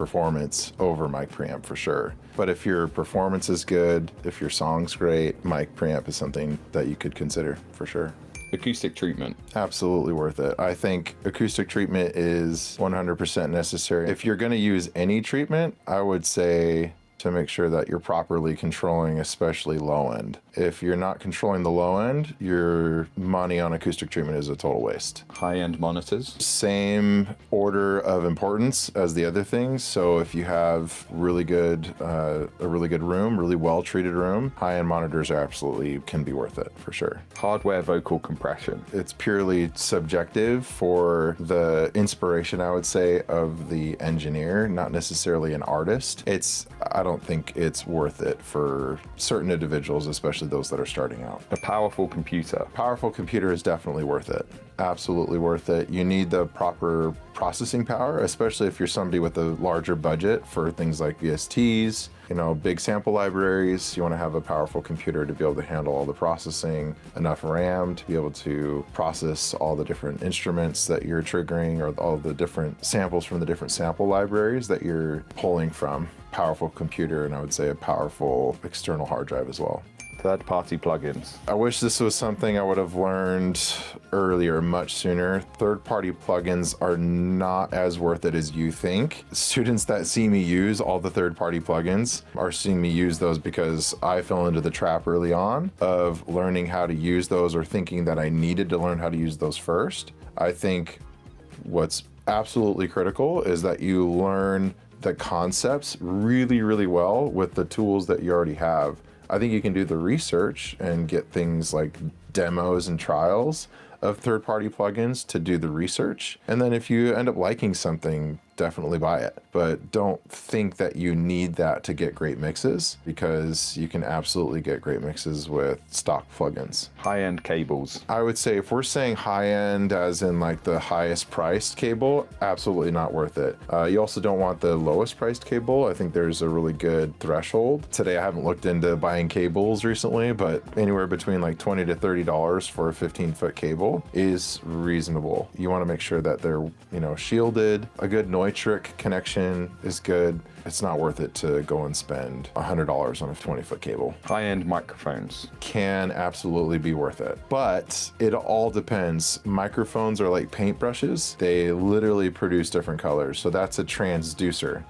performance over mic preamp for sure. But if your performance is good, if your song's great, mic preamp is something that you could consider for sure. Acoustic treatment. Absolutely worth it. I think acoustic treatment is 100% necessary. If you're going to use any treatment, I would say to make sure that you're properly controlling, especially low end. If you're not controlling the low end, your money on acoustic treatment is a total waste. High-end monitors. Same order of importance as the other things. So if you have really good, a really good room, really well-treated room, high-end monitors are absolutely can be worth it for sure. Hardware vocal compression. It's purely subjective for the inspiration, I would say, of the engineer, not necessarily an artist. I don't think it's worth it for certain individuals, especially those that are starting out. A powerful computer. Powerful computer is definitely worth it. Absolutely worth it. You need the proper processing power, especially if you're somebody with a larger budget for things like VSTs, big sample libraries. You want to have a powerful computer to be able to handle all the processing, enough RAM to be able to process all the different instruments that you're triggering or all the different samples from the different sample libraries that you're pulling from. Powerful computer, and I would say a powerful external hard drive as well. Third-party plugins. I wish this was something I would have learned earlier, much sooner. Third-party plugins are not as worth it as you think. Students that see me use all the third-party plugins are seeing me use those because I fell into the trap early on of learning how to use those or thinking that I needed to learn how to use those first. I think what's absolutely critical is that you learn the concepts really, really well with the tools that you already have. I think you can do the research and get things like demos and trials of third-party plugins to do the research. And then if you end up liking something, definitely buy it. But don't think that you need that to get great mixes, because you can absolutely get great mixes with stock plugins. High-end cables. I would say if we're saying high-end as in like the highest priced cable, absolutely not worth it. You also don't want the lowest priced cable. I think there's a really good threshold. Today I haven't looked into buying cables recently, but anywhere between like $20 to $30 for a 15-foot cable is reasonable. You want to make sure that they're, shielded. A good Neutrik connection is good. It's not worth it to go and spend $100 on a 20-foot cable. High-end microphones. Can absolutely be worth it, but it all depends. Microphones are like paintbrushes. They literally produce different colors, so that's a transducer.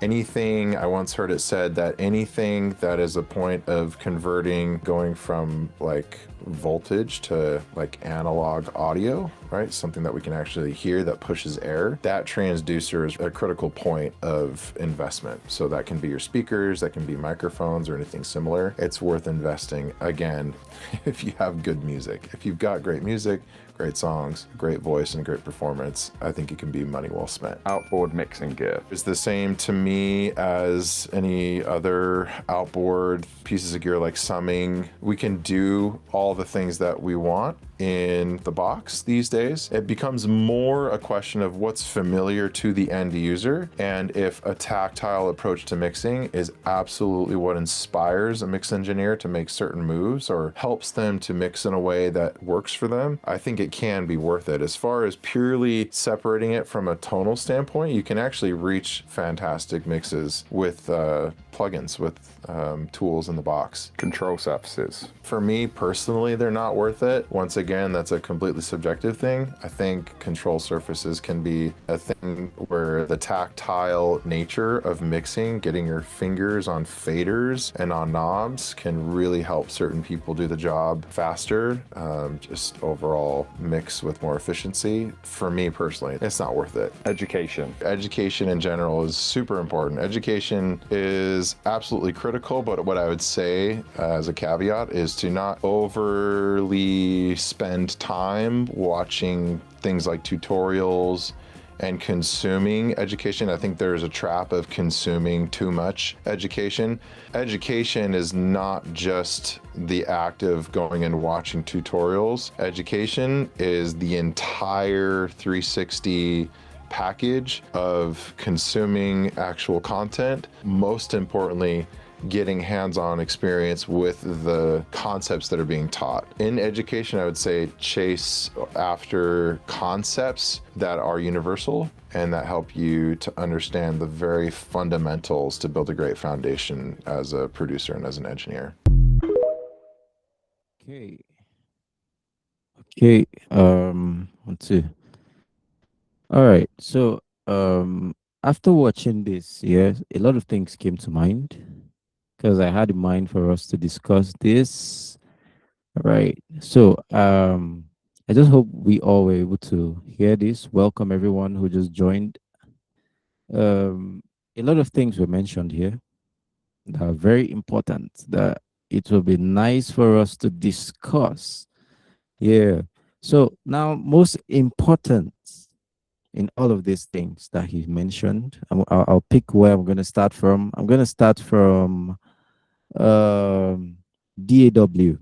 I once heard it said that anything that is a point of converting, going from like voltage to like analog audio, right? Something that we can actually hear that pushes air. That transducer is a critical point of investment. So that can be your speakers, that can be microphones or anything similar. It's worth investing. Again, if you have good music, if you've got great music, great songs, great voice, and great performance, I think it can be money well spent. Outboard mixing gear. It's the same to me as any other outboard pieces of gear like summing. We can do all the things that we want in the box these days. It becomes more a question of what's familiar to the end user, and if a tactile approach to mixing is absolutely what inspires a mix engineer to make certain moves or helps them to mix in a way that works for them, I think it can be worth it. As far as purely separating it from a tonal standpoint, you can actually reach fantastic mixes with plugins, with tools in the box. Control surfaces. For me personally, they're not worth it. Once again, that's a completely subjective thing. I think control surfaces can be a thing where the tactile nature of mixing, getting your fingers on faders and on knobs, can really help certain people do the job faster, just overall mix with more efficiency. For me personally, it's not worth it. Education. Education in general is super important. Education is absolutely critical, but what I would say as a caveat is to not overly spend time watching things like tutorials and consuming education. I think there's a trap of consuming too much education. Education is not just the act of going and watching tutorials. Education is the entire 360 package of consuming actual content. Most importantly, getting hands-on experience with the concepts that are being taught. In education, I would say chase after concepts that are universal and that help you to understand the very fundamentals to build a great foundation as a producer and as an engineer. Okay. Okay. Let's see. All right. So, after watching this, yeah, a lot of things came to mind because I had in mind for us to discuss this. All right. So, I just hope we all were able to hear this. Welcome everyone who just joined. Um, a lot of things were mentioned here that are very important that it will be nice for us to discuss. Yeah. So now, most important in all of these things that he mentioned, I'll pick where I'm going to start from. I'm going to start from um, DAW,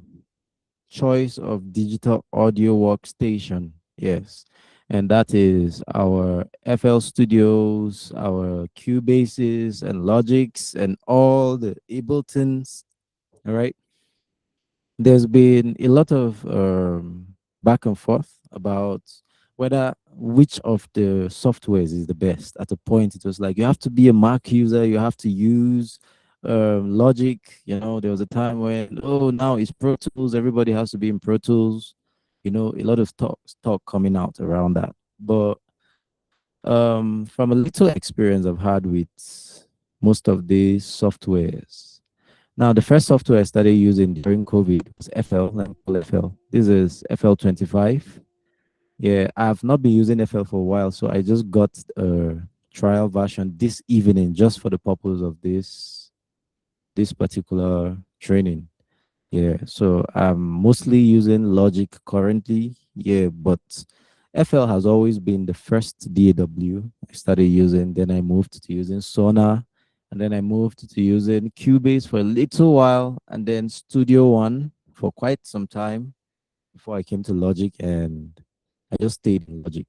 choice of digital audio workstation. Yes. And that is our FL Studios, our Cubases and Logics, and all the Abletons. All right. There's been a lot of back and forth about whether which of the softwares is the best. At a point, it was like you have to be a Mac user, you have to use Logic. You know, there was a time when, oh, now it's Pro Tools, everybody has to be in Pro Tools. You know, a lot of talk coming out around that. But from a little experience I've had with most of these softwares, now, the first software I started using during COVID was FL, let me call FL. This is FL25. Yeah, I've not been using FL for a while, so I just got a trial version this evening just for the purpose of this particular training. Yeah, so I'm mostly using Logic currently. Yeah, but FL has always been the first DAW I started using. Then I moved to using Sonar, and then I moved to using Cubase for a little while, and then Studio One for quite some time before I came to Logic, and I just stayed in Logic.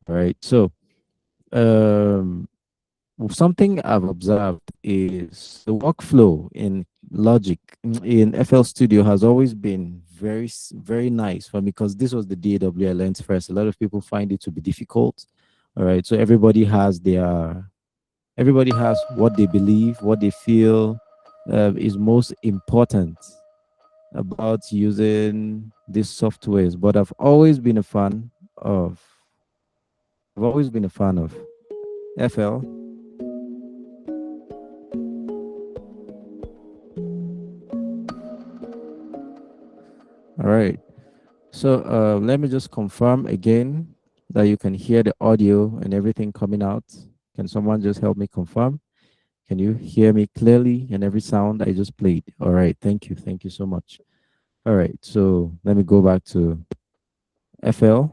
All right. So, um, something I've observed is the workflow in Logic in FL Studio has always been very nice for me because this was the DAW I learned first. A lot of people find it to be difficult. All right. So everybody has what they believe, what they feel is most important about using these softwares. But of I've always been a fan of FL. All right. So let me just confirm again that you can hear the audio and everything coming out. Can someone just help me confirm? Can you hear me clearly and every sound I just played? All right. Thank you. Thank you so much. All right. So let me go back to FL.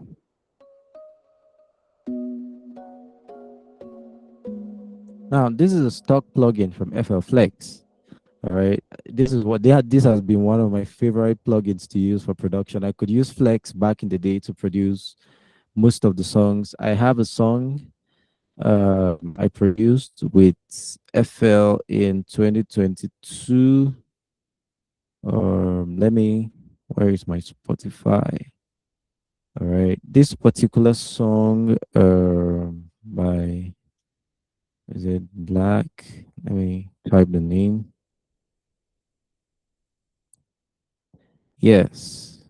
Now, this is a stock plugin from FL Flex. All right. This is what they had. This has been one of my favorite plugins to use for production. I could use Flex back in the day to produce most of the songs. I have a song I produced with FL in 2022. Where is my Spotify? All right. This particular song by, is it Black? Let me type the name. Yes.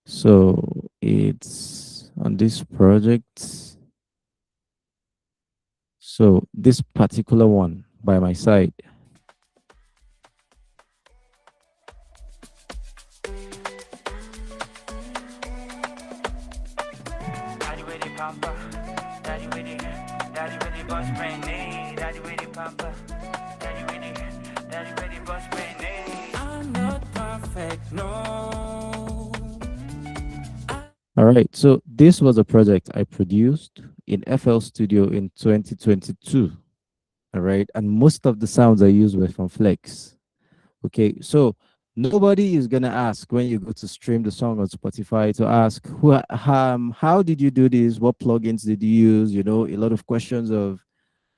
So it's on this project. So this particular one by my side. All right, so this was a project I produced in FL Studio in 2022. All right, and most of the sounds I used were from Flex. Okay, so nobody is gonna ask when you go to stream the song on Spotify to ask how did you do this? What plugins did you use? You know, a lot of questions of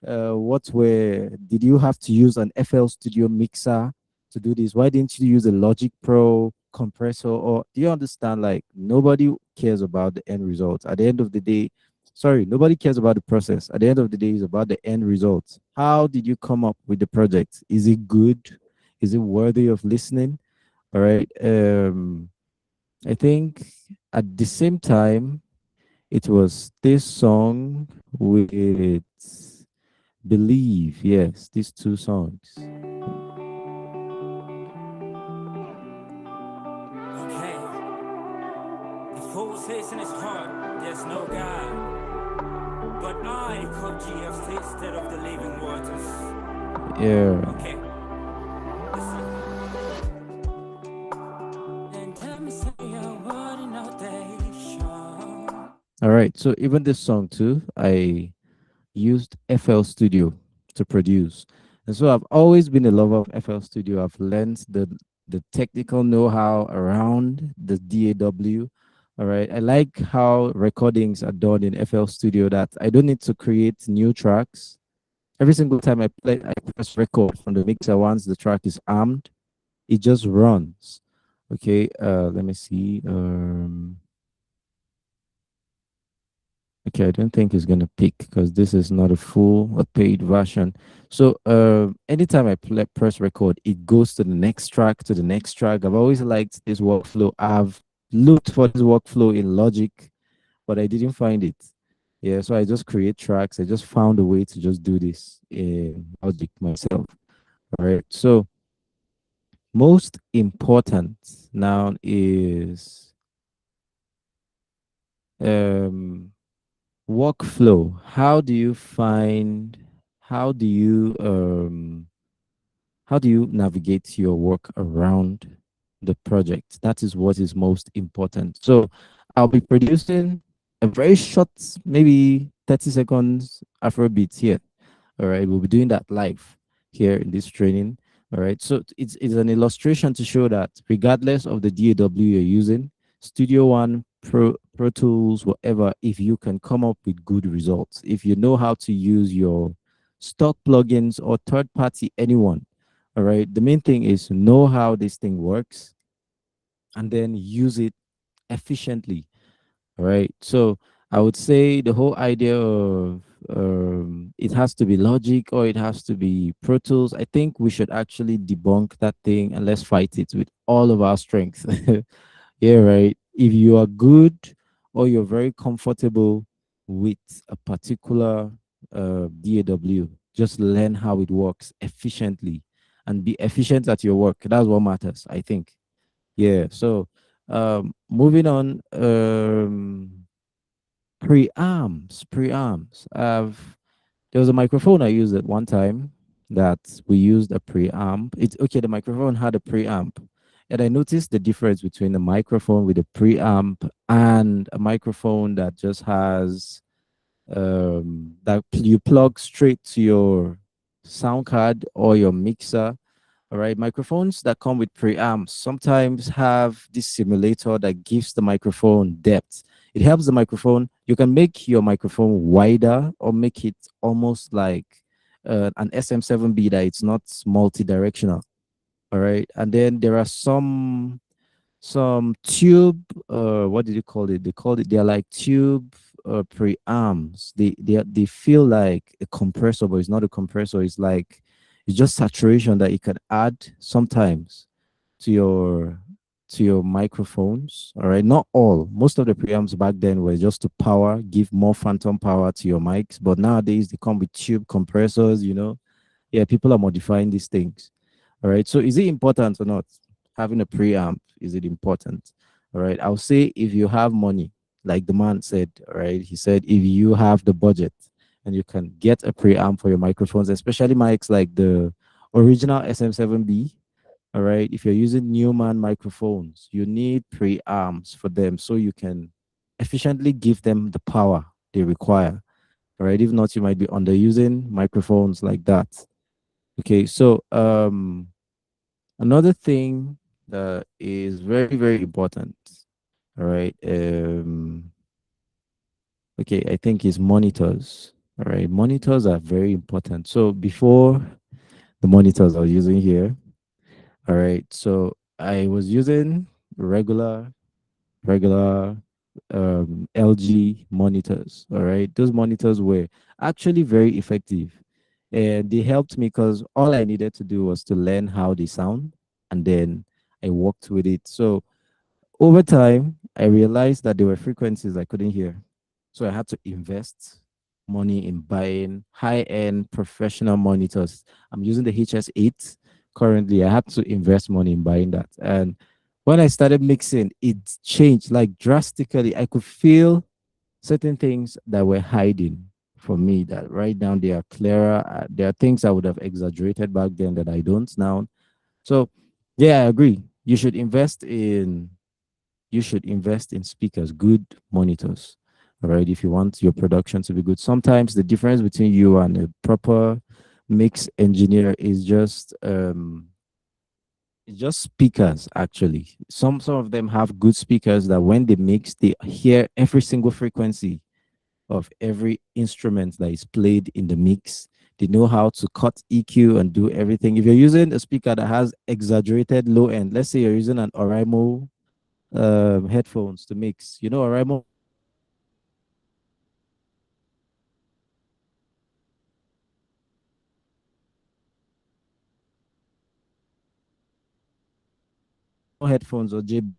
did you have to use an FL Studio mixer to do this? Why didn't you use a Logic Pro compressor? Or do you understand? Like, nobody cares about the end result. At the end of the day, sorry, nobody cares about the process. At the end of the day, it's about the end result. How did you come up with the project? Is it good? Is it worthy of listening? All right. I think at the same time, it was this song with Believe. Yes, these two songs. Okay. The fool says in his heart, there's no God. But I, called GF, tasted of the living waters. Yeah. Okay. Listen. Then tell me, say a word in notation. All right. So even this song too, I used FL Studio to produce. And so I've always been a lover of FL Studio. I've learned the technical know-how around the DAW. All right. I like how recordings are done in FL Studio, that I don't need to create new tracks. Every single time I press record from the mixer, once the track is armed, it just runs. Okay. Let me see. Okay, I don't think it's gonna pick because this is not a paid version. So anytime I press record, it goes to the next track, to the next track. I've always liked this workflow. I've looked for this workflow in Logic, but I didn't find it. Yeah, so I just create tracks. I just found a way to just do this in Logic myself. All right. So most important now is um workflow. How do you um how do you navigate your work around the project? That is what is most important. So I'll be producing a very short, maybe 30 seconds Afrobeat here. All right, we'll be doing that live here in this training. All right, so it's an illustration to show that regardless of the DAW you're using, Studio One, Pro Tools, whatever, if you can come up with good results, if you know how to use your stock plugins or third party, anyone, all right, the main thing is know how this thing works and then use it efficiently. All right. So I would say the whole idea of it has to be Logic or it has to be Pro Tools, I think we should actually debunk that thing and let's fight it with all of our strength. Yeah, right. If you are good or you're very comfortable with a particular DAW, just learn how it works efficiently and be efficient at your work. That's what matters, I think. Yeah. So moving on, preamps. There was a microphone I used at one time that we used a preamp. It's okay, the microphone had a preamp. And I noticed the difference between a microphone with a preamp and a microphone that just has that you plug straight to your sound card or your mixer. All right, microphones that come with preamps sometimes have this simulator that gives the microphone depth. It helps the microphone. You can make your microphone wider or make it almost like an SM7B, that it's not multi-directional. All right, and then there are some tube. What did you call it? They called it. They're like tube preamps. They feel like a compressor, but it's not a compressor. It's just saturation that you can add sometimes to your microphones. All right, not all. Most of the preamps back then were just to give more phantom power to your mics, but nowadays they come with tube compressors. Yeah, people are modifying these things. All right, so is it important or not? Having a preamp, is it important? All right, I'll say if you have money, like the man said. All right, he said if you have the budget and you can get a preamp for your microphones, especially mics like the original SM7B. All right, if you're using Neumann microphones, you need preamps for them so you can efficiently give them the power they require. All right, if not, you might be underusing microphones like that. Okay, so another thing that is very, very important. All right. Okay, I think is monitors. All right, monitors are very important. So before the monitors I was using here, all right, so I was using regular LG monitors. All right, those monitors were actually very effective, and they helped me because all I needed to do was to learn how they sound, and then I worked with it. So over time, I realized that there were frequencies I couldn't hear, so I had to invest money in buying high-end professional monitors. I'm using the HS8 currently. I had to invest money in buying that, and when I started mixing, it changed like drastically. I could feel certain things that were hiding from me that right now they are clearer. There are things I would have exaggerated back then that I don't now. So, yeah, I agree. You should invest in speakers, good monitors. All right, if you want your production to be good. Sometimes the difference between you and a proper mix engineer is just it's just speakers actually. Some of them have good speakers that when they mix, they hear every single frequency of every instrument that is played in the mix. They know how to cut EQ and do everything. If you're using a speaker that has exaggerated low end, let's say you're using an Oraimo headphones to mix, Oraimo headphones or JB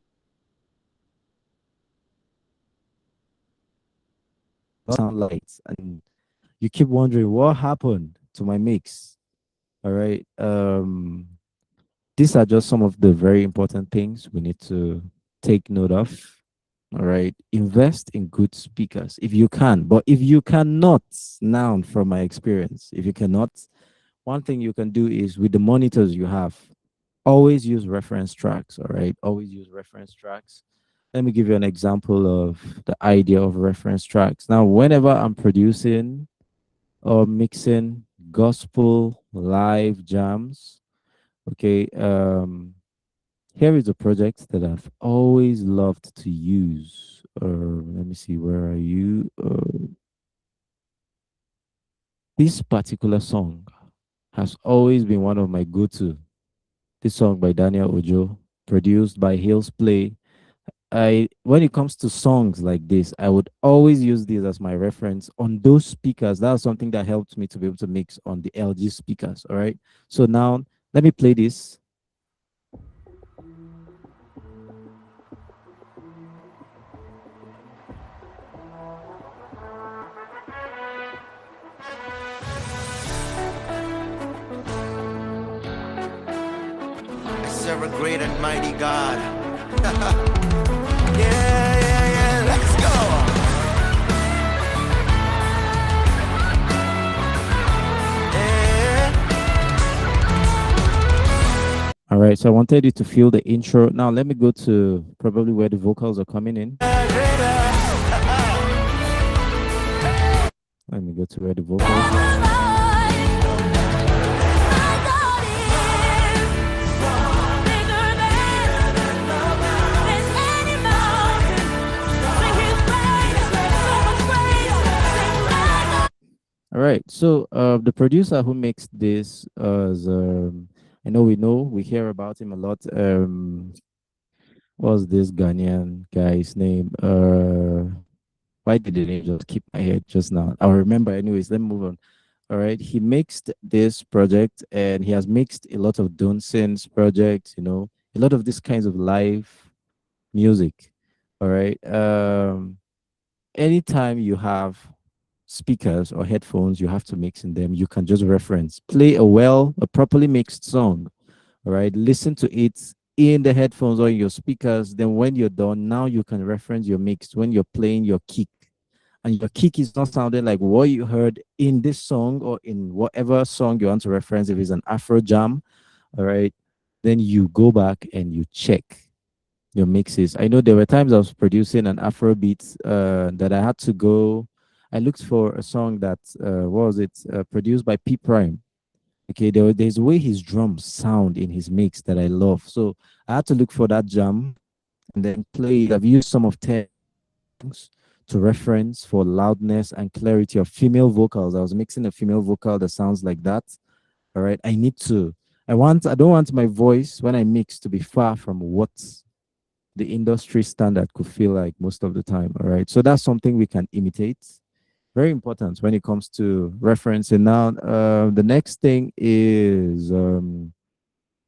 sound lights, and you keep wondering what happened to my mix. All right. These are just some of the very important things we need to take note of. All right. Invest in good speakers if you can. But if you cannot, now from my experience, if you cannot, one thing you can do is with the monitors you have, always use reference tracks. All right. Always use reference tracks. Let me give you an example of the idea of reference tracks. Now, whenever I'm producing or mixing gospel live jams, okay, here is a project that I've always loved to use. Let me see, where are you? This particular song has always been one of my go-to. This song by Daniel Ojo, produced by Hills Play. When it comes to songs like this, I would always use this as my reference on those speakers. That's something that helped me to be able to mix on the LG speakers. All right. So now let me play this. I serve a great and mighty God. Yeah, let's go. Yeah. All right, so I wanted you to feel the intro. Now let me go to probably where the vocals are coming in. Let me go to where the vocals are. All right, so the producer who makes this is we hear about him a lot. What's this Ghanaian guy's name? Why did the name just keep my head just now? I'll remember anyways. Let me move on. All right, he mixed this project and he has mixed a lot of Dunson's projects. A lot of these kinds of live music. All right. Anytime you have speakers or headphones you have to mix in them, you can just reference, play a properly mixed song. All right, listen to it in the headphones or in your speakers. Then when you're done, now you can reference your mix when you're playing your kick, and your kick is not sounding like what you heard in this song or in whatever song you want to reference. If it's an Afro jam, all right, then you go back and you check your mixes. I know there were times I was producing an Afro beat that I had to go. I looked for a song that produced by P Prime. Okay, there's a way his drums sound in his mix that I love. So I had to look for that jam and then play it. I've used some of 10 songs to reference for loudness and clarity of female vocals. I was mixing a female vocal that sounds like that. All right. I don't want my voice when I mix to be far from what the industry standard could feel like most of the time. All right. So that's something we can imitate. Very important when it comes to referencing. Now, the next thing is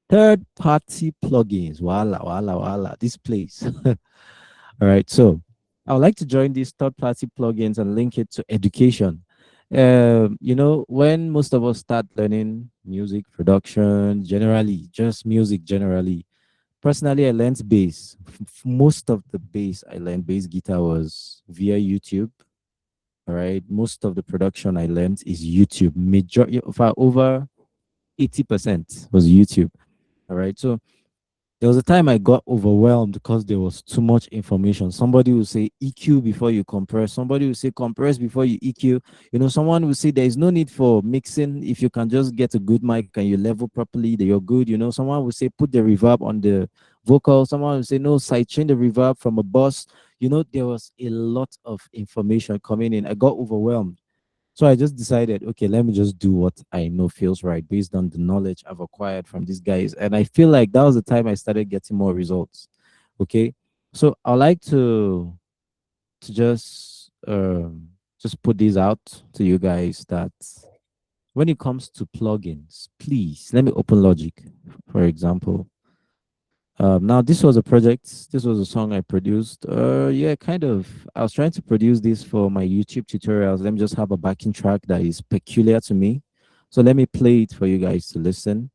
third-party plugins. Wala. This place. All right. So I would like to join these third-party plugins and link it to education. When most of us start learning music production, generally, just music generally. Personally, I learned bass. Most of the bass I learned bass guitar was via YouTube. All right. Most of the production I learned is YouTube. Majority, over 80% was YouTube. All right. So there was a time I got overwhelmed because there was too much information. Somebody will say EQ before you compress. Somebody will say compress before you EQ. Someone will say there is no need for mixing. If you can just get a good mic and you level properly, that you're good. Someone will say put the reverb on the vocal. Someone will say no, sidechain the reverb from a bus. There was a lot of information coming in. I got overwhelmed. So I just decided, okay, let me just do what I know feels right based on the knowledge I've acquired from these guys. And I feel like that was the time I started getting more results. Okay. So I like to just put this out to you guys that when it comes to plugins, please let me open Logic, for example. Now this was a project. This was a song I produced. Kind of. I was trying to produce this for my YouTube tutorials. Let me just have a backing track that is peculiar to me. So let me play it for you guys to listen.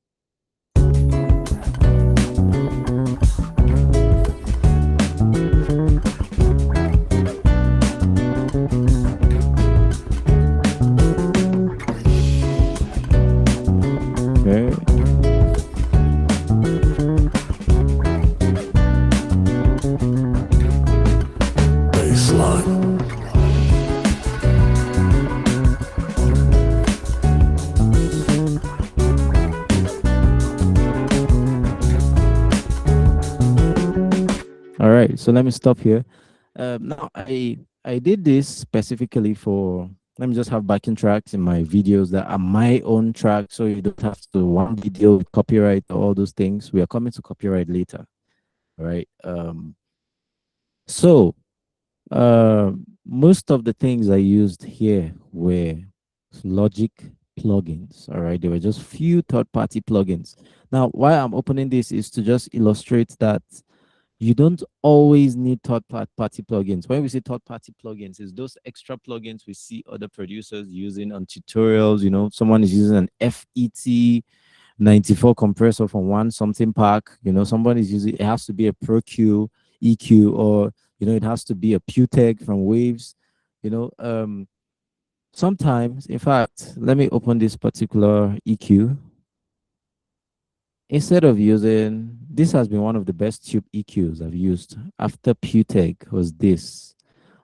Okay. All right, so let me stop here. Now I did this specifically for, let me just have backing tracks in my videos that are my own tracks, so you don't have to one video with copyright or all those things. We are coming to copyright later. All right. Most of the things I used here were Logic plugins. All right, there were just few third-party plugins. Now, why I'm opening this is to just illustrate that you don't always need third-party plugins. When we say third-party plugins, is those extra plugins we see other producers using on tutorials. Someone is using an FET 94 compressor from one something pack. Someone is using, it has to be a Pro Q EQ, or it has to be a Puteg from Waves. Sometimes, in fact, let me open this particular EQ. Instead of using, this has been one of the best tube EQs I've used after Puteg was this.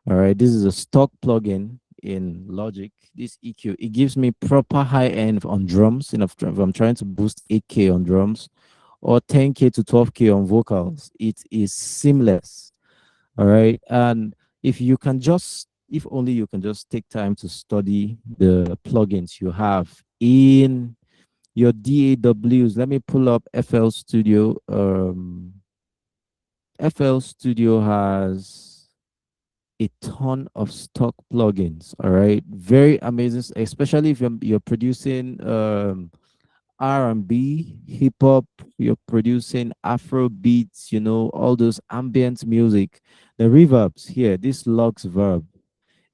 All right, this is a stock plugin in Logic. This EQ, it gives me proper high end on drums. If I'm trying to boost 8K on drums or 10K to 12K on vocals, it is seamless. All right, and if only you can just take time to study the plugins you have in your DAWs. Let me pull up FL Studio. FL Studio has a ton of stock plugins. All right, very amazing, especially if you're producing R&B, hip hop, you're producing Afro beats, all those ambient music. The reverbs here, this Lux Verb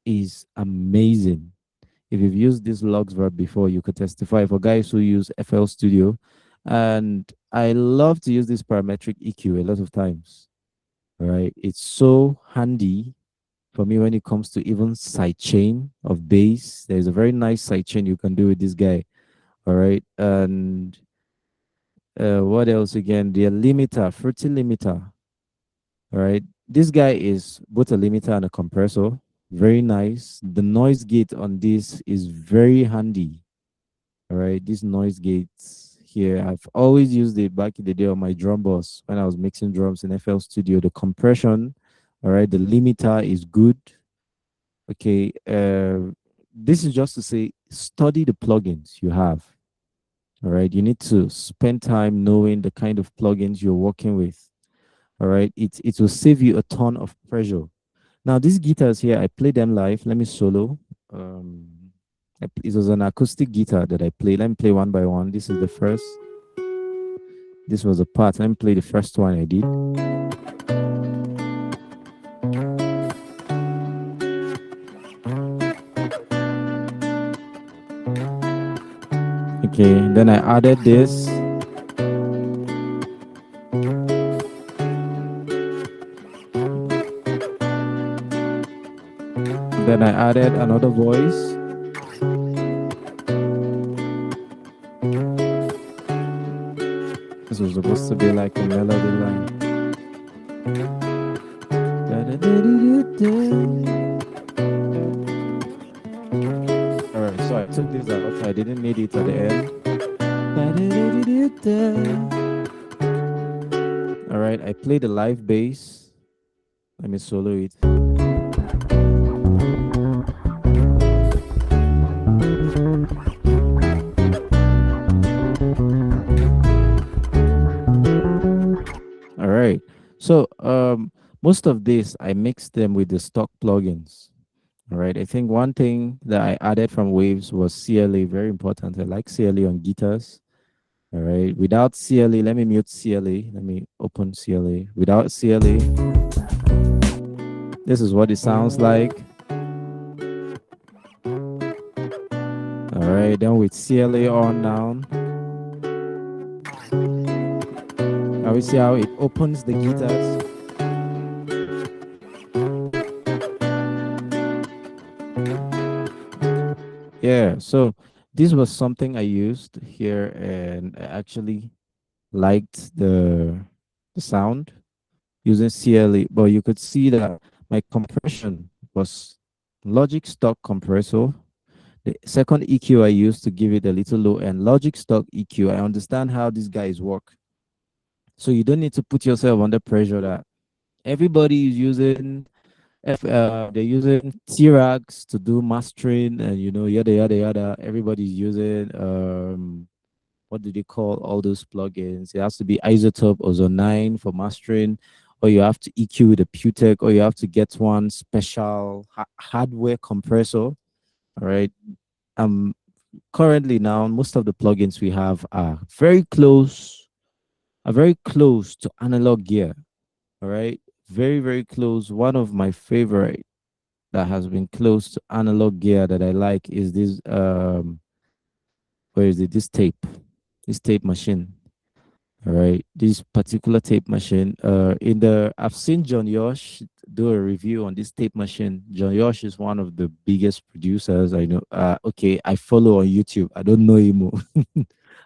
is amazing. If you've used this Lux Verb before, you could testify for guys who use FL Studio. And I love to use this parametric EQ a lot of times. All right, it's so handy for me when it comes to even sidechain of bass. There's a very nice sidechain you can do with this guy. All right, and what else again? The limiter, Fruity Limiter. All right, this guy is both a limiter and a compressor. Very nice. The noise gate on this is very handy. All right, this noise gates here, I've always used it back in the day on my drum bus when I was mixing drums in FL Studio. The compression, all right, the limiter is good. Okay, this is just to say study the plugins you have. All right, you need to spend time knowing the kind of plugins you're working with. All right, it will save you a ton of pressure. Now these guitars here, I play them live. Let me solo. Um, it was an acoustic guitar that I played. Let me play one by one. This is the first. This was a part. Let me play the first one I did. Okay, then I added this. Then I added another voice. This was supposed to be like a melody line. Alright, so I took this out. I didn't need it at the end. Alright, I played the live bass. Let me solo it. All right. So most of this I mixed them with the stock plugins. All right. I think one thing that I added from Waves was CLA, very important. I like CLA on guitars. All right. Without CLA, let me mute CLA. Let me open CLA. Without CLA, this is what it sounds like. All right. Then with CLA on now. Now we see how it opens the guitars. Yeah, so this was something I used here, and I actually liked the sound using CLA, but you could see that my compression was Logic stock compressor. The second EQ I used to give it a little low, and Logic stock EQ. I understand how these guys work. So you don't need to put yourself under pressure that everybody is using they're using T-Rags to do mastering, and yada yada yada. Everybody's using what do they call all those plugins? It has to be Isotope Ozone 9 for mastering, or you have to EQ with a Putec, or you have to get one special hardware compressor. All right. Currently now most of the plugins we have are very close to analog gear. All right, very, very close. One of my favorite that has been close to analog gear that I like is this where is it? This tape machine. All right, this particular tape machine. I've seen John Yosh do a review on this tape machine. John Yosh is one of the biggest producers I know. Okay, I follow on YouTube. I don't know him.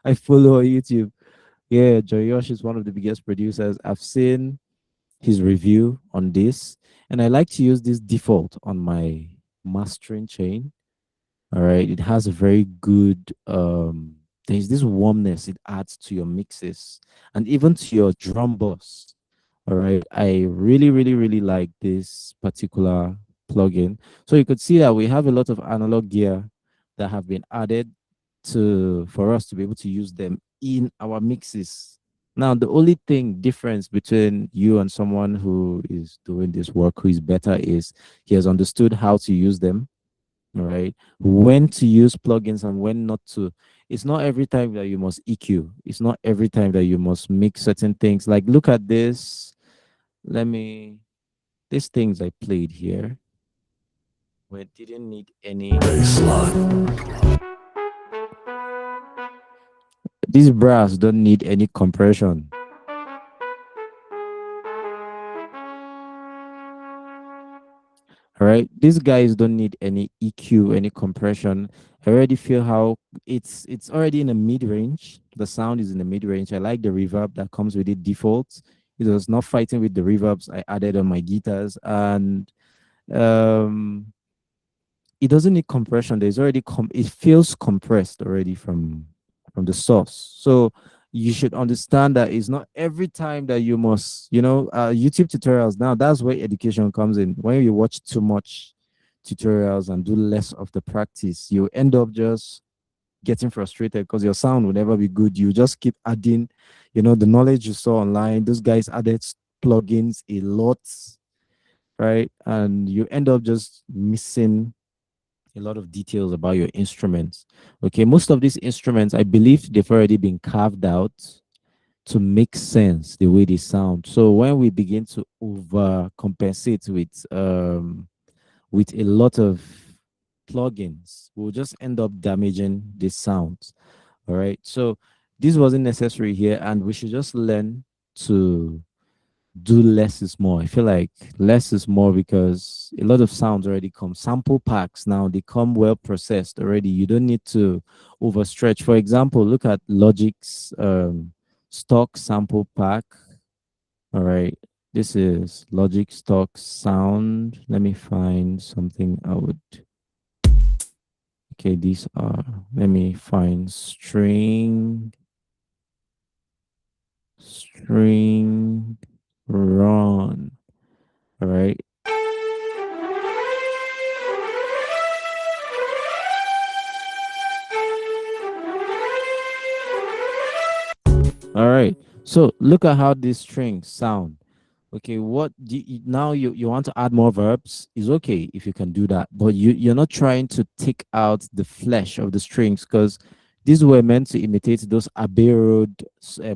I follow on YouTube. Yeah, John Yosh is one of the biggest producers. I've seen his review on this, and I like to use this default on my mastering chain. All right, it has a very good there's this warmness it adds to your mixes and even to your drum bus. All right, I really, really, really like this particular plugin. So you could see that we have a lot of analog gear that have been added for us to be able to use them in our mixes. Now, the only difference between you and someone who is doing this work, who is better, is he has understood how to use them. All right, when to use plugins and when not to. It's not every time that you must EQ. It's not every time that you must mix certain things. Like, look at this. These things I played here, where it didn't need any baseline. These brass don't need any compression. All right, these guys don't need any EQ, any compression. I already feel how it's already in the mid-range. The sound is in the mid-range. I like the reverb that comes with it default. It was not fighting with the reverbs I added on my guitars, and it doesn't need compression. There's already it feels compressed already from the source. So you should understand that it's not every time that you must, YouTube tutorials now, that's where education comes in. When you watch too much tutorials and do less of the practice, you end up just getting frustrated because your sound will never be good. You just keep adding, the knowledge you saw online. Those guys added plugins a lot, right? And you end up just missing a lot of details about your instruments. Okay, most of these instruments, I believe they've already been carved out to make sense the way they sound. So when we begin to over compensate with a lot of plugins, we'll just end up damaging the sounds. All right. So this wasn't necessary here, and we should just learn to do less is more. I feel like less is more because a lot of sounds already come. Sample packs now, they come well processed already. You don't need to overstretch. For example, look at Logic's stock sample pack. All right. This is Logic stock sound. Let me find something I would. Okay, these are, let me find string run. All right. All right. So look at how these strings sound. Okay, what do now you want to add more verbs? Is okay if you can do that, but you're not trying to take out the flesh of the strings because these were meant to imitate those Abbey Road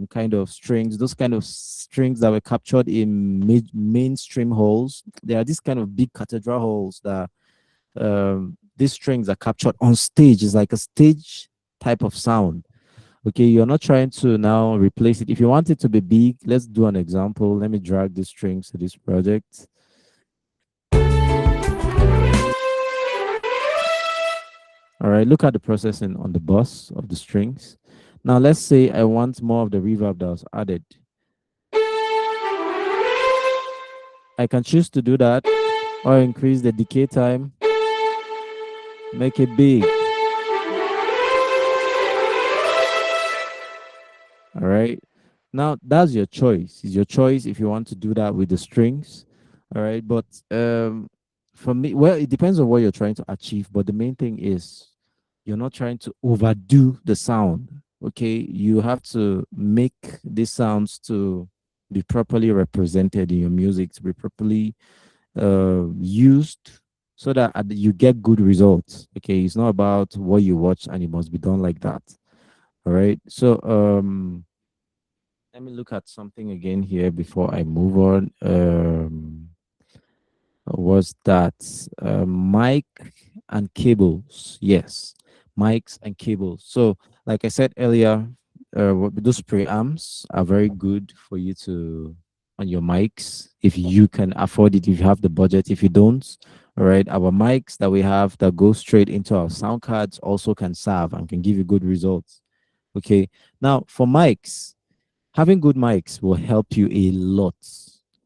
kind of strings, those kind of strings that were captured in mainstream halls. There are these kind of big cathedral halls that these strings are captured on stage. It's like a stage type of sound. Okay, you're not trying to now replace it. If you want it to be big, let's do an example. Let me drag the strings to this project. All right, look at the processing on the bus of the strings. Now, let's say I want more of the reverb that was added. I can choose to do that or increase the decay time, make it big. All right. Now that's your choice. It's your choice if you want to do that with the strings. All right. But for me, well, it depends on what you're trying to achieve. But the main thing is you're not trying to overdo the sound. Okay. You have to make these sounds to be properly represented in your music, to be properly used so that you get good results. Okay. It's not about what you watch and it must be done like that. All right. So let me look at something again here before I move on. Was that mic and cables? Yes, mics and cables. So, like I said earlier, those preamps are very good for you to on your mics if you can afford it. If you have the budget, if you don't, all right. Our mics that we have that go straight into our sound cards also can serve and can give you good results. Okay. Now for mics, having good mics will help you a lot.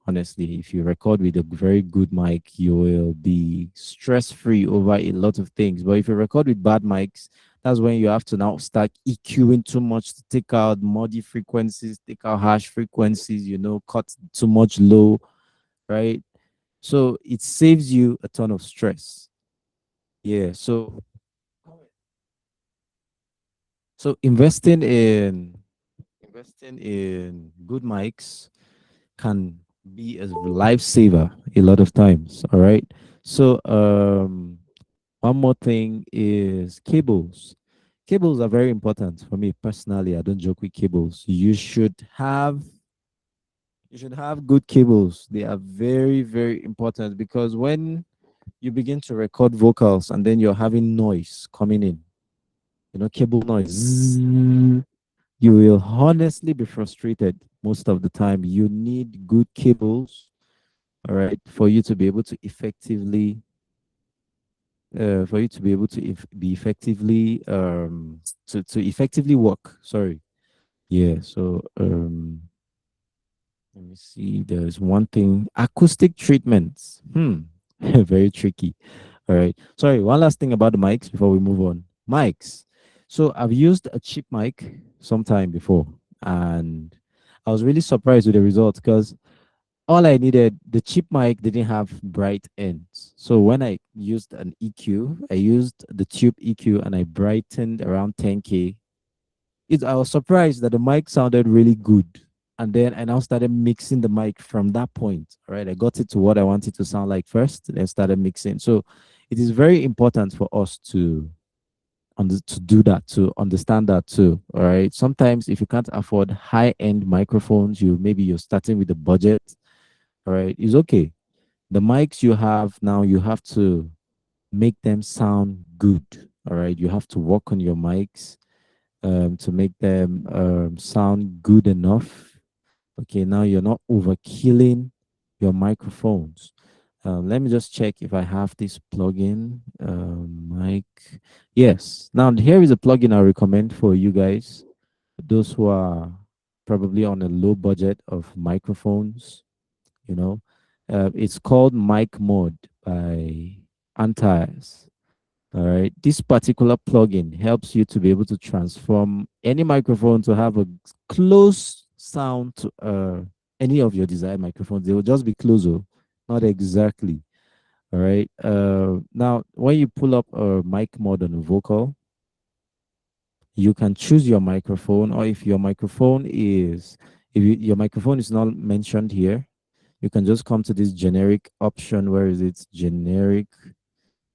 Honestly, if you record with a very good mic, you will be stress-free over a lot of things. But if you record with bad mics, that's when you have to now start EQing too much to take out muddy frequencies, take out harsh frequencies, cut too much low, right? So it saves you a ton of stress. Yeah. So investing in good mics can be a lifesaver a lot of times. All right. So one more thing is cables. Cables are very important for me personally. I don't joke with cables. You should have good cables. They are very, very important because when you begin to record vocals and then you're having noise coming in, cable noise, you will honestly be frustrated most of the time. You need good cables, all right, for you to be able to effectively be effectively to effectively work. Sorry. Yeah. So let me see. There's one thing. Acoustic treatments. Very tricky. All right. Sorry. One last thing about the mics before we move on. Mics. So I've used a cheap mic sometime before, and I was really surprised with the results because all I needed, the cheap mic didn't have bright ends. So when I used an EQ, I used the tube EQ and I brightened around 10K. I was surprised that the mic sounded really good. And then I now started mixing the mic from that point. Right. I got it to what I wanted to sound like first, then started mixing. So it is very important for us to do that, to understand that too. All right. Sometimes if you can't afford high-end microphones, maybe you're starting with a budget. All right, it's okay. The mics you have now, you have to make them sound good. All right, you have to work on your mics to make them sound good enough. Okay, now you're not overkilling your microphones. Let me just check if I have this plugin. Mic. Yes. Now here is a plugin I recommend for you guys, those who are probably on a low budget of microphones. You know, it's called Mic Mode by Antares. All right. This particular plugin helps you to be able to transform any microphone to have a close sound to any of your desired microphones. They will just be closer, not exactly. All right. Now, when you pull up a mic mode on a vocal, you can choose your microphone, or if your microphone is, your microphone is not mentioned here, you can just come to this generic option. Where is it? Generic.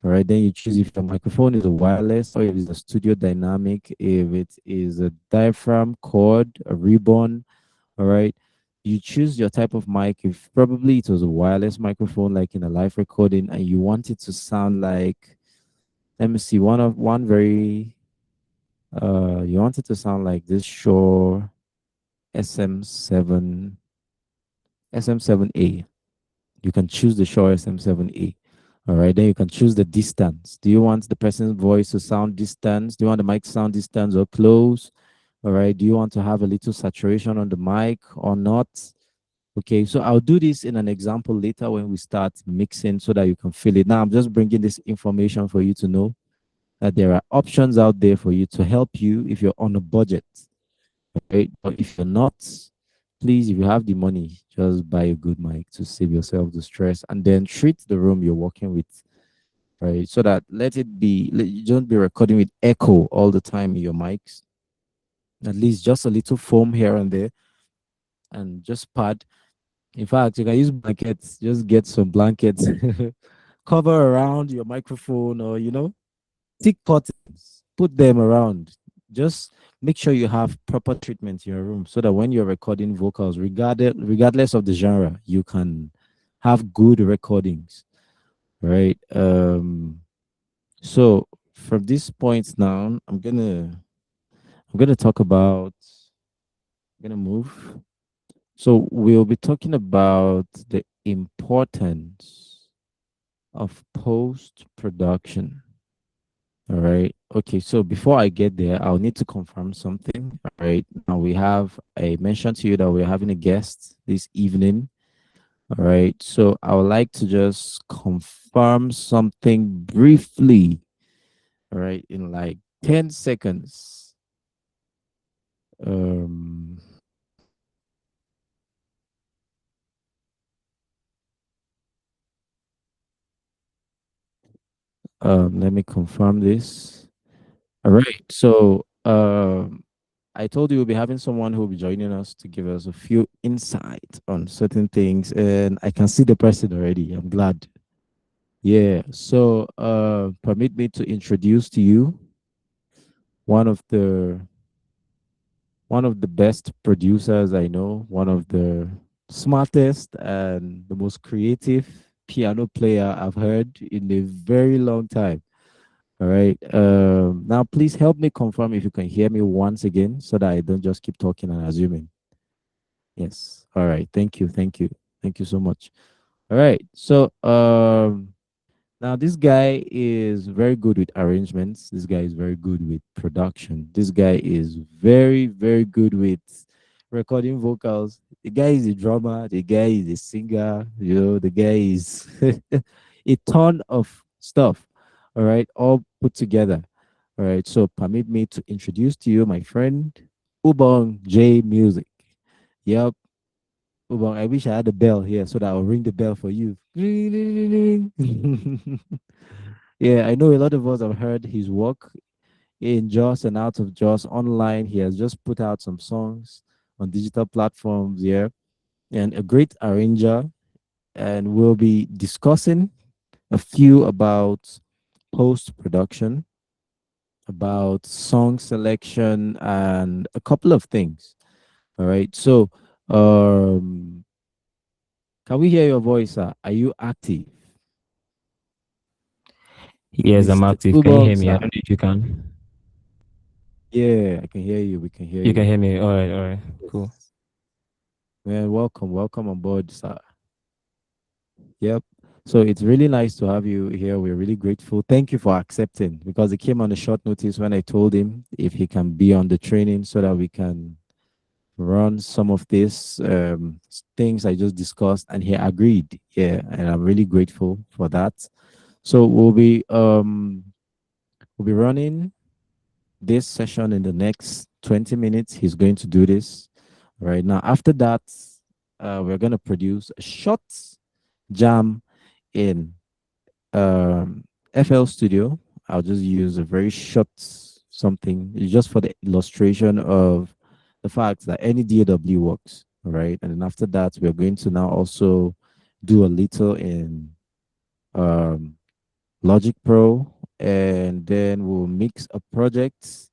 All right, then you choose if your microphone is a wireless or if it's a studio dynamic, if it is a diaphragm, cord, a ribbon. All right, you choose your type of mic. If probably it was a wireless microphone, like in a live recording, and you want it to sound like, let me see, one very, you want it to sound like this Shure SM7, SM7A. You can choose the Shure SM7A. All right, then you can choose the distance. Do you want the person's voice to sound distance? Do you want the mic to sound distance or close? All right, do you want to have a little saturation on the mic or not? Okay, so I'll do this in an example later when we start mixing so that you can feel it. Now I'm just bringing this information for you to know that there are options out there for you to help you if you're on a budget. Right? But if you're not, please, if you have the money, just buy a good mic to save yourself the stress, and then treat the room you're working with, right? So that you don't be recording with echo all the time in your mics. At least just a little foam here and there, and just pad. In fact, you can use blankets. Just get some blankets, cover around your microphone, or thick curtains. Put them around. Just make sure you have proper treatment in your room so that when you're recording vocals, regardless of the genre, you can have good recordings, right? So from this point now, I'm gonna talk about. I'm gonna move. So we'll be talking about the importance of post production. All right. Okay. So before I get there, I'll need to confirm something. All right. Now I mentioned to you that we're having a guest this evening. All right. So I would like to just confirm something briefly. All right. In like 10 seconds. Let me confirm this. All right. So I told you we'll be having someone who will be joining us to give us a few insights on certain things, and I can see the person already. I'm glad. Yeah. So permit me to introduce to you one of the best producers I know, one of the smartest and the most creative piano player I've heard in a very long time. All right. Now, please help me confirm if you can hear me once again so that I don't just keep talking and assuming. Yes. All right. Thank you. Thank you. Thank you so much. All right. So, now this guy is very good with arrangements. This guy is very good with production. This guy is very, very good with recording vocals. The guy is a drummer. The guy is a singer. The guy is a ton of stuff. All right, all put together. All right, so permit me to introduce to you my friend Ubong J Music. Yep, Ubong, I wish I had a bell here so that I'll ring the bell for you. Ring, ring, ring, ring. Yeah, I know a lot of us have heard his work in Joss and out of Joss online. He has just put out some songs on digital platforms, yeah, and a great arranger. And we'll be discussing a few about post production, about song selection, and a couple of things. All right. So, um, can we hear your voice, sir? Are you active? Yes, I'm Mr. active. Can you hear Ubong, me? I sir. don't know if you can. Yeah, I can hear you. We can hear You can you. hear me. All right, cool. Yes. Man, welcome on board, sir. Yep. So it's really nice to have you here. We're really grateful. Thank you for accepting because it came on a short notice when I told him if he can be on the training so that we can run some of these things I just discussed, and he agreed. Yeah, and I'm really grateful for that. So we'll be running this session in the next 20 minutes. He's going to do this right now. After that, we're going to produce a short jam in FL Studio. I'll just use a very short something just for the illustration of the fact that any DAW works. All right. And then after that, we're going to now also do a little in um, Logic Pro, and then we'll mix a project.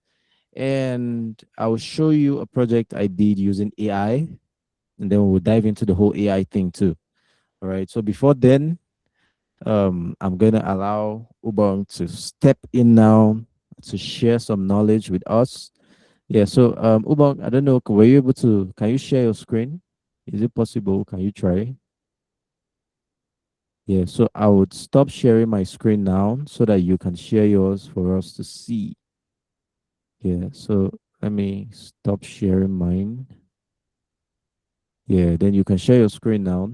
And I'll show you a project I did using AI, and then we'll dive into the whole AI thing too. All right. So before then, I'm gonna allow Ubong to step in now to share some knowledge with us. Yeah, so Ubong, I don't know, were you able to, can you share your screen? Is it possible? Can you try? Yeah, so I would stop sharing my screen now so that you can share yours for us to see. Yeah, so let me stop sharing mine. Yeah, then you can share your screen now.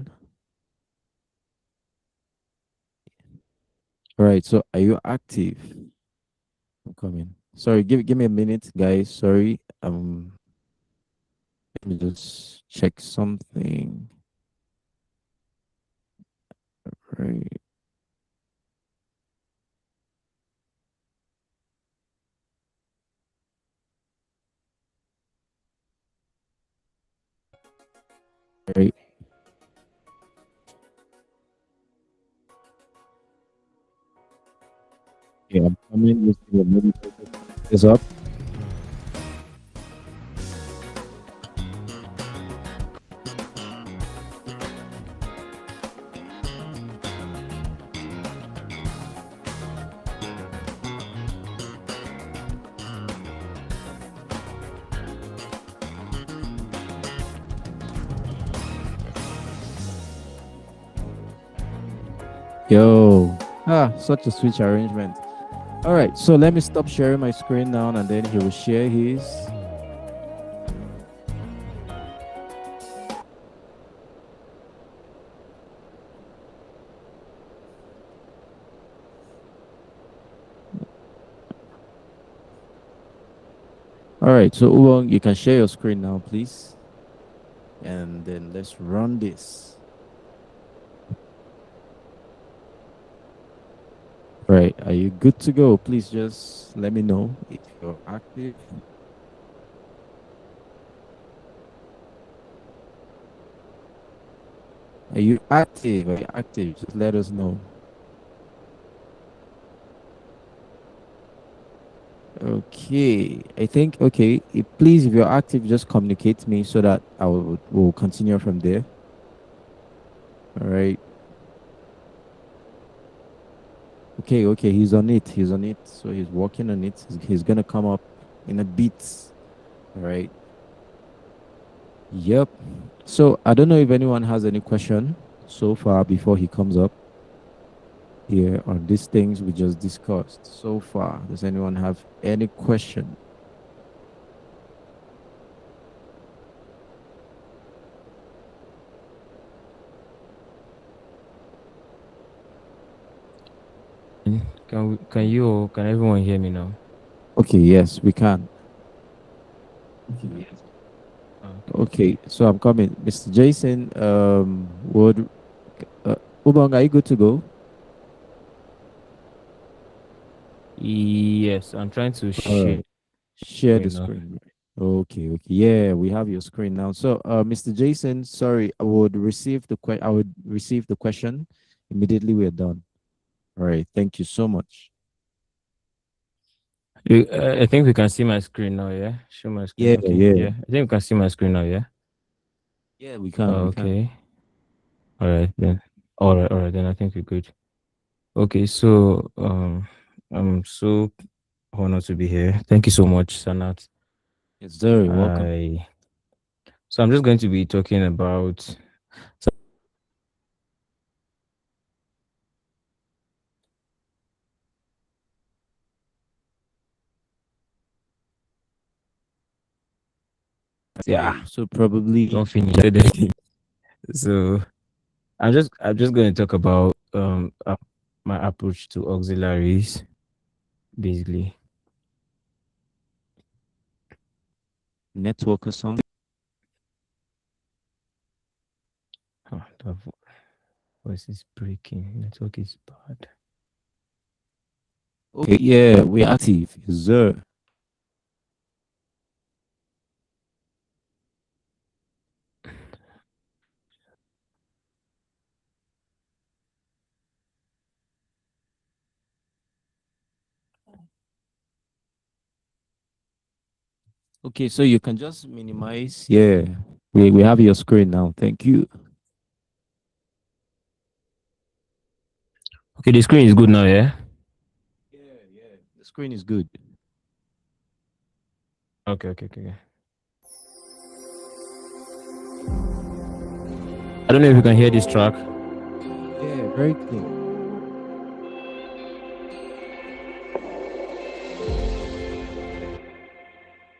All right, so are you active? I'm coming. Sorry, give me a minute, guys. Sorry. Let me just check something. Right. Right. Yeah, I'm coming. Just give me a minute. Is up. Yo. Such a switch arrangement. All right, so let me stop sharing my screen now, and then he will share his. All right, so Ubong, you can share your screen now, please. And then let's run this. Right, are you good to go? Please just let me know if you're active. Are you active? Are you active? Just let us know. Okay, I think, okay, please, if you're active, just communicate me so that will continue from there. All right. Okay, he's on it. So he's working on it. He's gonna come up in a bit. All right. Yep. So I don't know if anyone has any question so far before he comes up here on these things we just discussed so far. Does anyone have any question? Can everyone hear me now? Okay, yes, we can. Okay, so I'm coming. Mr. Jason, would Ubong, are you good to go? Yes, I'm trying to All share right. Share the screen now. screen. Okay, okay. Yeah, we have your screen now. So, Mr. Jason, sorry, I would receive the question immediately we're done. All right. Thank you so much. I think we can see my screen now, yeah? Show my screen. Yeah, Okay, yeah. yeah. I think we can see my screen now, yeah? Yeah, we can. We can. Okay. All right, then. All right, then I think we're good. Okay, so I'm so honored to be here. Thank you so much, Sanat. Yes, sir. You're welcome. So I'm just going to be talking about yeah, So probably don't finish anything. So I'm just going to talk about my approach to auxiliaries, basically. network or something. Oh, the voice is breaking. Network is bad. Okay, yeah, we're active. Yes, sir. Okay, so you can just minimize. Yeah, we have your screen now. Thank you. Okay, the screen is good now, yeah? Yeah, yeah. The screen is good. Okay. I don't know if you can hear this track. Yeah, very clean.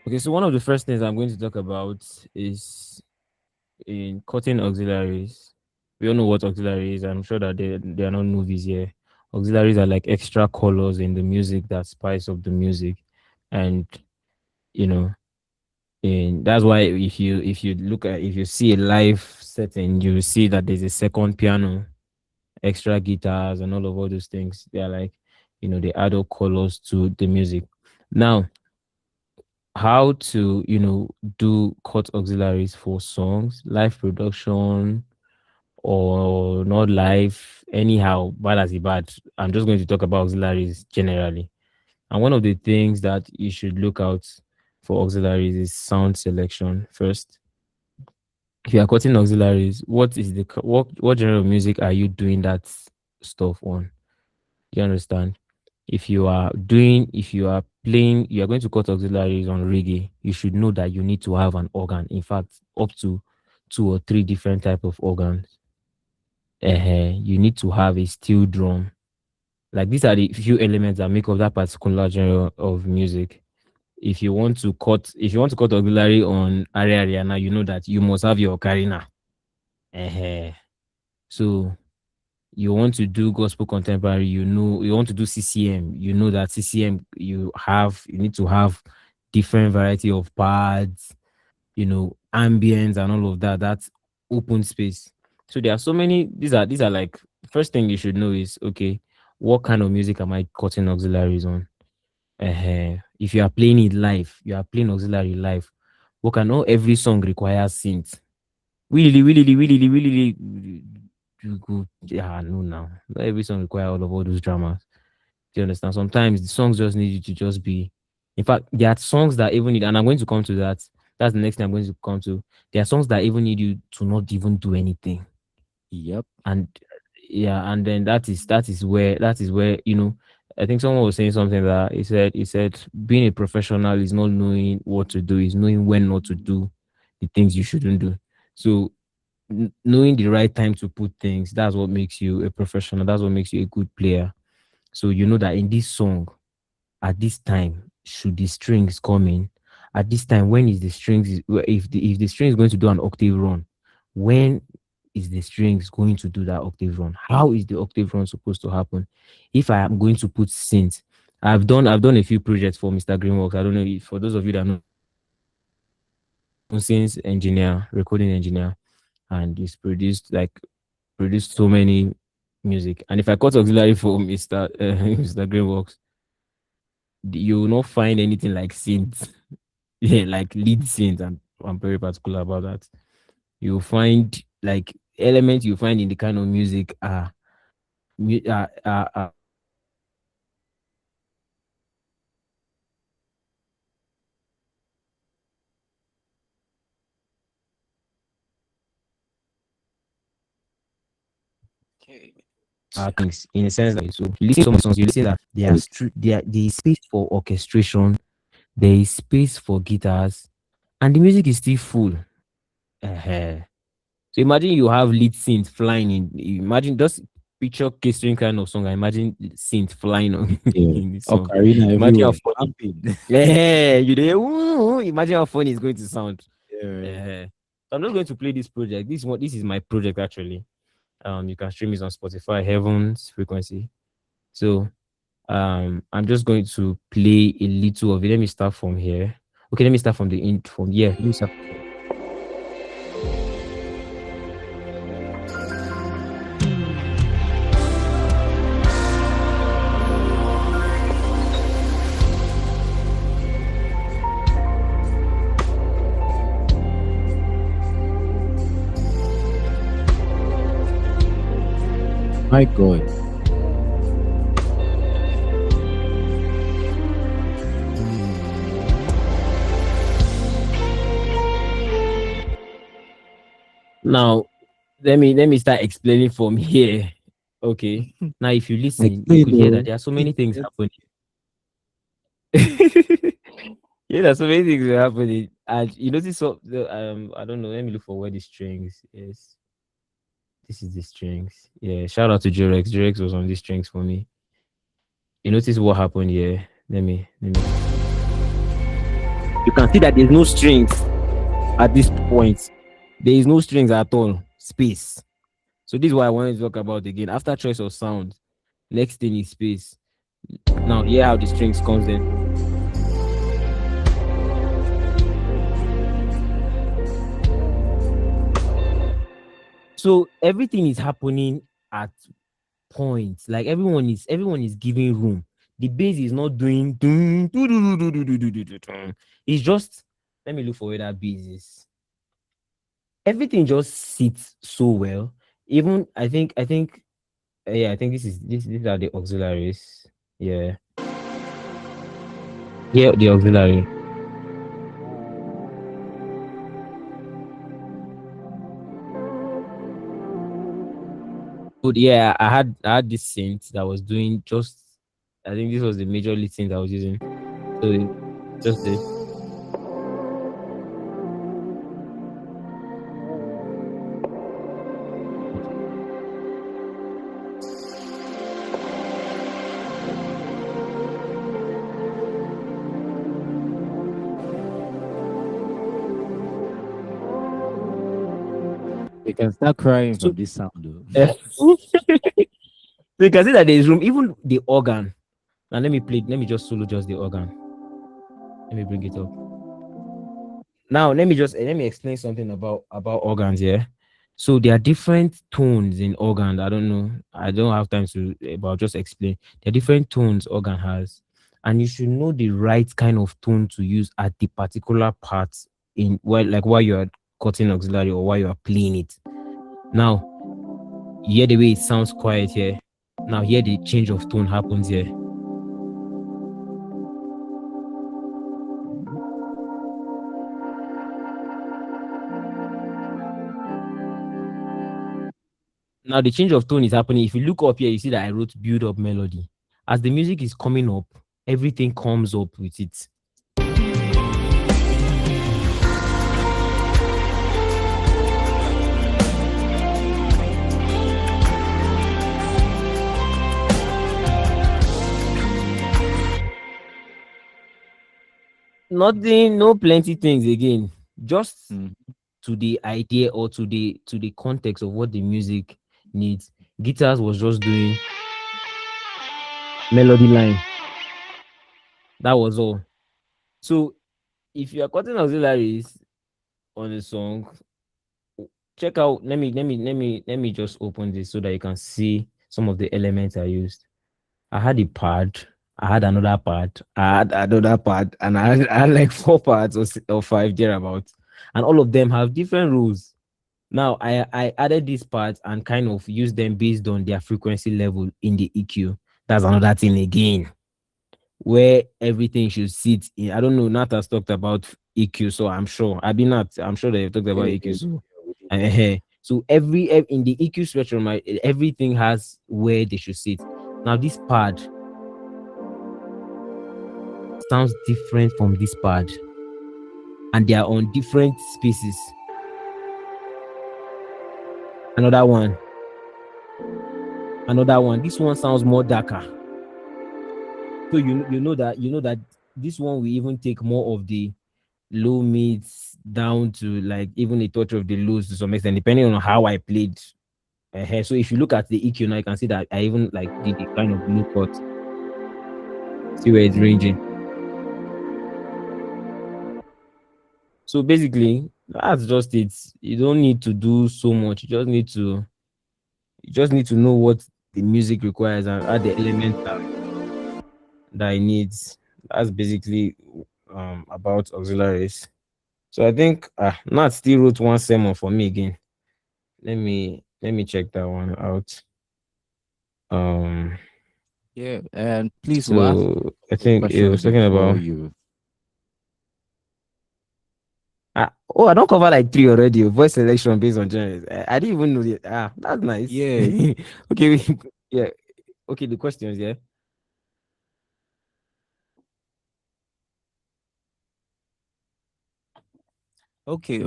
Okay, so one of the first things I'm going to talk about is in cutting auxiliaries. We all know what auxiliary is. I'm sure that they are not movies here. Auxiliaries are like extra colors in the music that spice up the music, and you know, and that's why if you see a live setting, you will see that there's a second piano, extra guitars, and all those things. They are like, they add up colors to the music. Now, how to do cut auxiliaries for songs, live production or not live, anyhow, bad as it bad. I'm just going to talk about auxiliaries generally. And one of the things that you should look out for auxiliaries is sound selection first. If you are cutting auxiliaries, what genre of music are you doing that stuff on? You understand? If you are playing, you are going to cut auxiliaries on reggae, you should know that you need to have an organ. In fact, up to 2 or 3 different type of organs. You need to have a steel drum. Like, these are the few elements that make up that particular genre of music. If you want to cut auxiliary on Ariana, you know that you must have your ocarina. So you want to do gospel contemporary, you want to do CCM, you know that CCM, you need to have different variety of pads, ambience and all of that. That's open space. So there are so many. These are like, first thing you should know is, okay, what kind of music am I cutting auxiliaries on? If you are playing it live, you are playing auxiliary live. Not every song requires synth. Really, you go, yeah, no, now. Not every song require all those dramas. Do you understand? Sometimes the songs just need you to just be. In fact, there are songs that even need, and I'm going to come to that. That's the next thing I'm going to come to. There are songs that even need you to not even do anything. Yep. And yeah, and then that is where I think someone was saying something that he said being a professional is not knowing what to do, is knowing when not to do the things you shouldn't do. So knowing the right time to put things, that's what makes you a professional, that's what makes you a good player. So you know that in this song, at this time, should the strings come in, at this time, when is the strings if the string is going to do an octave run, when is the strings going to do that octave run? How is the octave run supposed to happen? If I am going to put synth, I've done a few projects for Mr. Greenworks. I don't know if, for those of you that know, licensed engineer, recording engineer, and he's produced so many music. And if I cut auxiliary for Mr. Mr. Greenworks, you will not find anything like synth, yeah, like lead synth. I'm very particular about that. You'll find like elements you find in the kind of music mu- are, are, are things in a sense that so you listen to some songs, you listen that there is space for orchestration, there is space for guitars, and the music is still full. uh So imagine you have lead synth flying in. Imagine just picture K-string kind of song. I imagine synth flying on Yeah. in the song. Ocarina Imagine how everywhere. funny. Pumping. Yeah, you there. Imagine how funny it's going to sound. Yeah. So I'm not going to play this project. This is my project actually. You can stream it on Spotify, Heavens Frequency. So I'm just going to play a little of it. Let me start from here. Okay, let me start from the int from yeah. Let me start. My God. Now let me start explaining from here. Okay. Now if you listen, you could hear that there are so many things happening. Yeah, there's so many things are happening. And you notice I don't know, let me look for where the strings is. This is the strings. Yeah, shout out to Jurex. Jurex was on these strings for me. You notice what happened here? Let me. You can see that there's no strings at this point. There is no strings at all. Space. So this is what I wanted to talk about again. After choice of sound, next thing is space. Now, yeah, how the strings comes in. So everything is happening at points. Like everyone is giving room. The bass is not doing dun, dun, dun, dun, dun, dun, dun, dun, dun, dun. It's just let me look for where that bass is. Everything just sits so well. Even I think yeah, I think these are the auxiliaries. Yeah. Yeah, the auxiliary. But yeah, I had this synth that was doing just I think this was the major lead synth I was using. So just this. They can start crying So from this sound though. so you can see that there is room, even the organ. Now let me just solo just the organ. Let me bring it up. Now let me explain something about organs here. So there are different tones in organ. I don't know. I don't have time to but I'll just explain. There are different tones organ has, and you should know the right kind of tone to use at the particular part in while you are cutting auxiliary or while you are playing it. Now, hear the way it sounds quiet here. Now here the change of tone happens here. Now the change of tone is happening. If you look up here, you see that I wrote build up melody. As the music is coming up, everything comes up with it. Nothing, no plenty things again. Just to the idea or to the context of what the music needs. Guitars was just doing melody line. That was all. So if you are cutting auxiliaries, on the song. Check out. Let me just open this so that you can see some of the elements I used. I had a pad. I had another part. I had another part, and I had like 4 parts or five thereabouts, and all of them have different rules. Now I added these parts and kind of used them based on their frequency level in the EQ. That's another thing again, where everything should sit in. I don't know. Nat has talked about EQ, so I'm sure. I'm sure they've talked about EQ. So, so every in the EQ spectrum, everything has where they should sit. Now this pad sounds different from this pad, and they are on different spaces. Another one. This one sounds more darker. So you know that this one will even take more of the low mids down to like even a touch of the lows to some extent, depending on how I played. So if you look at the EQ now, you can see that I even like did a kind of low cut. See where it's ranging. So basically, that's just it. You don't need to do so much. You just need to know what the music requires and add the elements that it needs. That's basically about auxiliaries. So I think Nat still wrote one sermon for me again. Let me check that one out. Yeah, and please, So I think it was talking about you. I don't cover like 3 already. Voice selection based on genres. I didn't even know it. That's nice. Yeah. Okay. Yeah. Okay. The questions. Yeah. Okay.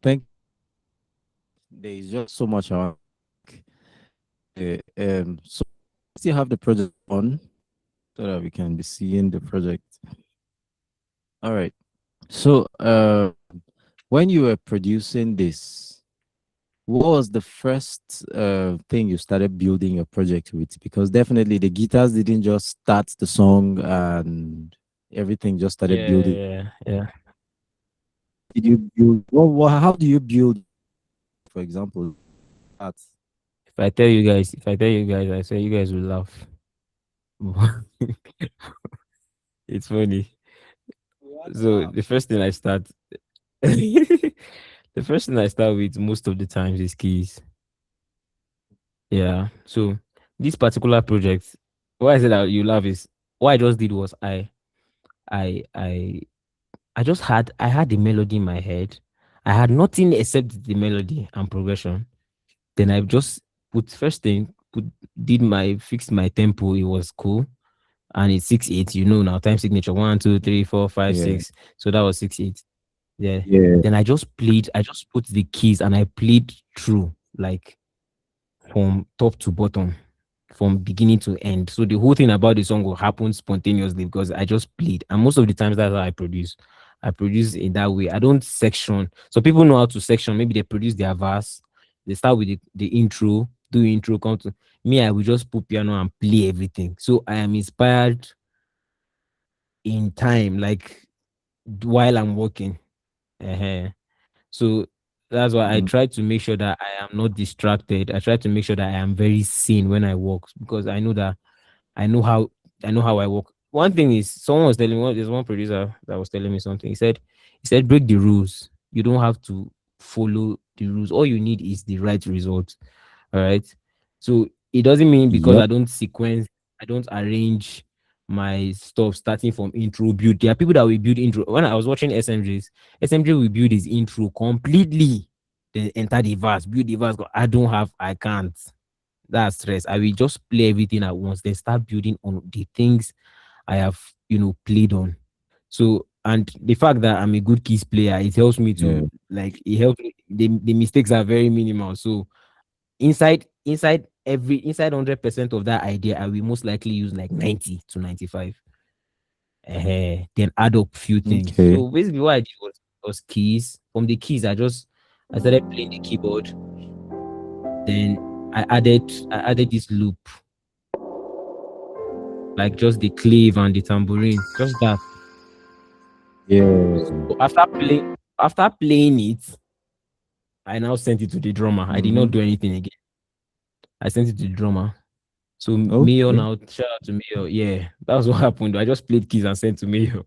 Thank. There is just so much. So still have the project on, so that we can be seeing the project. All right. So, when you were producing this, what was the first thing you started building your project with? Because definitely the guitars didn't just start the song and everything just started building. Yeah. Did you build? How do you build? For example, that. If I tell you guys, I say you guys will laugh. It's funny. So the first thing I start with most of the times is keys. Yeah. So this particular project, why I said that you laugh is what I just did was I just had the melody in my head. I had nothing except the melody and progression. Then I just fixed my tempo. It was cool. And it's 6/8, now time signature 1, 2, 3, 4, 5, 6. So that was 6/8. Yeah. Then I just put the keys and I played through like from top to bottom, from beginning to end. So the whole thing about the song will happen spontaneously because I just played. And most of the times that's how I produce. I produce in that way. I don't section. So people know how to section. Maybe they produce their verse. They start with the intro, do intro, come to me. I will just put piano and play everything. So I am inspired in time, like while I'm working. So that's why I try to make sure that I am not distracted. I try to make sure that I am very sane when I work because I know that I know how I work. One thing is, someone was telling me, there's one producer that was telling me something. He said break the rules. You don't have to follow the rules. All you need is the right result. All right. So it doesn't mean because I don't sequence, I don't arrange my stuff starting from intro build. There are people that will build intro. When I was watching SMJ will build his intro completely, then enter the verse, build the verse. I can't. That's stress. I will just play everything at once, then start building on the things I have, played on. So, and the fact that I'm a good keys player, it helps me to it helps me, the mistakes are very minimal. So inside 100% of that idea, I will most likely use like 90 to 95. Then add up few things. Okay. So basically what I did was keys. From the keys, I started playing the keyboard. Then I added this loop, like just the clave and the tambourine, just that. Yeah. So after after playing it, I now sent it to the drummer. I did not do anything again. I sent it to the drummer. So Mayo now, shout out to Mayo. Yeah, that was what happened. I just played keys and sent to Mayo.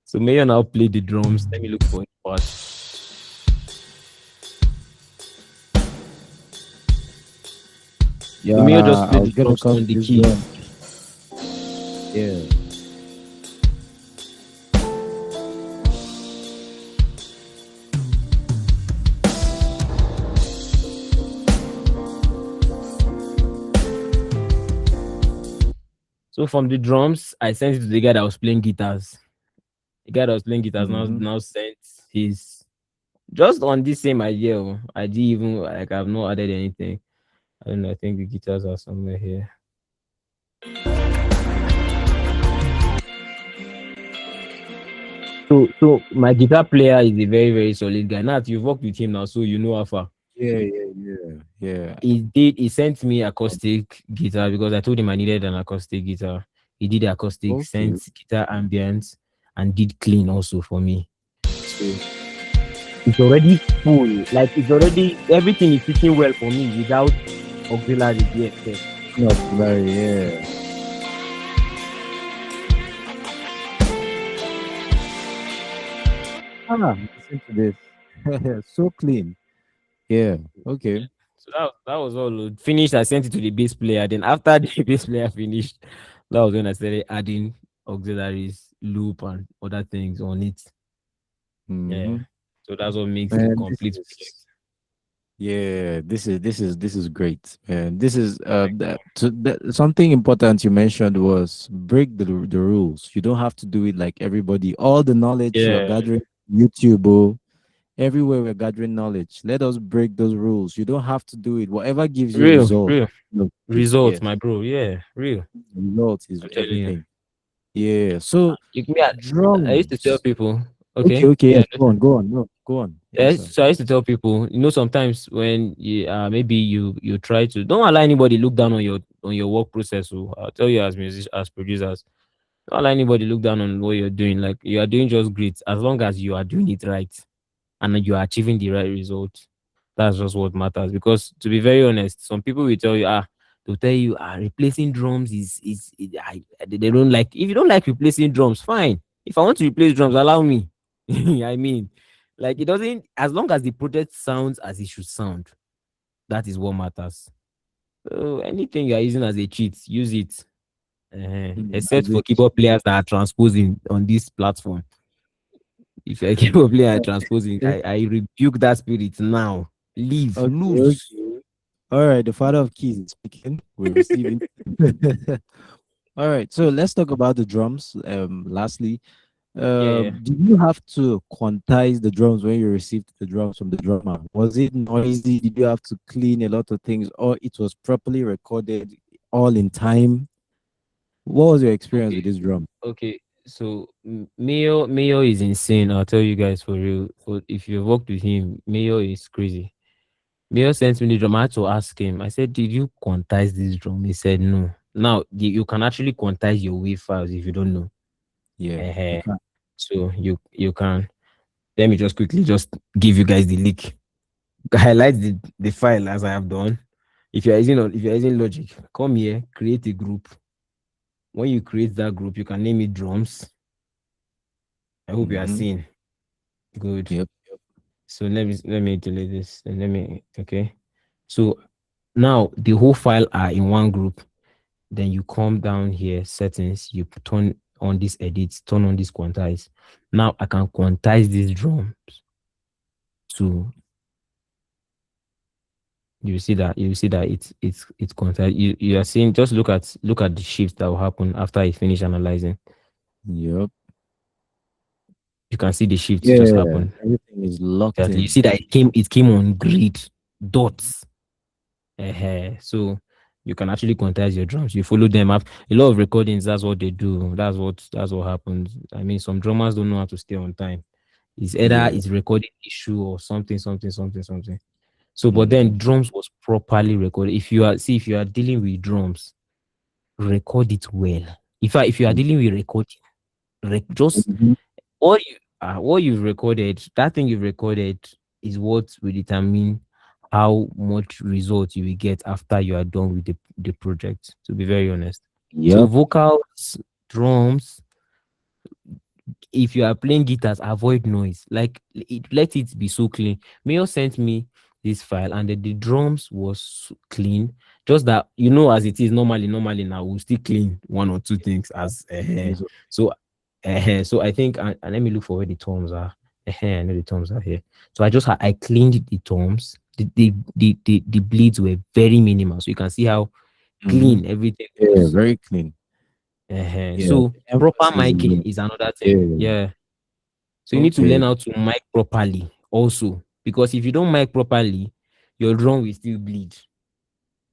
So Mayo now played the drums. Let me look for it first. Yeah, Mayo just I was played the gonna drums come on the to this key. drum. Yeah. So from the drums, I sent it to the guy that was playing guitars. The guy that was playing guitars Mhm. now sent his just on this same idea. Oh. I didn't even like I've not added anything. I don't know. I think the guitars are somewhere here. So my guitar player is a very, very solid guy. Nat, you've worked with him now, so you know how far. Yeah. He sent me acoustic guitar because I told him I needed an acoustic guitar. He did the acoustic, Okay. sent guitar ambience, and did clean also for me. So it's already full. Like it's already everything is fitting well for me without auxiliary DXS. Not very, yeah. Listen to this. So clean. Yeah. Okay. So that was all finished. I sent it to the bass player. Then after the bass player finished, that was when I started adding auxiliaries, loop, and other things on it. Yeah. Mhm. So that's what makes Man, it this complete. is- Yeah, this is great, man. This is something important you mentioned was break the rules. You don't have to do it like everybody. All the knowledge you are Yeah. gathering, YouTube, everywhere we're gathering knowledge. Let us break those rules. You don't have to do it. Whatever gives you Real, result. real. No, Results, yeah, my bro. Yeah, real. result is I'm telling you. everything. Yeah. So I used to tell drums. people, okay, Okay. yeah, Yes, go on. No, go on. Yes, sir. so I used to tell people, sometimes when you maybe you try to don't allow anybody look down on your work process. So I'll tell you as musicians, as producers, don't allow anybody look down on what you're doing. Like you are doing just great as long as you are doing it right and you are achieving the right result. That's just what matters. Because to be very honest, some people will tell you, they'll tell you, replacing drums they don't like. If you don't like replacing drums, fine. If I want to replace drums, allow me. I mean, like it doesn't, as long as the project sounds as it should sound, that is what matters. So anything you're using as a cheat, use it. Except Use for it. keyboard players that are transposing on this platform. If you're a keyboard player and transposing, I rebuke that spirit now. Leave, Okay. loose. All right, the father of keys is speaking. We're receiving. All right, so let's talk about the drums. Lastly, Yeah. did you have to quantize the drums when you received the drums from the drummer? Was it noisy? Did you have to clean a lot of things, or it was properly recorded all in time? What was your experience with this drum? Okay. So Mayo is insane. I'll tell you guys for real. If you've worked with him, Mayo is crazy. Mayo sent me the drum. I had to ask him. I said, "Did you quantize this drum?" He said, "No." Now you can actually quantize your wave files if you don't know. Yeah. Uh-huh. So you can. Let me just quickly just give you guys the link. Highlight the file as I have done. If you're using Logic, come here, create a group. When you create that group, you can name it drums. I hope you are seeing. Good. Yep. So let me delete this and okay. So now the whole file are in one group. Then you come down here, settings, you turn on this edit, turn on this quantize. Now I can quantize these drums to you see that it's quantized. You are seeing, just look at the shift that will happen after I finish analyzing. Yep. You can see the shift just happen. Everything is locked in. You see that it came on grid dots. So you can actually quantize your drums. You follow them up. A lot of recordings, that's what they do. That's what happens. I mean, some drummers don't know how to stay on time. It's either it's recording issue or something. So, but then drums was properly recorded. If you are dealing with drums, record it well. If you are dealing with recording, just what you've recorded, that thing you've recorded is what will determine how much result you will get after you are done with the project, to be very honest. So Yep. vocals, drums, if you are playing guitars, avoid noise. Like let it be so clean. Mayo sent me this file and the drums was clean. Just that as it is normally now we'll still clean one or two things as so so I think and let me look for where the toms are. I know the toms are here. So I cleaned the toms. The bleeds were very minimal. So you can see how clean everything Yeah, was. very clean. Yeah. Yeah, So the proper emphasis miking is- is another thing. Yeah. Yeah. So you need to Okay. learn how to mic properly also. Because if you don't mic properly, your drum will still bleed.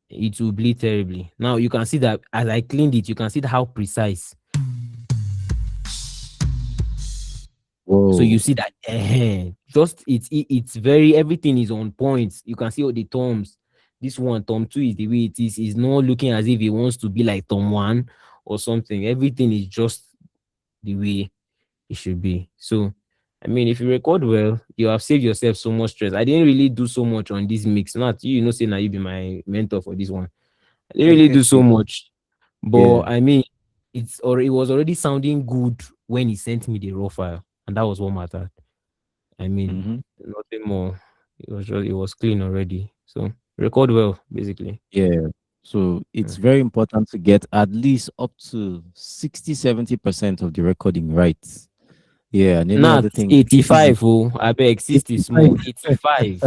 It will bleed terribly. Now you can see that as I cleaned it, you can see how precise. So you Whoa. see that just it's very everything is on point. You can see all the toms. This one, Tom 2 is the way it is. It's not looking as if it wants to be like Tom 1 or something. Everything is just the way it should be. So, I mean, if you record well, you have saved yourself so much stress. I didn't really do so much on this mix. Not say now you be my mentor for this one. I didn't really do so much, but Yeah. I mean, it was already sounding good when he sent me the raw file, and that was what mattered. I mean, Mm-hmm. nothing more. It was clean already. So record well, basically. Yeah. So it's Mm. very important to get at least up to 60-70% of the recording right. Yeah. And any Not other thing. 85. Oh, I beg 60 small. 85. 85.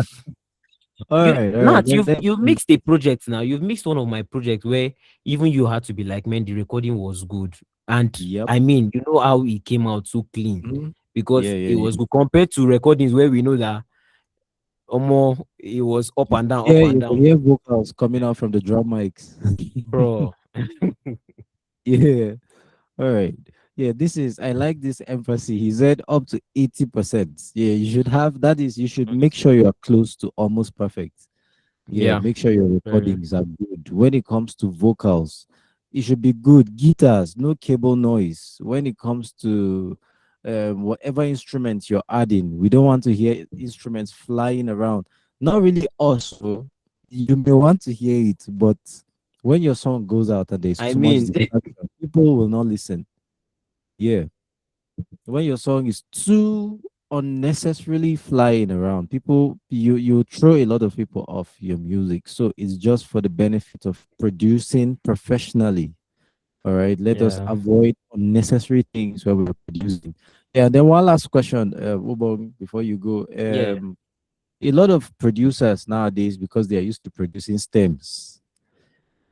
All right. All right. Not Then, you've mixed a project now. You've mixed one of my projects where even you had to be like, man, the recording was good. And yep. I mean, you know how it came out so clean Mhm. because Yeah. it Yeah. was good compared to recordings where we know that more it was up and down, up Yeah. and You can down. hear vocals coming out from the drum mics. Bro. Yeah. All right. Yeah, I like this emphasis. He said up to 80%. Yeah, you should have that is you should make sure you are close to almost perfect. Yeah, Yeah. make sure your Very. recordings are good. When it comes to vocals, it should be good. Guitars, no cable noise. When it comes to whatever instruments you're adding, we don't want to hear instruments flying around. Not really us. So you may want to hear it, but when your song goes out and there's I too much mean, distraction, people will not listen. Yeah. When your song is too unnecessarily flying around, people you throw a lot of people off your music. So it's just for the benefit of producing professionally. All right. Let us yeah. avoid unnecessary things when we're producing. Yeah, and then one last question, Ubong, before you go. Yeah. A lot of producers nowadays, because they are used to producing stems,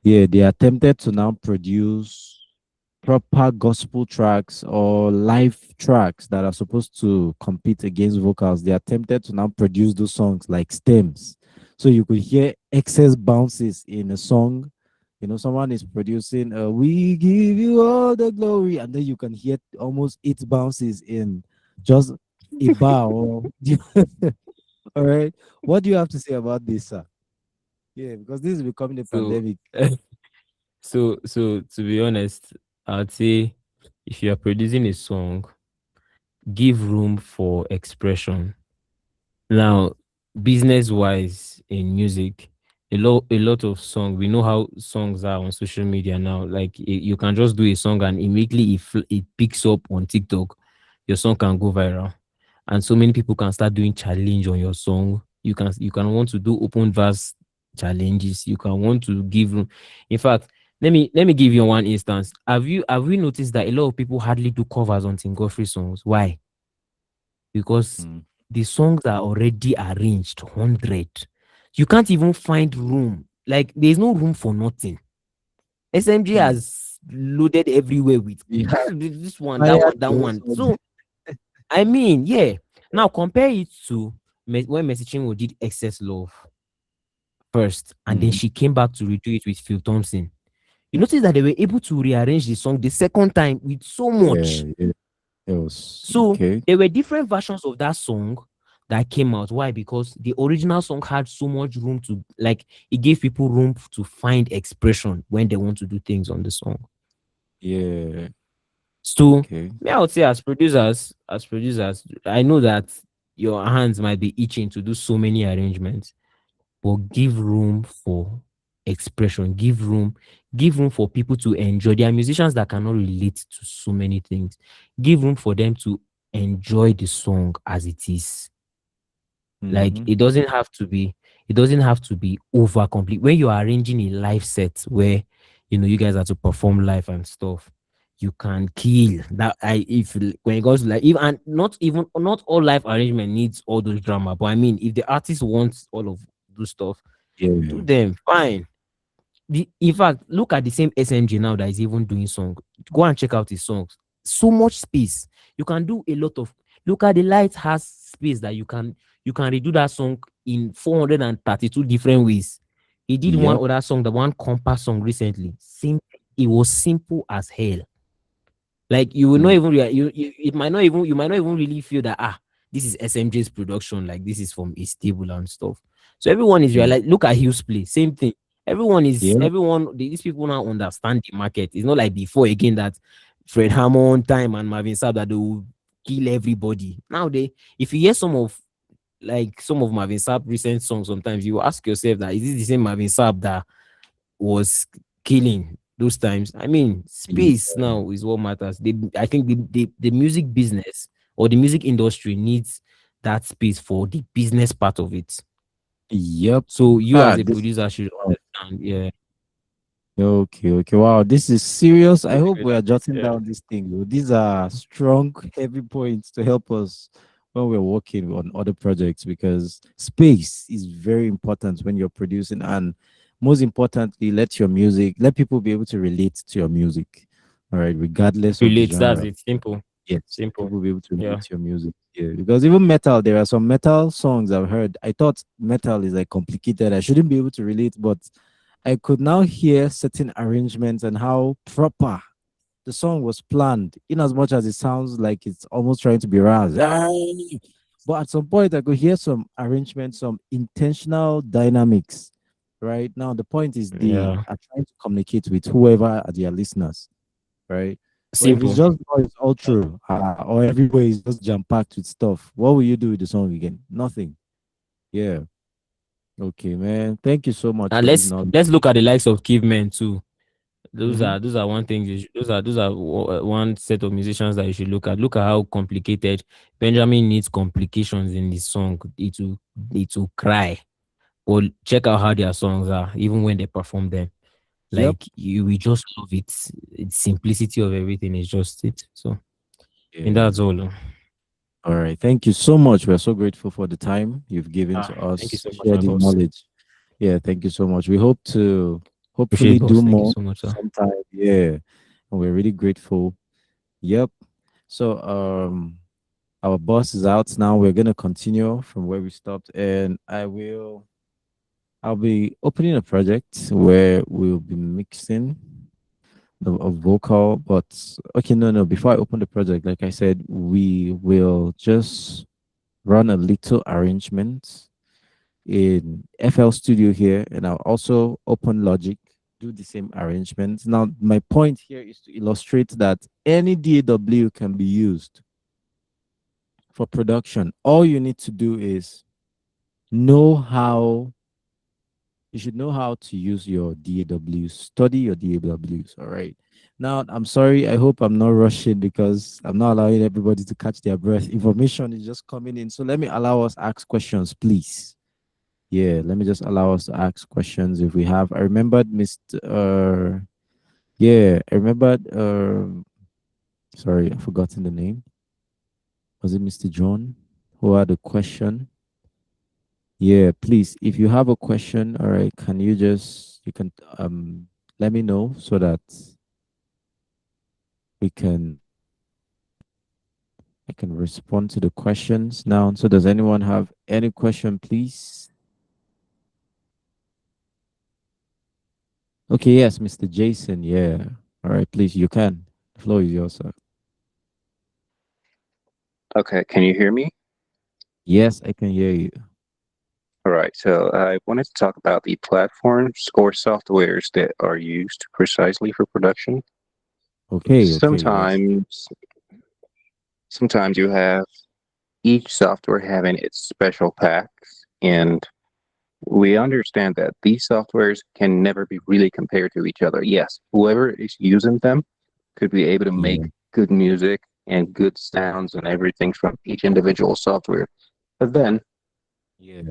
yeah, they are tempted to now produce proper gospel tracks or live tracks that are supposed to compete against vocals. They are tempted to now produce those songs like stems. So you could hear excess bounces in a song. Someone is producing "We Give You All the Glory," and then you can hear almost 8 bounces in just a bar. All right. What do you have to say about this, sir? Yeah, because this is becoming a So pandemic. so to be honest, I'd say if you are producing a song, give room for expression. Now, business wise in music, a lot of song. We know how songs are on social media now. Like you can just do a song and immediately it picks up on TikTok, your song can go viral, and so many people can start doing challenge on your song. You can want to do open verse challenges. You can want to give room. In fact, let me give you one instance. Have you noticed that a lot of people hardly do covers on Tim Godfrey songs? Why? Because Mm. the songs are already arranged 100. You can't even find room. Like there's no room for nothing. SMG Hmm. has loaded everywhere with Yeah. this one, that one, that Those one. So I mean, yeah. Now compare it to when Mercy Chinwo did Excess Love first, and then Mhm. she came back to redo it with Phil Thompson. You notice that they were able to rearrange the song the second time with so much. Yeah, it was So okay. there were different versions of that song that came out. Why? Because the original song had so much room to it gave people room to find expression when they want to do things on the song. Yeah. So Okay. me, I would say as producers, I know that your hands might be itching to do so many arrangements, but give room for expression, give room for people to enjoy. There are musicians that cannot relate to so many things. Give room for them to enjoy the song as it is. Like Mm-hmm. it doesn't have to be over complete. When you are arranging a live set where you guys have to perform live and stuff, you can kill that. When it goes to like, even not all live arrangement needs all those drama, but I mean, if the artist wants all of those stuff, Yeah. do them fine. In fact, look at the same SMG now that is even doing song. Go and check out his songs. So much space. You can do a lot of. Look at the light has space that you can redo that song in 432 different ways. He did one Yep. other song, the one compass song recently. It was simple as hell. Like you will not Mm. even you might not even really feel that this is SMJ's production, like this is from a stable and stuff. So everyone is Mm. like, look at Hughes play, same thing. Yep. These people now understand the market. It's not like before again that Fred Hammond time and Marvin Sapp that they will kill everybody. Now if you hear some of Marvin Sapp recent songs, sometimes you ask yourself that is this the same Marvin Sapp that was killing those times? I mean, Yeah. space now is what matters. I think the music business or the music industry needs that space for the business part of it. Yep. So you as a This. producer should understand. Yeah. Okay, okay. Wow, this is serious. I Agree hope with we are that. jotting Yeah. down this thing. Oh. These are strong, heavy points to help us when we're working on other projects because space is very important when you're producing, and most importantly, let people be able to relate to your music. All right, regardless of the Relates. That's genre. it. Simple. Yes, Simple. people be able to relate Yeah. to your music. Yeah, because even metal, there are some metal songs I've heard. I thought metal is like complicated. I shouldn't be able to relate, but I could now hear certain arrangements and how proper the song was planned, in as much as it sounds like it's almost trying to be raz. But at some point, I could hear some arrangements, some intentional dynamics. Right now, the point is they Yeah. are trying to communicate with whoever are their listeners, right? But if it's Simple. just noise all true, or everywhere is just jam packed with stuff, what will you do with the song again? Nothing. Yeah. Okay, man. Thank you so much And for this let's knowledge. let's look at the likes of Cavemen too. Those Mm-hmm. are those are one thing. Those are one set of musicians that you should look at. Look at how complicated Benjamin needs complications in the song. It will cry. Or check out how their songs are, even when they perform them. Yep. Like you, we just love it. The simplicity of everything is just it. So, and Yeah. that's all. All right. Thank you so much. We're so grateful for the time you've given to Thank you us, so much, share my the boss. knowledge. Yeah, thank you so much. We hope to hopefully Appreciate, do boss. Thank you more so much, sir. sometime. Yeah. And we're really grateful. Yep. So our boss is out now. We're gonna continue from where we stopped, and I'll be opening a project where we'll be mixing a vocal. But okay, no. Before I open the project, like I said, we will just run a little arrangement in FL Studio here, and I'll also open Logic, do the same arrangements. Now, my point here is to illustrate that any DAW can be used for production. All you need to do is know how you should know how to use your DAWs, study your DAWs. All right. Now, I'm sorry. I hope I'm not rushing because I'm not allowing everybody to catch their breath. Information is just coming in. So let me allow us ask questions, please. Yeah, let me just allow us to ask questions if we have. I remembered Mr. Yeah, I remembered. Sorry, I've forgotten the name. Was it Mr. John who had a question? Yeah, please, if you have a question, all right, you can let me know so that we can I can respond to the questions now. So does anyone have any question, please? Okay, yes, Mr. Jason. Yeah. All right, please, you can. The floor is yours, sir. Okay, can you hear me? Yes, I can hear you. All right, so I wanted to talk about the platforms or softwares that are used precisely for production. Okay, yes. Sometimes you have each software having its special packs, and we understand that these softwares can never be really compared to each other. Yes, whoever is using them could be able to make Yeah. good music and good sounds and everything from each individual software. But then Yeah.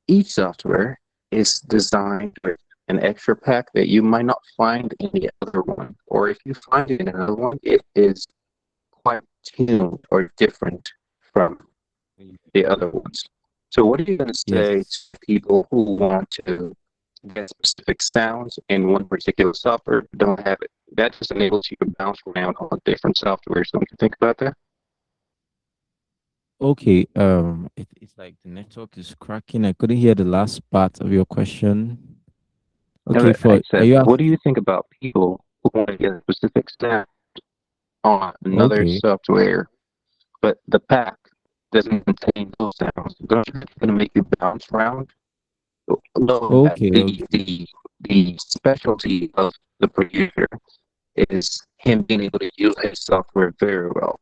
each software is designed with an extra pack that you might not find in the other one. Or if you find it in another one, it is quite tuned or different from the other ones. So what are you going to say Yes. to people who want to get specific sounds in one particular software but don't have it? That just enables you to bounce around on different softwares. Don't you think about that? Okay. It's like the network is cracking. I couldn't hear the last part of your question. No, Okay, I are said, you what do asking? you think about people who want to get a specific sound on another Okay. software, but the pack doesn't contain those sounds? Don't you think it's going to make you bounce around? Knowing that Okay. the specialty of the producer is him being able to use his software very well.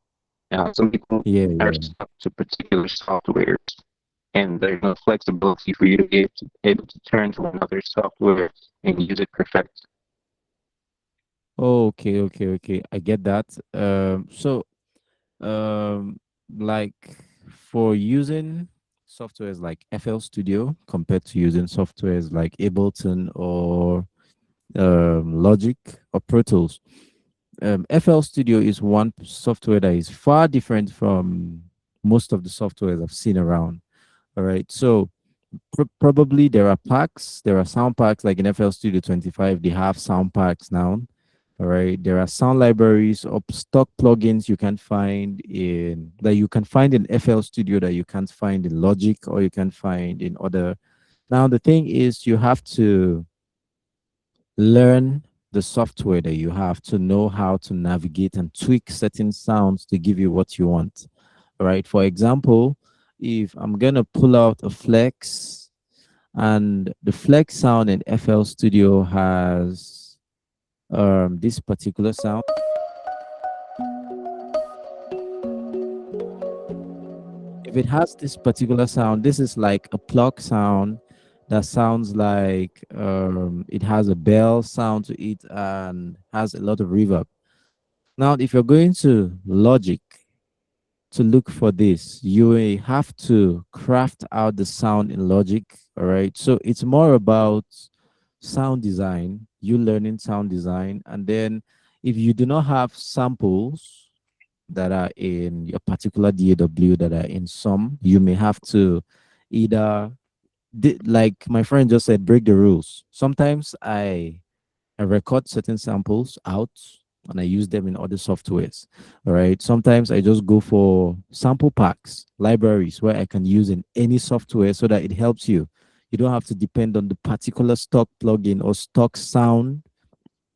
Now, some people Yeah, are yeah. stuck to particular softwares, and there's no flexibility for you to be able to turn to another software and use it perfect. Okay. I get that. So um like for using softwares like FL Studio compared to using softwares like Ableton or Logic or Pro Tools. FL Studio is one software that is far different from most of the softwares I've seen around. All right. So probably there are packs, there are sound packs like in FL Studio 25, they have sound packs now. All right. There are sound libraries or stock plugins you can find in that you can find in FL Studio that you can't find in Logic or you can find in other. Now the thing is you have to learn the software that you have to know how to navigate and tweak certain sounds to give you what you want. All right. For example, if I'm gonna pull out a flex and the flex sound in FL Studio has this particular sound. If it has this particular sound, this is like a pluck sound that sounds like it has a bell sound to it and has a lot of reverb. Now, if you're going to Logic to look for this, you will have to craft out the sound in Logic. All right. So it's more about sound design, you learning sound design. And then if you do not have samples that are in your particular DAW that are in some, you may have to either, like my friend just said, break the rules. Sometimes I record certain samples out and I use them in other softwares. All right. Sometimes I just go for sample packs, libraries where I can use in any software so that it helps you. You don't have to depend on the particular stock plugin or stock sound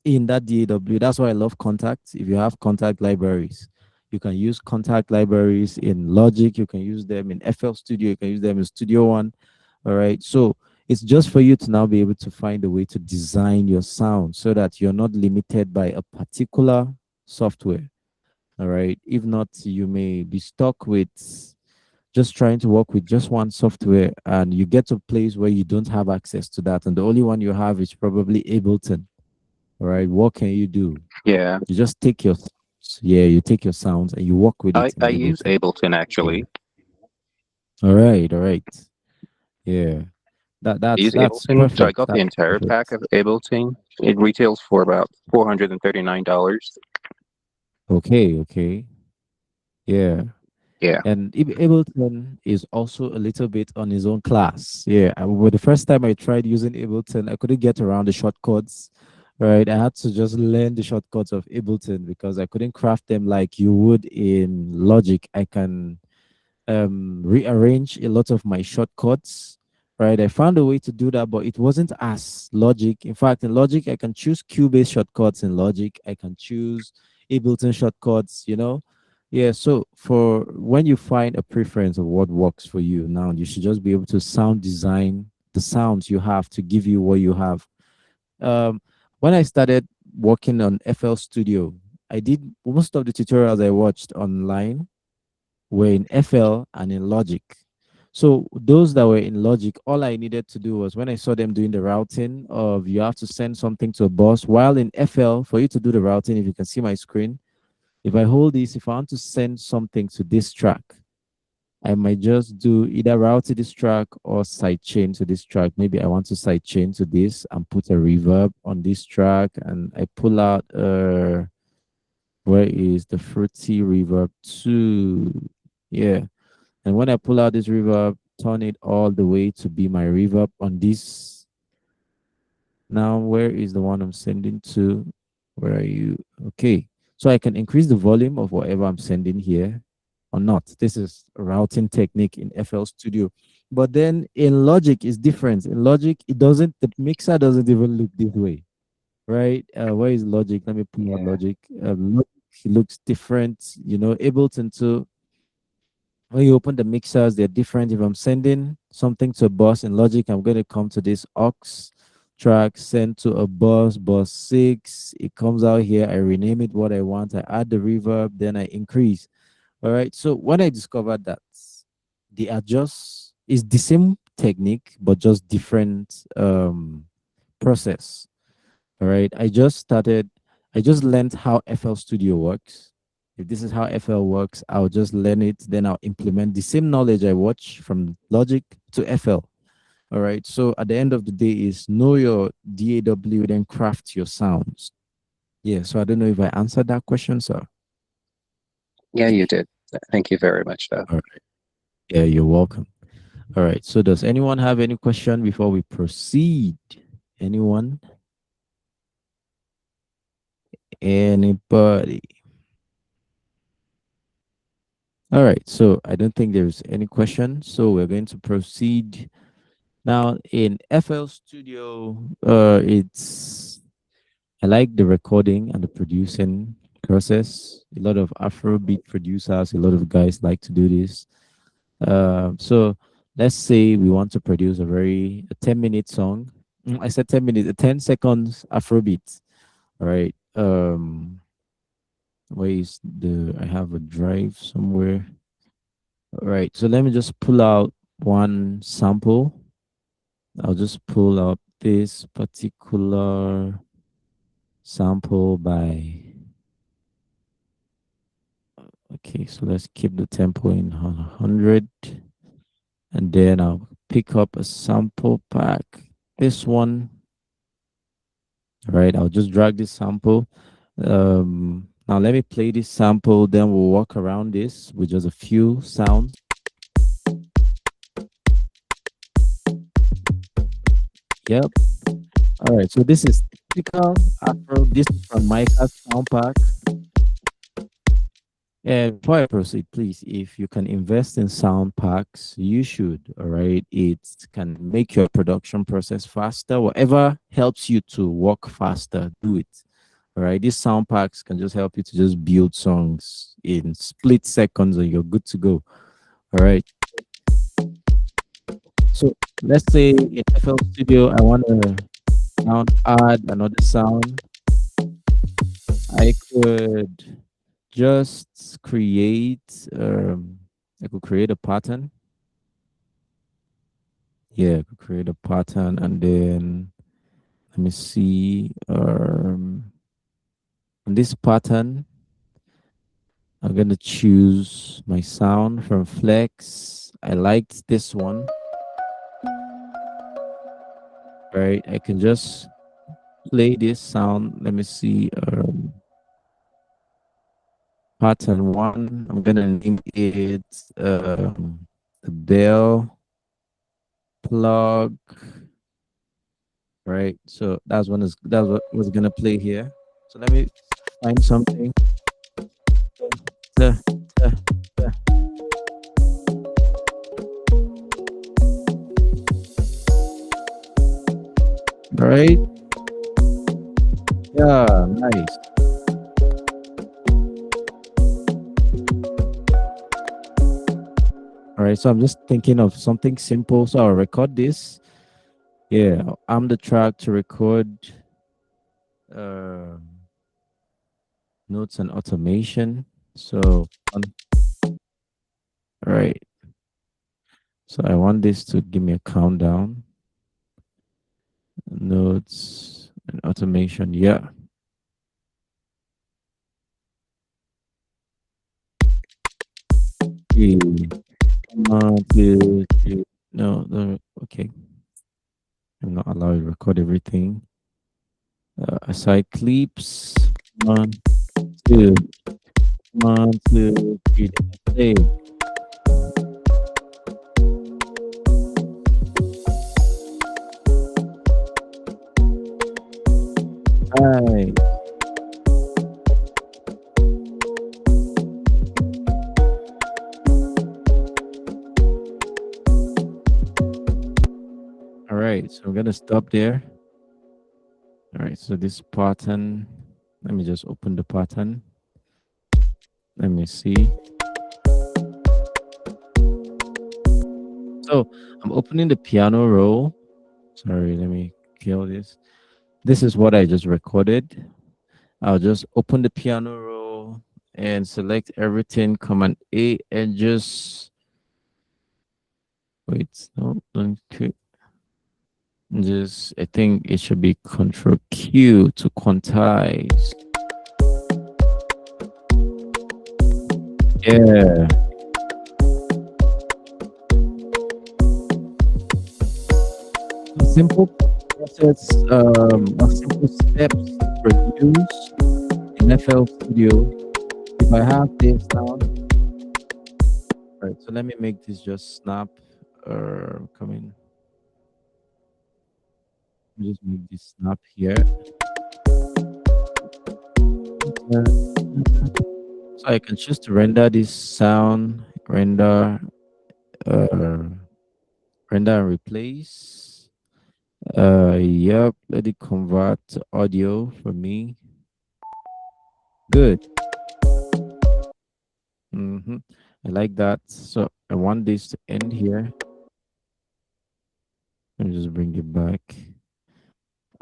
in that DAW. That's why I love Contact. If you have Contact libraries, you can use Contact libraries in Logic, you can use them in FL Studio, you can use them in Studio One. All right. So it's just for you to now be able to find a way to design your sound so that you're not limited by a particular software. All right. If not, you may be stuck with just trying to work with just one software and you get to a place where you don't have access to that. And the only one you have is probably Ableton. All right. What can you do? Yeah, You just take your you take your sounds and you work with it in I use Ableton. Ableton Yeah. actually. All right. Yeah. I use That's Ableton, so I perfect. got the That's entire pack perfect. of Ableton. It retails for about $439. Okay. Yeah. Yeah, And Ableton is also a little bit on his own class. Yeah. Well, the first time I tried using Ableton, I couldn't get around the shortcuts. Right. I had to just learn the shortcuts of Ableton because I couldn't craft them like you would in Logic. I can rearrange a lot of my shortcuts. Right. I found a way to do that, but it wasn't as Logic. In fact, in Logic, I can choose Cubase shortcuts in Logic. I can choose Ableton shortcuts, Yeah, so for when you find a preference of what works for you now, you should just be able to sound design the sounds you have to give you what you have. Um, when I started working on FL Studio, I did most of the tutorials I watched online were in FL and in Logic. So those that were in Logic, all I needed to do was when I saw them doing the routing of you have to send something to a bus, while in FL, for you to do the routing, if you can see my screen, if I hold this, if I want to send something to this track, I might just do either route to this track or sidechain to this track. Maybe I want to sidechain to this and put a reverb on this track, and I pull out where is the Fruity Reverb 2? Yeah. And when I pull out this reverb, turn it all the way to be my reverb on this. Now, where is the one I'm sending to? Where are you? Okay. So I can increase the volume of whatever I'm sending here or not. This is a routing technique in FL Studio. But then in Logic, it's different. In Logic, the mixer doesn't even look this way, right? Where is Logic? Let me pull out Logic. Logic looks different. Ableton too. When you open the mixers, they're different. If I'm sending something to a bus in Logic, I'm going to come to this aux track, send to a bus 6. It comes out here. I rename it what I want. I add the reverb, then I increase. All right. So when I discovered that the adjust is the same technique, but just different process. All right. I just learned how FL Studio works. If this is how FL works, I'll just learn it. Then I'll implement the same knowledge I watch from Logic to FL. All right. So at the end of the day is know your DAW, then craft your sounds. Yeah. So I don't know if I answered that question, sir. Yeah, you did. Thank you very much, though. All right. Yeah, you're welcome. All right. So does anyone have any question before we proceed? Anyone? Anybody? All right. So I don't think there's any question. So we're going to proceed. Now in FL Studio, I like the recording and the producing process. A lot of Afrobeat producers, a lot of guys like to do this. So let's say we want to produce a 10-minute song. I said 10 minutes, 10 seconds Afrobeat. All right. Where is I have a drive somewhere. All right. So let me just pull out one sample. I'll just pull out this particular sample by. Okay, so let's keep the tempo in 100. And then I'll pick up a sample pack. This one. All right, I'll just drag this sample. Now let me play this sample, then we'll walk around this with just a few sounds. Yep. All right, so this is typical Afro. This is from Micah's sound pack. And before I proceed, please, if you can invest in sound packs, you should. All right, it can make your production process faster. Whatever helps you to work faster, do it. All right, these sound packs can just help you to just build songs in split seconds, and you're good to go. All right. So let's say in FL Studio, I want to add another sound. I could just create I could create a pattern. Yeah, I could create a pattern, and then let me see on this pattern I'm gonna choose my sound from Flex. I liked this one. Right, I can just play this sound. Let me see pattern 1. I'm gonna name it the bell plug. Right, so that's what was gonna play here. So let me find something. All right. Yeah, nice. All right, so I'm just thinking of something simple. So I'll record this. Yeah, I'm the track to record. notes and automation. So, all right. So I want this to give me a countdown. Notes and automation. Yeah. Okay. 1, 2, 3. No. Okay. I'm not allowed to record everything. Aside clips. 1, 2. 1, 2, 3. Play. Right. All right, so I'm gonna stop there. All right, so this pattern, let me just open the pattern. Let me see. So I'm opening the piano roll. Sorry, let me kill this. This is what I just recorded. I'll just open the piano roll and select everything, Command A, and just wait. No, don't click. Just I think it should be Control Q to quantize. Yeah. A simple process, a simple steps to produce in FL Studio. If I have this now, right? So let me make this just snap. Come in. Just make this snap here. So I can choose to render this sound, render and replace. Yep, let it convert to audio for me. Good. I like that. So I want this to end here. Let me just bring it back.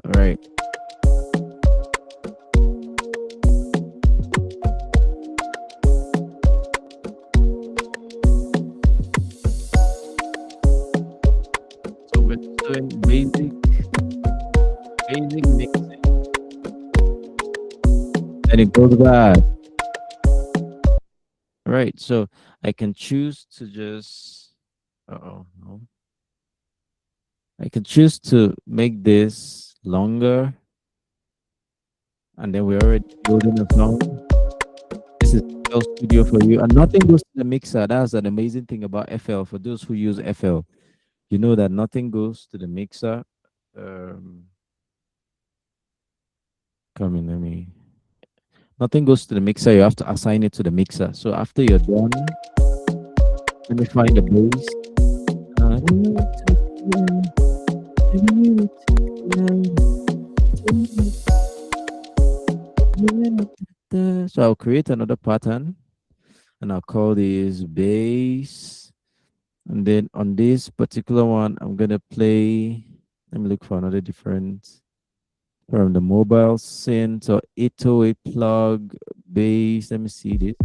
All right. So we're doing basic mixing. And it goes back. All right. So I can choose to just, no. I can choose to make this longer. And then we're already building a song. This is FL Studio for you. And nothing goes to the mixer. That's an amazing thing about FL. For those who use FL, you know that nothing goes to the mixer. Nothing goes to the mixer. You have to assign it to the mixer. So after you're done, let me find the bass. So I'll create another pattern and I'll call this bass. And then on this particular one, I'm going to play. Let me look for another different from the mobile synth or 808 plug bass. Let me see this.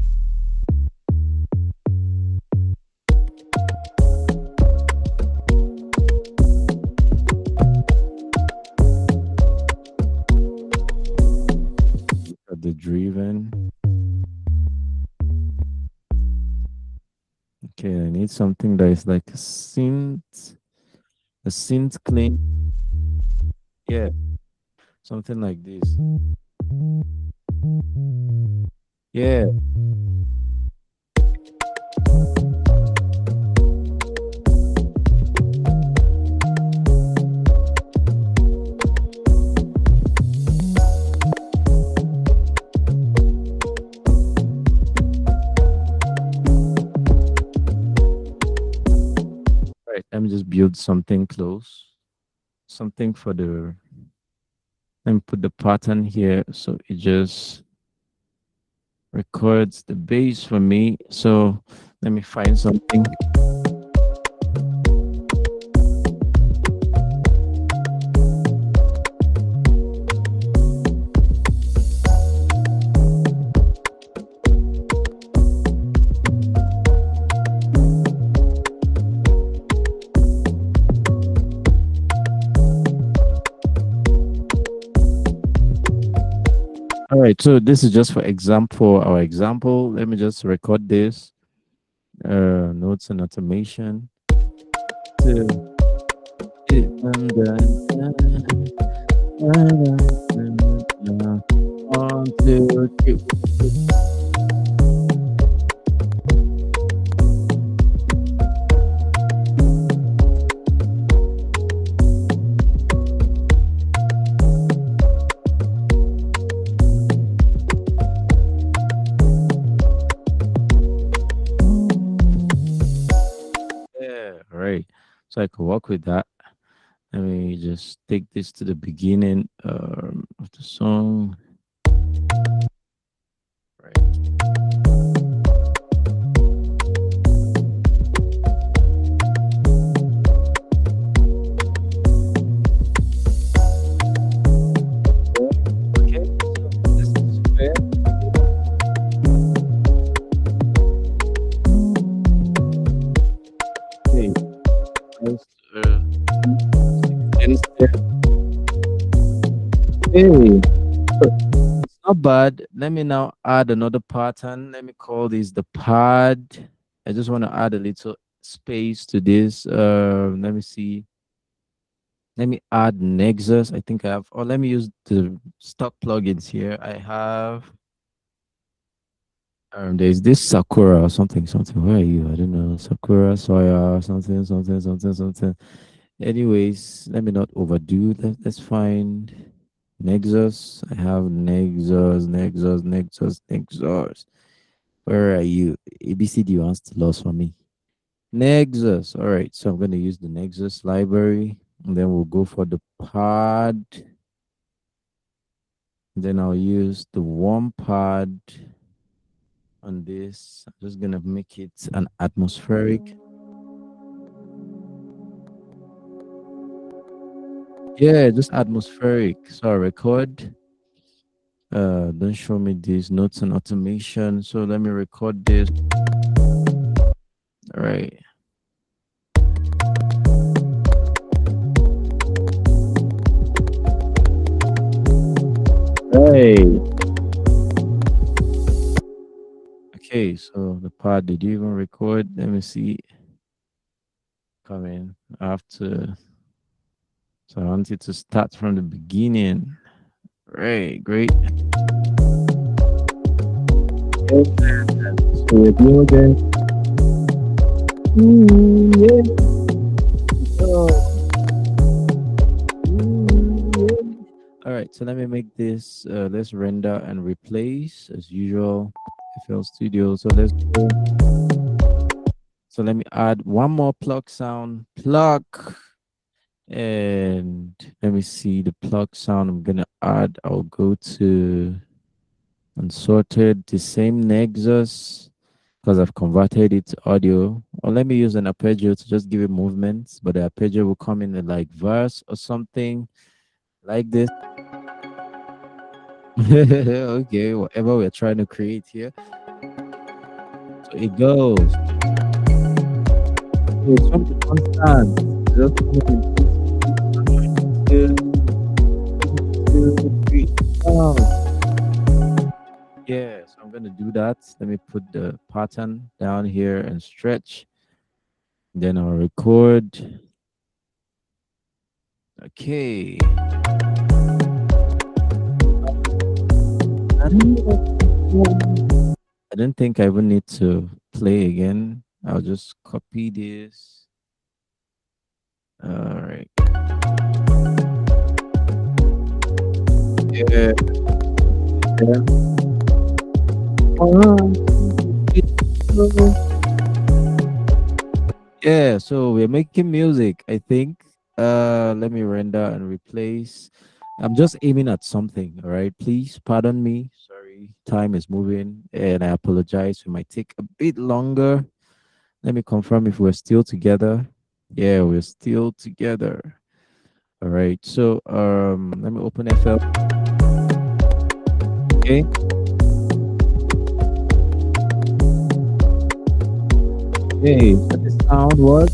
The driven. Okay, I need something that is like a synth clean. Yeah, something like this. Yeah. Let me just build something close, something for the, let me put the pattern here so it just records the bass for me. So let me find something. All right, so this is just for example, our example. Let me just record this. Notes and automation. Two, and then, 1, 2, 3. Yeah, right. So I could work with that. Let me just take this to the beginning of the song. Right. Okay, so this is fair. Okay, let's, hey, it's not bad. Let me now add another pattern. Let me call this the pad. I just want to add a little space to this. Let me see. Let me add Nexus. I think I have, or let me use the stock plugins here. I have, there's this Sakura or something. Where are you? I don't know. Sakura, Soya, something. Anyways, let me not overdo that. Let's find Nexus. I have Nexus. Where are you? ABCD wants to loss for me. Nexus. All right. So I'm going to use the Nexus library. And then we'll go for the pod. Then I'll use the warm pod on this. I'm just going to make it an atmospheric. Yeah, just atmospheric. So I record. Don't show me these notes and automation. So let me record this. All right. Hey. Okay, so the part, did you even record? Let me see. Come in after. So I want it to start from the beginning. Right, great. So we're doing again. All right, so let me make this. Let's render and replace as usual. FL Studio. So let's go. So let me add one more plug sound. Plug. And let me see the plug sound I'm gonna add. I'll go to unsorted, the same Nexus, because I've converted it to audio. Or let me use an arpeggio to just give it movements, but the arpeggio will come in a like verse or something like this. Okay, whatever we're trying to create here. So it goes. It's something constant. Just moving. 2, 3. Oh. Yeah, so I'm gonna do that. Let me put the pattern down here and stretch. Then I'll record. Okay. I don't think I even need to play again. I'll just copy this. All right. Yeah. Yeah, so we're making music, I think. Let me render and replace. I'm just aiming at something, all right? Please pardon me. Sorry, time is moving and I apologize. We might take a bit longer. Let me confirm if we're still together. Yeah, we're still together. All right, so let me open FL. Okay. Okay, so the sound was.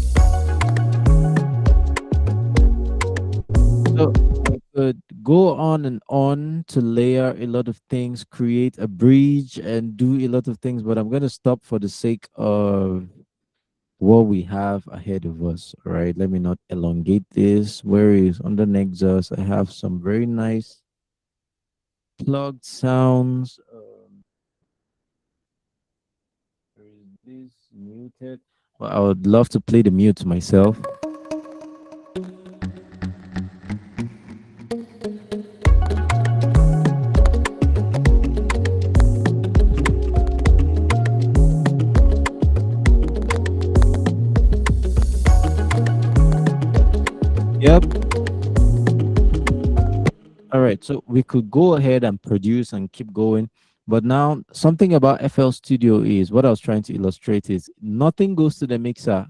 So I could go on to layer a lot of things, create a bridge, and do a lot of things, but I'm going to stop for the sake of what we have ahead of us. All right, let me not elongate this. Where is on the Nexus? I have some very nice plugged sounds. Where is this muted? Well, I would love to play the mute myself. Yep. All right, so we could go ahead and produce and keep going. But now, something about FL Studio is what I was trying to illustrate is nothing goes to the mixer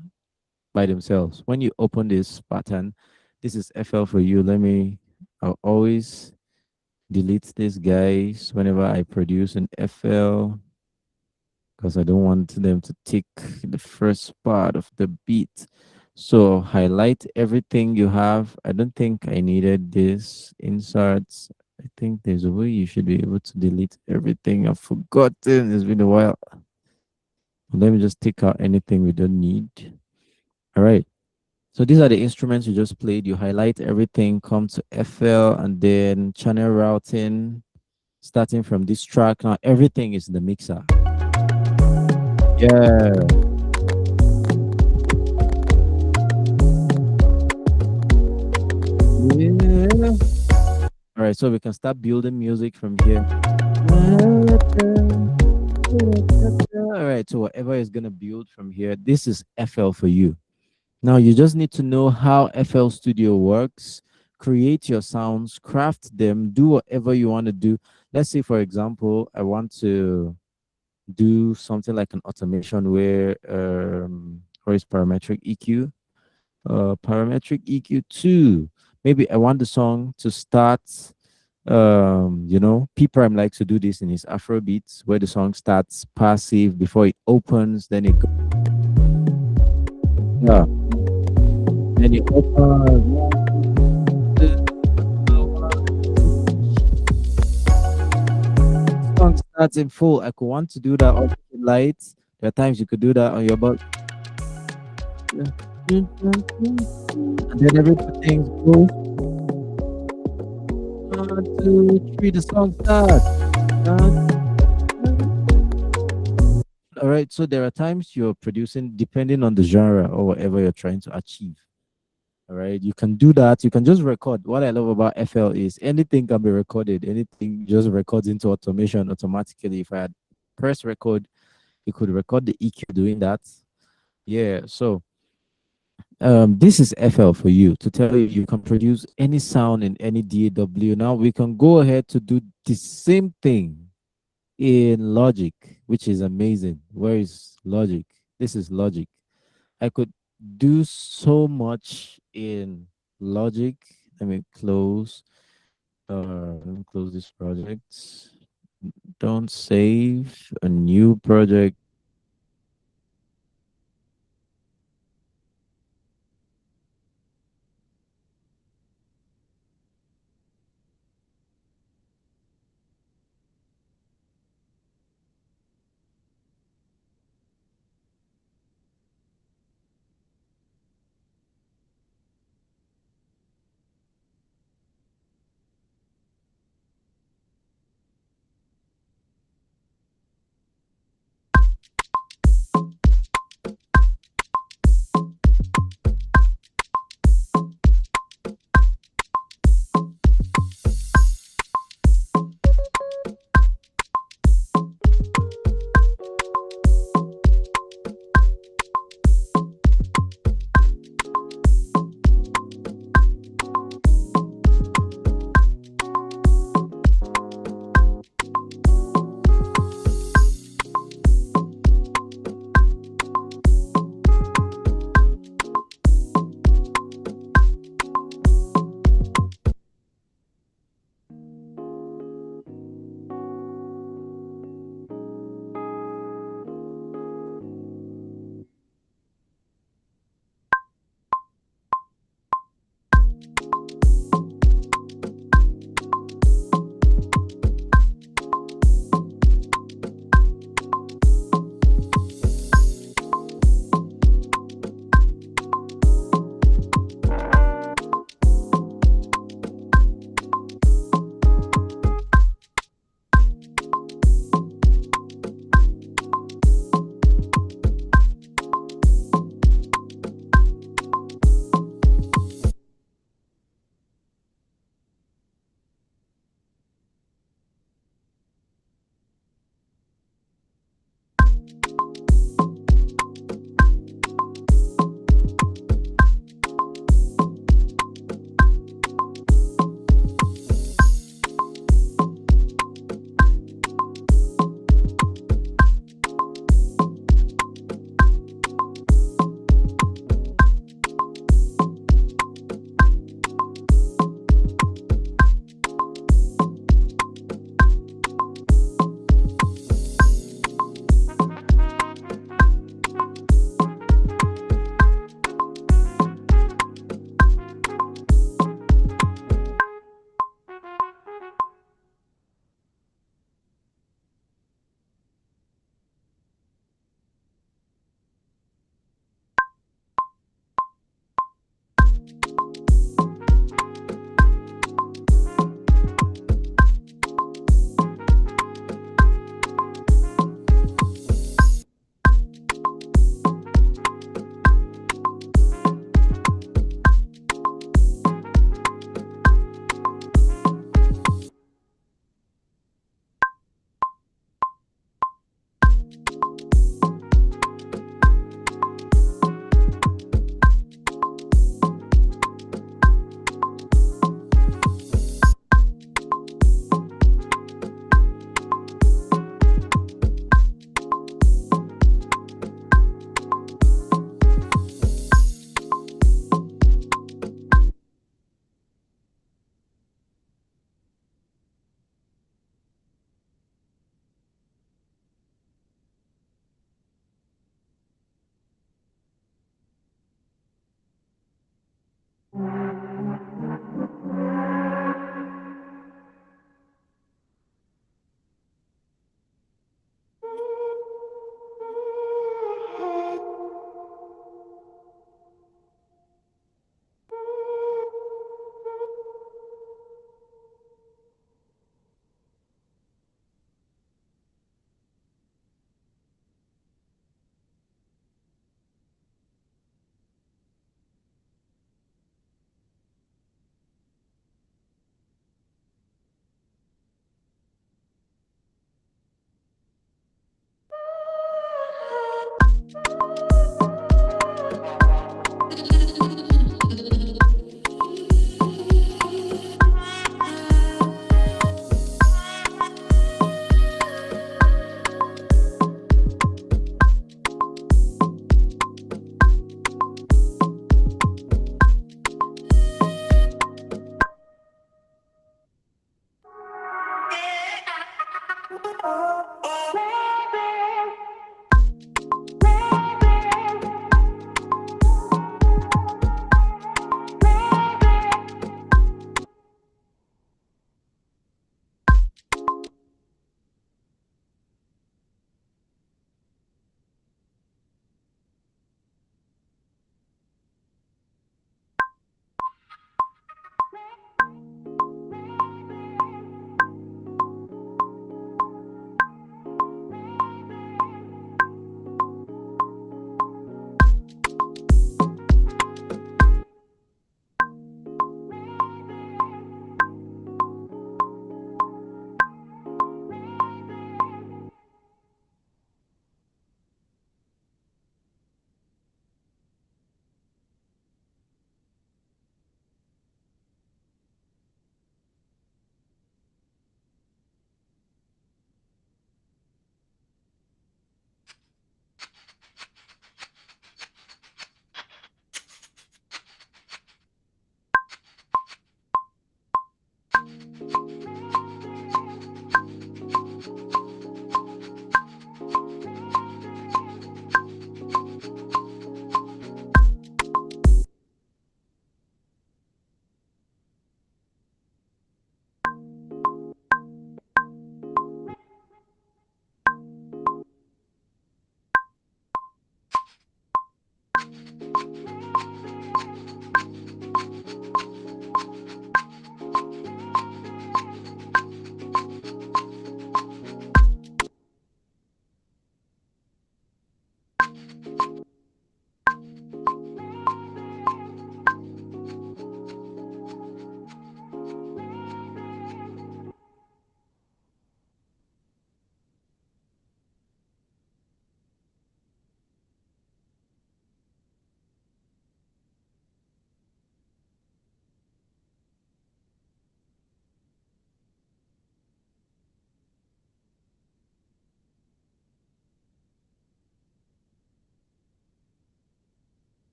by themselves. When you open this pattern, this is FL for you. I'll always delete these guys whenever I produce an FL because I don't want them to take the first part of the beat. So highlight everything you have. I don't think I needed this inserts. I think there's a way you should be able to delete everything. I've forgotten. It's been a while. Let me just take out anything we don't need. All right. So these are the instruments you just played. You highlight everything, come to FL, and then channel routing, starting from this track. Now everything is in the mixer. Yeah. Yeah. All right, so we can start building music from here. All right, so whatever is gonna build from here, this is FL for you. Now you just need to know how FL Studio works, create your sounds, craft them, do whatever you want to do. Let's say, for example, I want to do something like an automation where is parametric EQ? Parametric EQ 2. Maybe I want the song to start, P Prime likes to do this in his Afro beats, where the song starts passive before it opens, then it goes. Yeah. Then it opens. Song starts in full. I could want to do that on lights. There are times you could do that on your butt. Yeah. And then everything goes. 1, 2, 3, the song starts. All right, so there are times you're producing depending on the genre or whatever you're trying to achieve. All right, you can do that. You can just record. What I love about FL is anything can be recorded. Anything just records into automation automatically. If I had press record, you could record the EQ doing that. Yeah, so this is FL for you to tell you you can produce any sound in any DAW. Now we can go ahead to do the same thing in Logic, which is amazing. Where is Logic? This is Logic. I could do so much in Logic. Let me close this project. Don't save a new project.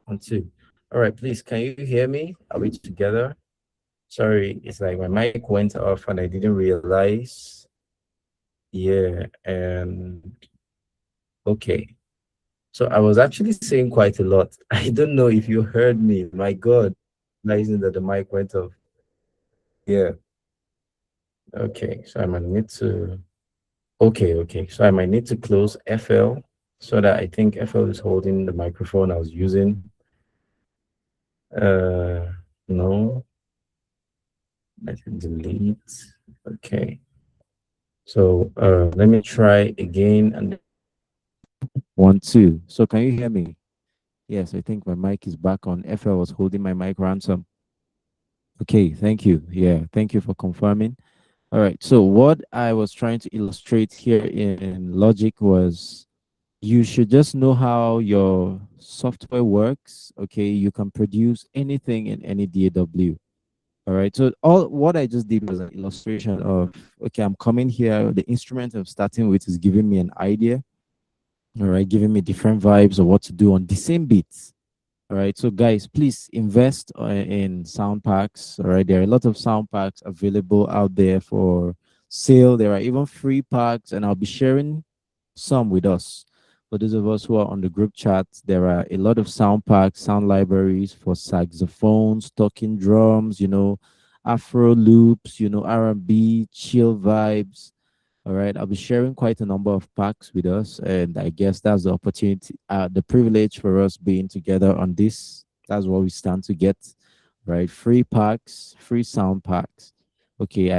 1, 2. All right, please, can you hear me? Are we together? Sorry, it's like my mic went off and I didn't realize. Yeah, and okay. So I was actually saying quite a lot. I don't know if you heard me. My God, realizing that the mic went off. Yeah. Okay, so I might need to. Okay. So I might need to close FL so that I think FL is holding the microphone I was using. No. Let it delete. Okay. So let me try again and 1, 2. So can you hear me? Yes, I think my mic is back on. FL was holding my mic ransom. Okay, thank you. Yeah, thank you for confirming. All right. So what I was trying to illustrate here in Logic was you should just know how your software works. Okay, you can produce anything in any DAW. All right. So all what I just did was an illustration of okay, I'm coming here. The instrument I'm starting with is giving me an idea. All right, giving me different vibes of what to do on the same beats. All right. So guys, please invest in sound packs. All right. There are a lot of sound packs available out there for sale. There are even free packs, and I'll be sharing some with us. For those of us who are on the group chat, there are a lot of sound packs, sound libraries for saxophones, talking drums, Afro loops, R&B, chill vibes. All right, I'll be sharing quite a number of packs with us, and I guess that's the opportunity, the privilege for us being together on this. That's what we stand to get, right? Free packs, free sound packs. Okay,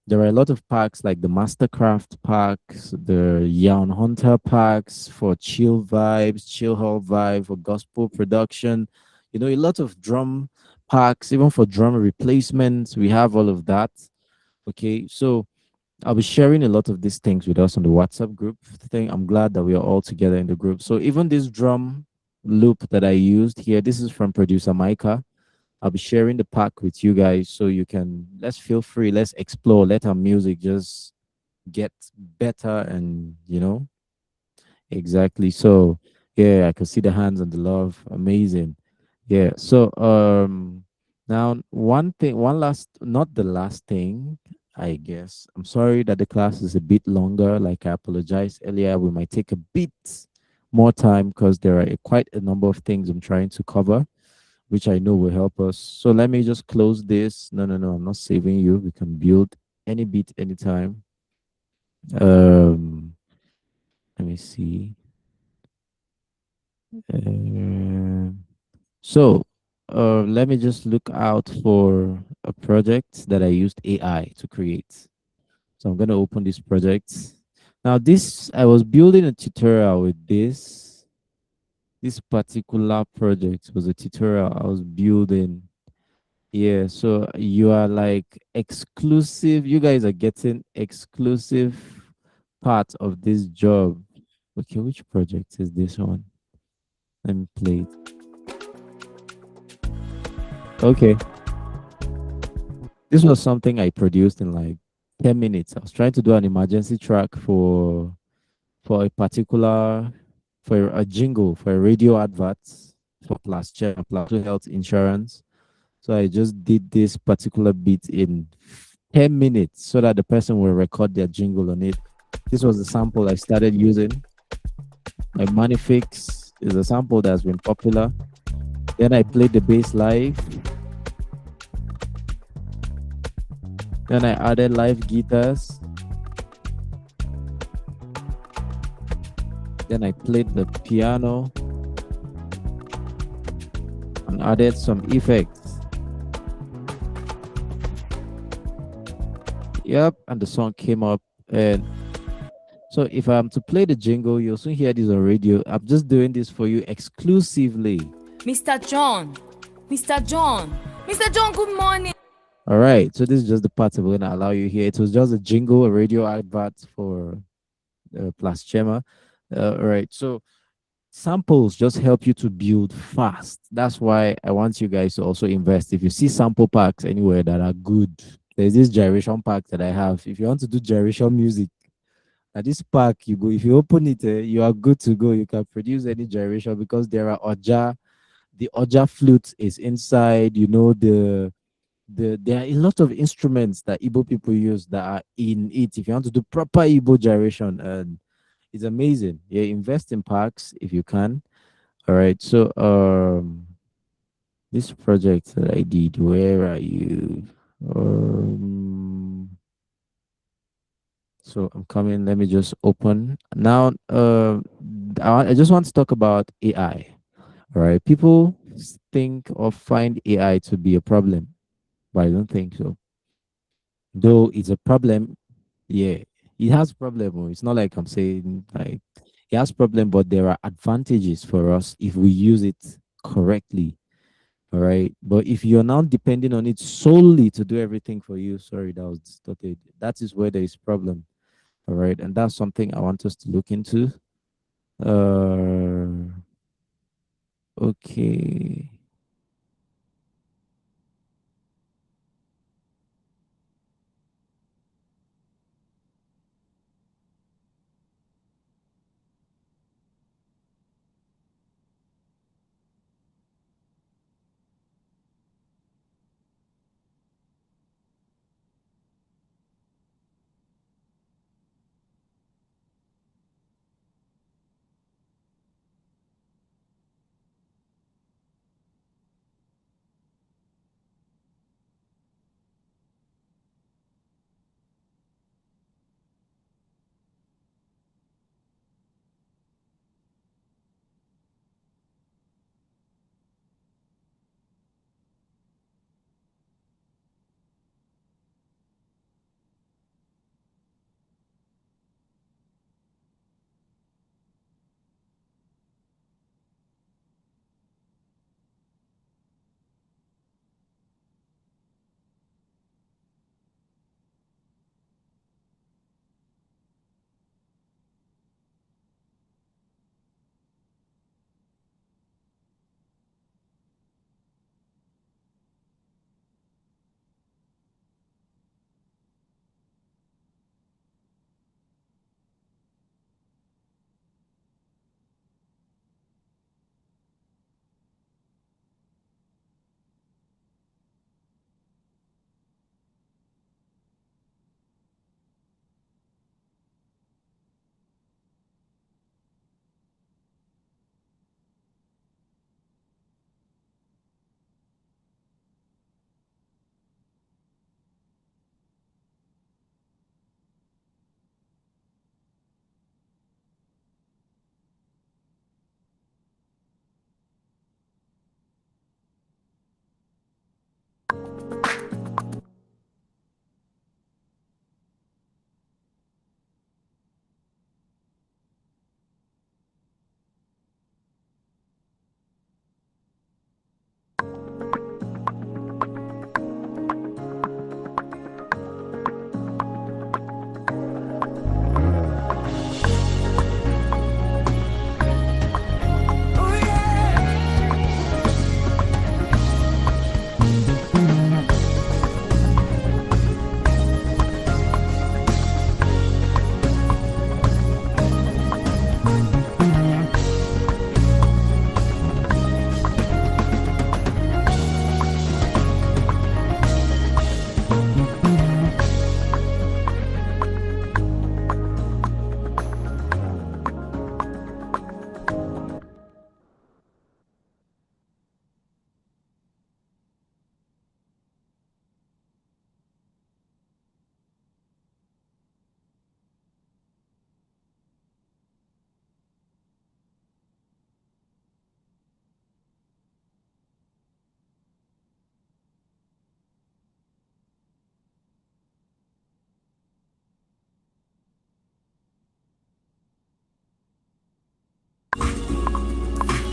there are a lot of packs like the Mastercraft packs, the Yarn Hunter packs for chill vibes, chill hall vibe for gospel production. A lot of drum packs, even for drum replacements. We have all of that. Okay, so I'll be sharing a lot of these things with us on the WhatsApp group thing. I'm glad that we are all together in the group. So even this drum loop that I used here, this is from producer Micah. I'll be sharing the pack with you guys so you can feel free, let's explore, let our music just get better and exactly. So yeah, I can see the hands and the love. Amazing. Yeah. So now one last, not the last thing, I guess. I'm sorry that the class is a bit longer. Like I apologized earlier, we might take a bit more time because there are quite a number of things I'm trying to cover, which I know will help us. So let me just close this. No, I'm not saving you. We can build any beat anytime. Let me see. Let me just look out for a project that I used AI to create. So I'm going to open this project. Now I was building a tutorial with this particular project was a tutorial I was building. Yeah, so you are like exclusive. You guys are getting exclusive part of this job. Okay, which project is this one? Let me play it. Okay. This was something I produced in like 10 minutes. I was trying to do an emergency track for a jingle for a radio advert for Plateau Health Insurance. So I just did this particular beat in 10 minutes so that the person will record their jingle on it. This was the sample I started using. My Manifix is a sample that's been popular. Then I played the bass live. Then I added live guitars. Then I played the piano and added some effects. Yep, and the song came up. And so if I'm to play the jingle, you'll soon hear this on radio. I'm just doing this for you exclusively. Mr. John, good morning. All right, so this is just the part that we're going to allow you here. It was just a jingle, a radio advert for Plaschema. All right, so samples just help you to build fast. That's why I want you guys to also invest. If you see sample packs anywhere that are good, there's this gyration pack that I have. If you want to do gyration music, at this pack, if you open it, you are good to go. You can produce any gyration because there are Oja the Oja flute is inside. There are a lot of instruments that Igbo people use that are in it. If you want to do proper Igbo gyration, and it's amazing. Yeah, invest in parks if you can. All right. So this project that I did, where are you? So I'm coming. Let me just open now. I just want to talk about AI. All right. People think or find AI to be a problem, but I don't think so. Though it's a problem, yeah, it has problem. It's not like I'm saying like it has problem, but there are advantages for us if we use it correctly. All right. But if you're now depending on it solely to do everything for you, sorry, that was distorted. That is where there is problem. All right. And that's something I want us to look into. Okay.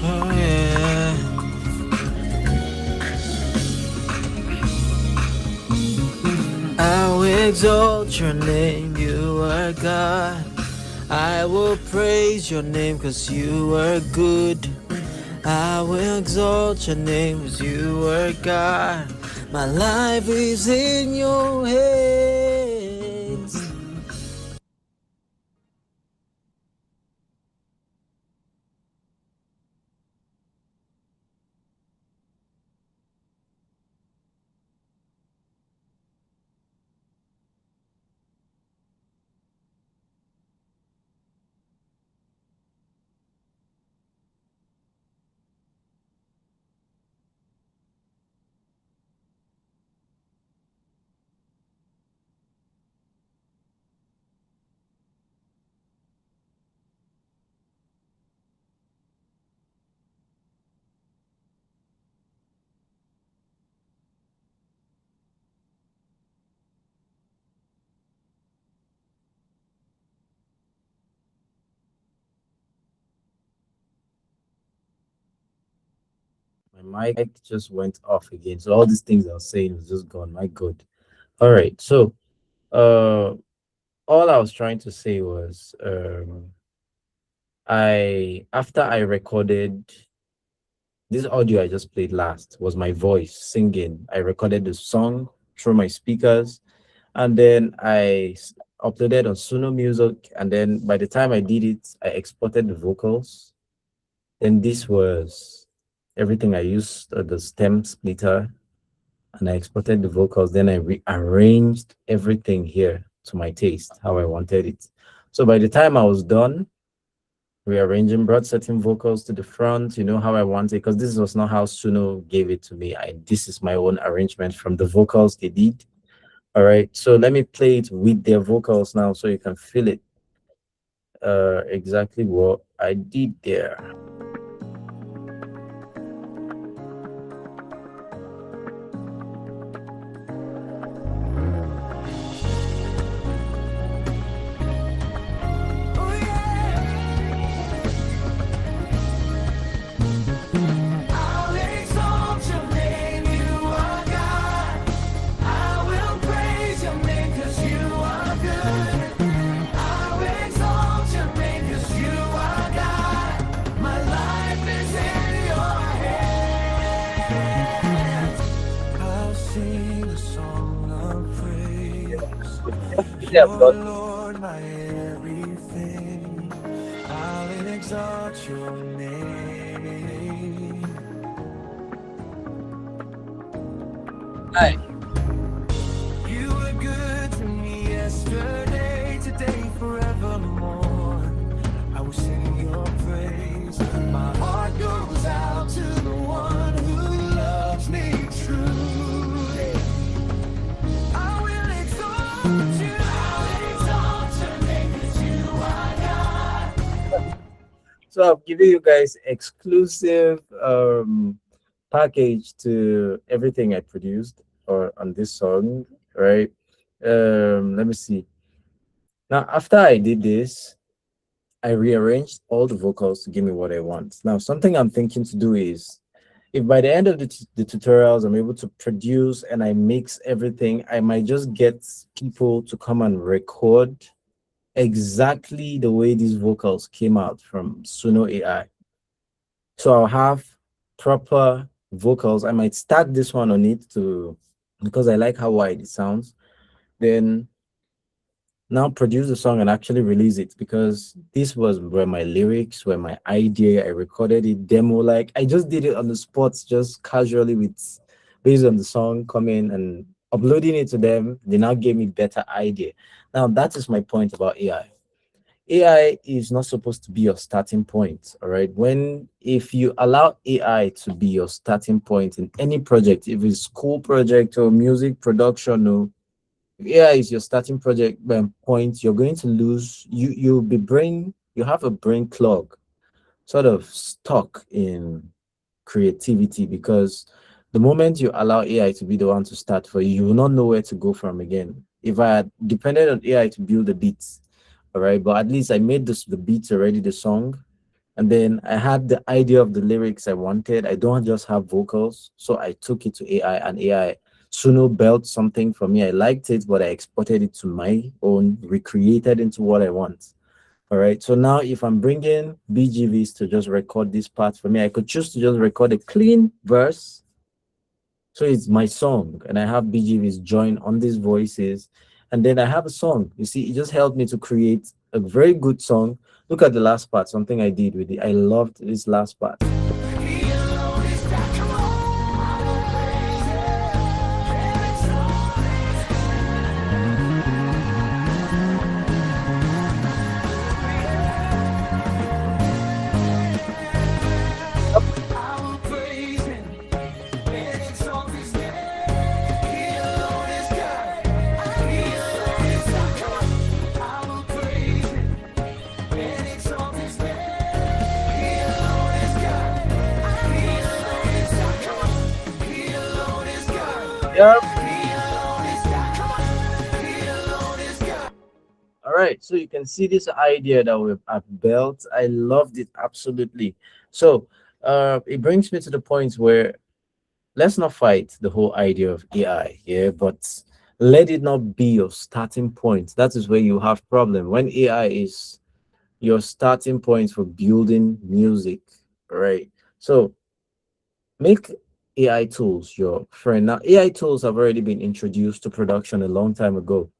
Oh yeah. I will exalt your name, you are God. I will praise your name cause you are good. I will exalt your name cause you are God. My life is in your hands. My mic just went off again. So all these things I was saying was just gone. My God. All right. So all I was trying to say was after I recorded this audio I just played last was my voice singing. I recorded the song through my speakers, and then I uploaded on Suno Music, and then by the time I did it, I exported the vocals. Then this was everything I used, the stem splitter, and I exported the vocals. Then I rearranged everything here to my taste, how I wanted it. So by the time I was done rearranging, brought certain vocals to the front, you know, how I wanted, because this was not how Suno gave it to me. This is my own arrangement from the vocals they did. All right, so let me play it with their vocals now so you can feel it. Exactly what I did there. Lord, my everything, I'll exalt your name. Hi. You were good to me yesterday, today, forevermore. I will sing your praise. My heart goes out to the one who loves me truly. I will exalt you. So I've given you guys exclusive package to everything I produced or on this song, right? Let me see. Now, after I did this, I rearranged all the vocals to give me what I want. Now, something I'm thinking to do is, if by the end of the tutorials, I'm able to produce and I mix everything, I might just get people to come and record exactly the way these vocals came out from Suno AI. So I'll have proper vocals. I might stack this one on it because I like how wide it sounds. Then now produce the song and actually release it, because this were my lyrics, were my idea. I recorded it demo, like I just did it on the spot, just casually based on the song coming and uploading it to them. They now gave me better idea. Now that is my point about AI. AI is not supposed to be your starting point, all right? If you allow AI to be your starting point in any project, if it's school project or music production, or if AI is your starting project point, you're going to lose. You have a brain clog, sort of stuck in creativity, because the moment you allow AI to be the one to start for you, you will not know where to go from again. If I had depended on AI to build the beats, all right, but at least I made the beats already, the song, and then I had the idea of the lyrics I wanted. I don't just have vocals, so I took it to AI, and AI Suno built something for me. I liked it, but I exported it to my own, recreated into what I want. All right, so now if I'm bringing BGVs to just record this part for me, I could choose to just record a clean verse. So it's my song, and I have BGVs join on these voices, and then I have a song. You see, it just helped me to create a very good song. Look at the last part, something I did with it. I loved this last part. Yep. All right, so you can see this idea that I've built. I loved it absolutely. So it brings me to the point where let's not fight the whole idea of AI, yeah, but let it not be your starting point. That is where you have problem. When AI is your starting point for building music, right? So make AI tools your friend. Now, AI tools have already been introduced to production a long time ago.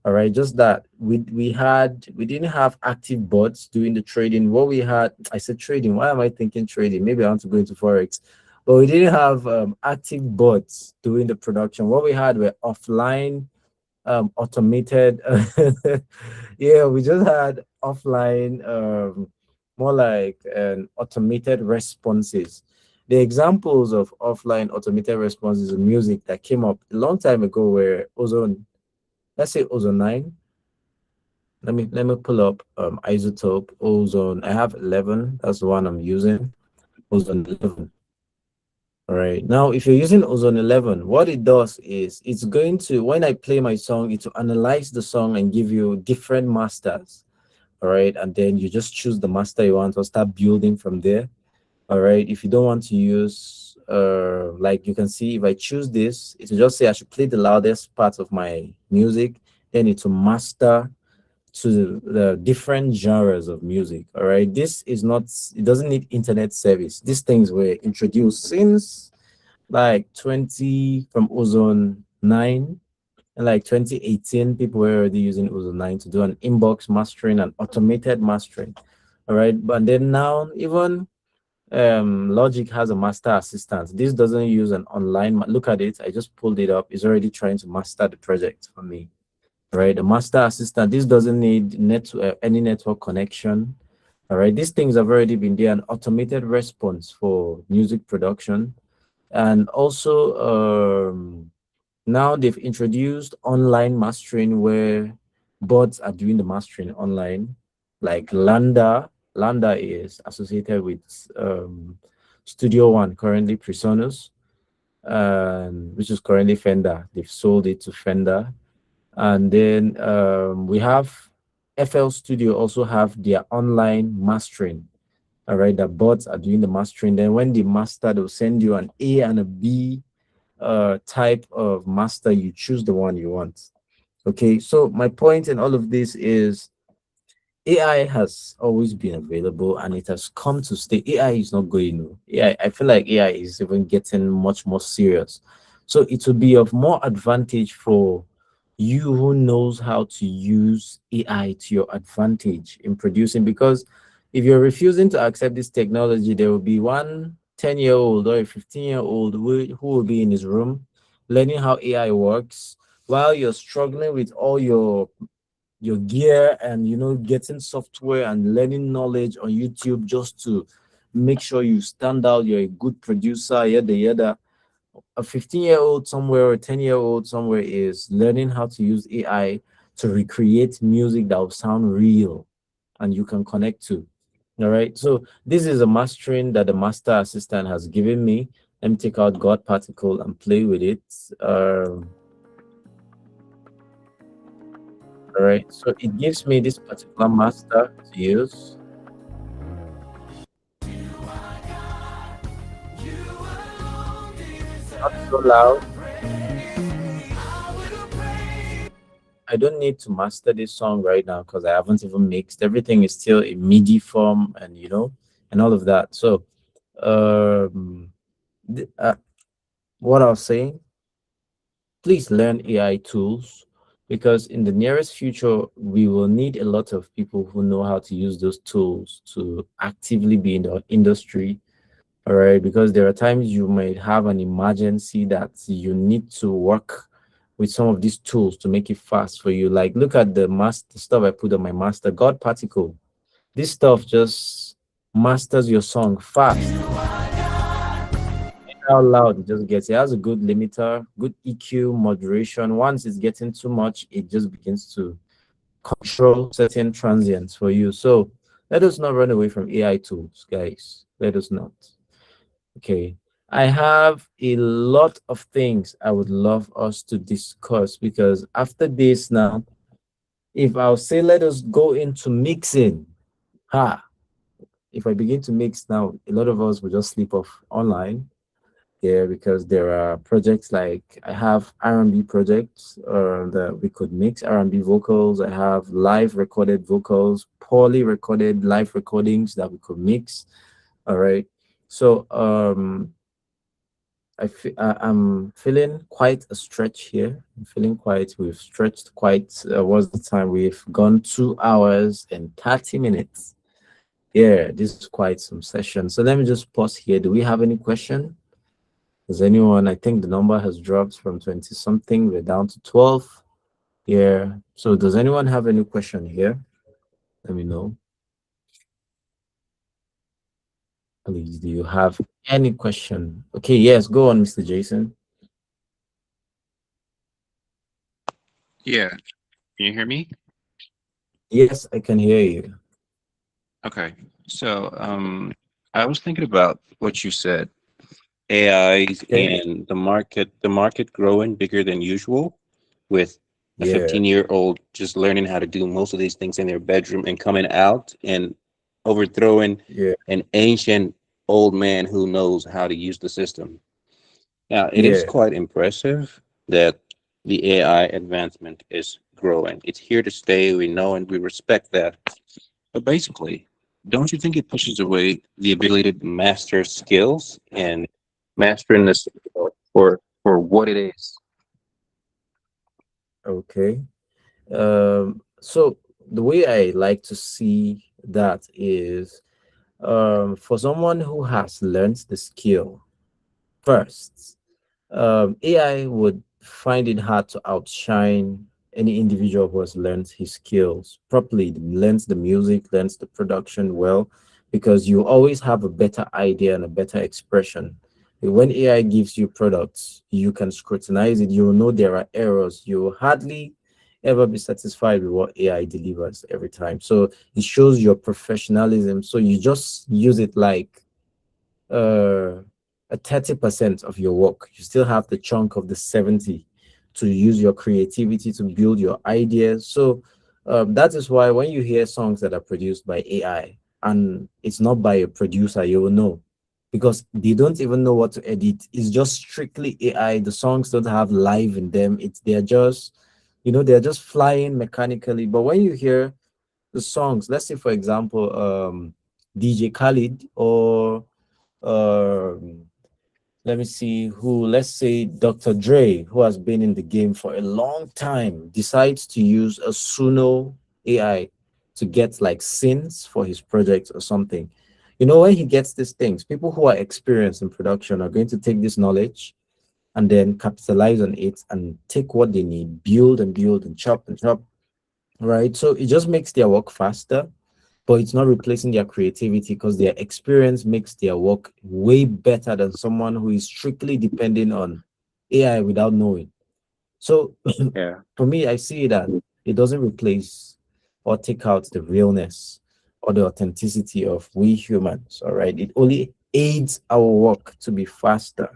All right, just that we didn't have active bots doing the trading. What we had, I said trading. Why am I thinking trading? Maybe I want to go into forex, but we didn't have active bots doing the production. What we had were offline automated. Yeah, we just had offline, more like automated responses. The examples of offline automated responses in music that came up a long time ago were Ozone, let's say Ozone 9. Let me pull up Isotope Ozone. I have 11. That's the one I'm using. Ozone 11. All right. Now, if you're using Ozone 11, what it does is it's going to, when I play my song, it will analyze the song and give you different masters. All right. And then you just choose the master you want or start building from there. All right. If you don't want to use, like you can see, if I choose this, it will just say I should play the loudest part of my music. Then it will master to the different genres of music. All right, this is not, it doesn't need internet service. These things were introduced since like 20 from Ozone 9, and like 2018 people were already using Ozone 9 to do an inbox mastering and automated mastering. All right, but then now even Logic has a master assistant. This doesn't use an online, look at it, I just pulled it up, it's already trying to master the project for me. Right, the master assistant, this doesn't need any network connection. All right, these things have already been there, an automated response for music production. And also now they've introduced online mastering where bots are doing the mastering online, like Landa is associated with Studio One, currently Presonus, which is currently Fender. They've sold it to Fender. And then we have FL Studio also have their online mastering. All right, the bots are doing the mastering. Then when they master, they'll send you an A and a B type of master. You choose the one you want. Okay, so my point in all of this is AI has always been available and it has come to stay. AI is not going. AI, I feel like AI is even getting much more serious. So it will be of more advantage for you who knows how to use AI to your advantage in producing, because if you're refusing to accept this technology, there will be one 10-year-old or a 15-year-old who will be in his room learning how AI works while you're struggling with all your gear and getting software and learning knowledge on YouTube just to make sure you stand out, you're a good producer, yada yada. A 15-year-old somewhere or a 10-year-old somewhere is learning how to use AI to recreate music that will sound real and you can connect to. All right, so this is a mastering that the master assistant has given me. Let me take out God Particle and play with it. All right, so it gives me this particular master to use. Not so loud. I don't need to master this song right now because I haven't even mixed. Everything is still in MIDI form and and all of that. So what I was saying, please learn AI tools, because in the nearest future we will need a lot of people who know how to use those tools to actively be in the industry. All right, because there are times you might have an emergency that you need to work with some of these tools to make it fast for you. Like look at the stuff I put on my master, God Particle. This stuff just masters your song fast. How loud it just gets. It has a good limiter, good EQ moderation. Once it's getting too much, it just begins to control certain transients for you. So let us not run away from AI tools, guys. Let us not. Okay, I have a lot of things I would love us to discuss, because after this now, if I'll say let us go into mixing, if I begin to mix now, a lot of us will just sleep off online. Yeah, because there are projects like I have R&B projects that we could mix R&B vocals. I have live recorded vocals, poorly recorded live recordings that we could mix. All right. So I'm feeling quite a stretch here. I'm feeling quite, we've stretched quite, what's the time? We've gone 2 hours and 30 minutes. Yeah, this is quite some session. So let me just pause here. Do we have any question? Does anyone? I think the number has dropped from 20 something. We're down to 12. Yeah. So does anyone have any question here? Let me know. Please, do you have any question? Okay, yes, go on, Mr. Jason. Yeah. Can you hear me? Yes, I can hear you. Okay. So, I was thinking about what you said. AI Okay. and the market growing bigger than usual with a Yeah, 15-year-old just learning how to do most of these things in their bedroom and coming out and overthrowing yeah, an ancient old man who knows how to use the system. Now, it is yeah. quite impressive that the AI advancement is growing. It's here to stay, we know, and we respect that. But basically, don't you think it pushes away the ability to master skills and mastering this for what it is? Okay. So the way I like to see that is for someone who has learned the skill first, AI would find it hard to outshine any individual who has learned his skills properly, learns the music, learns the production well, because you always have a better idea and a better expression. When AI gives you products, you can scrutinize it. You will know there are errors. You will hardly ever be satisfied with what AI delivers every time. So it shows your professionalism. So you just use it like uh, a 30% of your work. You still have the chunk of the 70 to use your creativity to build your ideas. So that is why when you hear songs that are produced by AI and it's not by a producer, you will know because they don't even know what to edit. It's just strictly AI. The songs don't have live in them. They're just, they're just flying mechanically. But when you hear the songs, let's say for example, DJ Khalid or um let me see who, let's say Dr. Dre, who has been in the game for a long time, decides to use a Suno AI to get like scenes for his project or something. When he gets these things, people who are experienced in production are going to take this knowledge and then capitalize on it and take what they need, build and chop and chop, right? So it just makes their work faster, but it's not replacing their creativity because their experience makes their work way better than someone who is strictly depending on AI without knowing. So Yeah. for me, I see that it doesn't replace or take out the realness or the authenticity of we humans. All right. It only aids our work to be faster.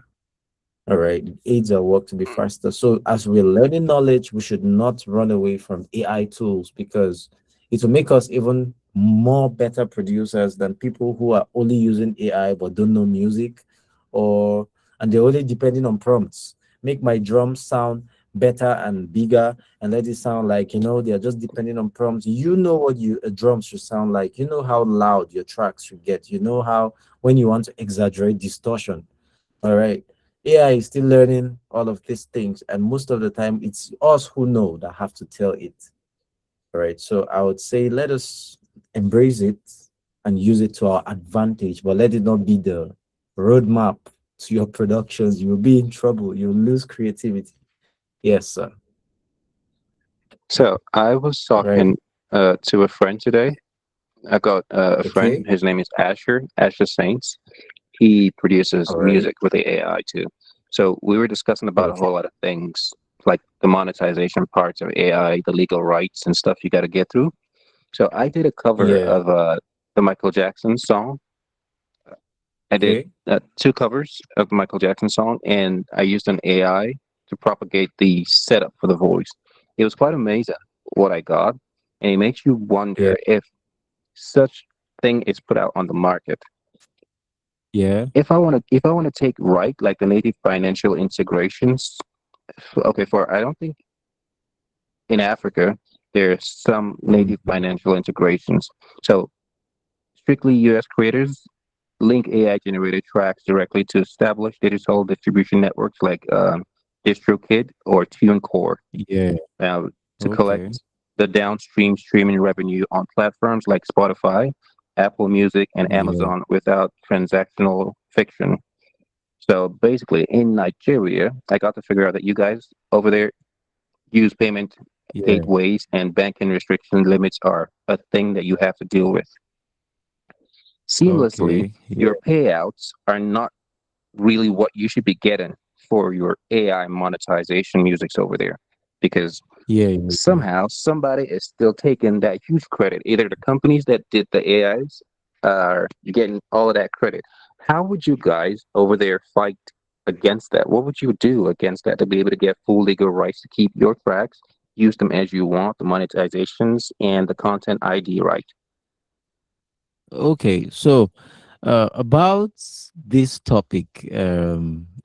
All right. It aids our work to be faster. So as we're learning knowledge, we should not run away from AI tools because it will make us even more better producers than people who are only using AI but don't know music and they're only depending on prompts. Make my drums sound better and bigger and let it sound like, they're just depending on prompts. You know what a drum should sound like. You know how loud your tracks should get. You know how when you want to exaggerate distortion. All right. AI is still learning all of these things, and most of the time it's us who know that have to tell it. All right. So I would say let us embrace it and use it to our advantage, but let it not be the roadmap to your productions. You will be in trouble. You'll lose creativity. Yes, sir. So I was All right. talking to a friend today. I got a friend. Okay. His name is Asher Saints. He produces All right. music with the AI too. So we were discussing about a Okay. whole lot of things, like the monetization parts of AI, the legal rights and stuff you got to get through. So I did a cover Yeah. of the Michael Jackson song. I did Okay. 2 covers of the Michael Jackson song, and I used an AI to propagate the setup for the voice. It was quite amazing what I got, and it makes you Yeah. wonder if such thing is put out on the market. Yeah. If I want to take right, like the native financial integrations, okay, I don't think in Africa there's some native financial integrations. So strictly US creators link AI generated tracks directly to established digital distribution networks like DistroKid or TuneCore Yeah. to Okay. collect the downstream streaming revenue on platforms like Spotify, Apple Music, and Yeah. Amazon without transactional friction. So basically, in Nigeria, I got to figure out that you guys over there use payment Yeah. gateways and banking restriction limits are a thing that you have to deal with. Seamlessly, Okay. Yeah. your payouts are not really what you should be getting for your AI monetization musics over there because Yeah. Yeah. somehow somebody is still taking that huge credit. Either the companies that did the AIs are getting all of that credit. How would you guys over there fight against that? What would you do against that to be able to get full legal rights to keep your tracks, use them as you want, the monetizations and the content ID right? Okay. So, about this topic,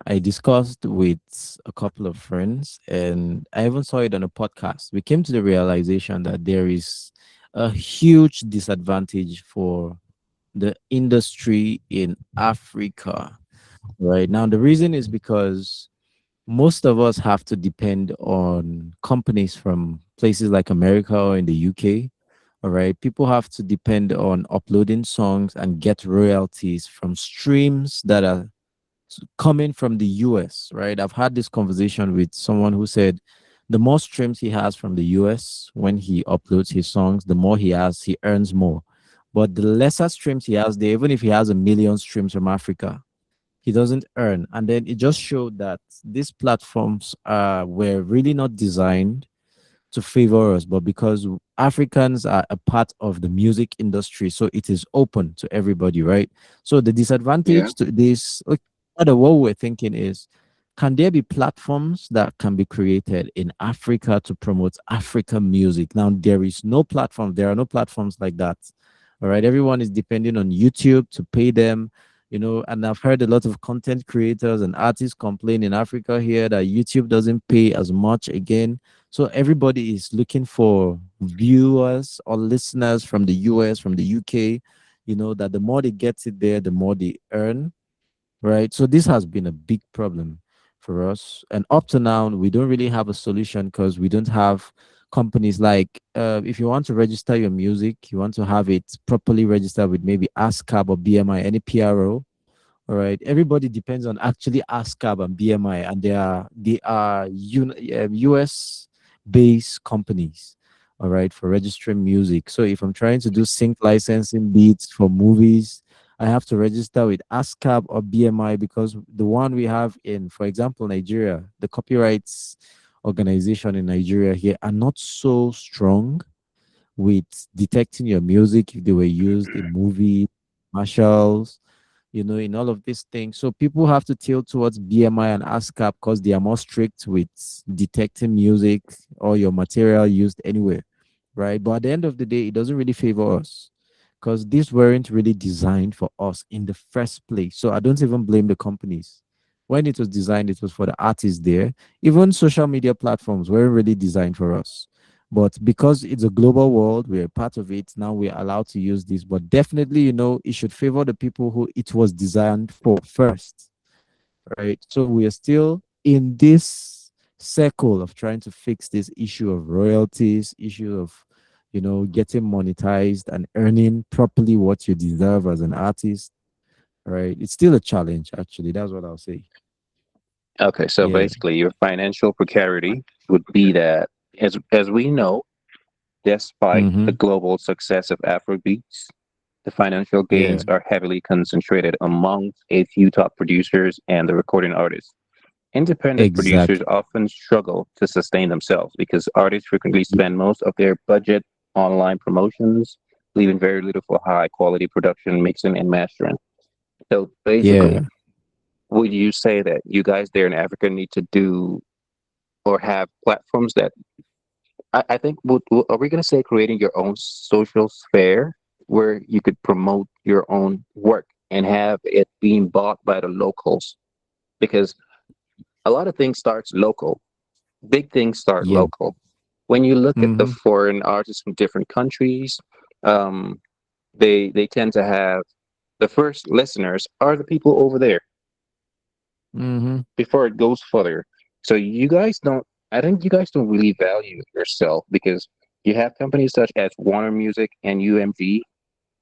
I discussed with a couple of friends, and I even saw it on a podcast. We came to the realization that there is a huge disadvantage for the industry in Africa right now. The reason is because most of us have to depend on companies from places like America or in the UK. All right. People have to depend on uploading songs and get royalties from streams that are coming from the US, right? I've had this conversation with someone who said the more streams he has from the US when he uploads his songs, the more he earns more. But the lesser streams he has there, even if he has a million streams from Africa, he doesn't earn. And then it just showed that these platforms were really not designed to favor us, but because Africans are a part of the music industry, so it is open to everybody, right? So the Yeah. disadvantage to this, what we're thinking is, can there be platforms that can be created in Africa to promote African music? Now, there is no platform, there are no platforms like that. All right. Everyone is depending on YouTube to pay them, and I've heard a lot of content creators and artists complain in Africa here that YouTube doesn't pay as much again. So everybody is looking for viewers or listeners from the US, from the UK, that the more they get it there, the more they earn, right? So this has been a big problem for us. And up to now, we don't really have a solution because we don't have companies like, if you want to register your music, you want to have it properly registered with maybe ASCAP or BMI, any PRO. All right. Everybody depends on actually ASCAP and BMI, and they are US based companies. All right, for registering music. So if I'm trying to do sync licensing beats for movies, I have to register with ASCAP or BMI because the one we have in, for example, Nigeria, the copyrights organization in Nigeria here are not so strong with detecting your music if they were used in movie commercials, in all of these things. So people have to tilt towards BMI and ASCAP because they are more strict with detecting music or your material used anywhere, right? But at the end of the day, it doesn't really favor us because these weren't really designed for us in the first place. So I don't even blame the companies. When it was designed, it was for the artists there. Even social media platforms weren't really designed for us. But because it's a global world, we're a part of it. Now we're allowed to use this. But definitely, it should favor the people who it was designed for first, right? So we are still in this circle of trying to fix this issue of royalties, issue of, getting monetized and earning properly what you deserve as an artist, right? It's still a challenge, actually. That's what I'll say. Okay, so Yeah. basically your financial precarity would be that as we know, despite the global success of Afrobeats, the financial gains Yeah. are heavily concentrated among a few top producers and the recording artists. Independent producers Exactly. often struggle to sustain themselves because artists frequently spend most of their budget online promotions, leaving very little for high quality production, mixing, and mastering. So basically, Yeah. would you say that you guys there in Africa need to do or have platforms that I think are we going to say creating your own social sphere where you could promote your own work and have it being bought by the locals, because a lot of things starts local. Big things start Yeah. local. When you look at the Mm-hmm. foreign artists from different countries, um, they tend to have the first listeners are the people over there Mm-hmm. before it goes further. So you guys don't. I think you guys don't really value yourself, because you have companies such as Warner Music and UMG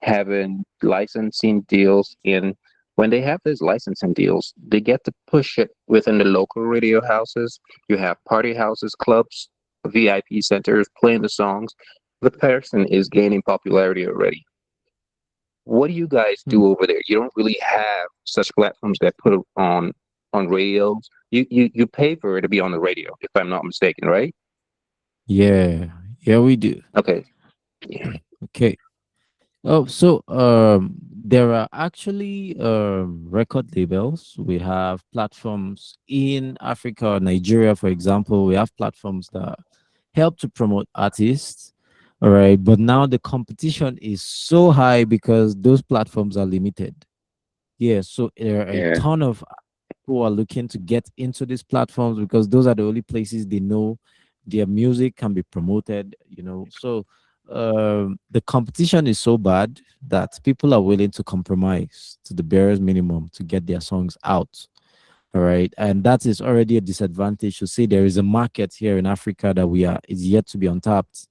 having licensing deals in. When they have these licensing deals, they get to push it within the local radio houses. You have party houses, clubs, VIP centers playing the songs. The person is gaining popularity already. What do you guys Hmm. do over there? You don't really have such platforms that put it on radios. You pay for it to be on the radio, if I'm not mistaken, right? Yeah. Yeah, we do. Okay. Okay. Oh, so there are actually record labels. We have platforms in Africa, Nigeria, for example. We have platforms that help to promote artists. All right, but now the competition is so high because those platforms are limited. Yeah, so there are a Yeah. ton of who are looking to get into these platforms because those are the only places they know their music can be promoted, you know. So the competition is so bad that people are willing to compromise to the barest minimum to get their songs out. All right. And that is already a disadvantage to say there is a market here in Africa that we are is yet to be untapped.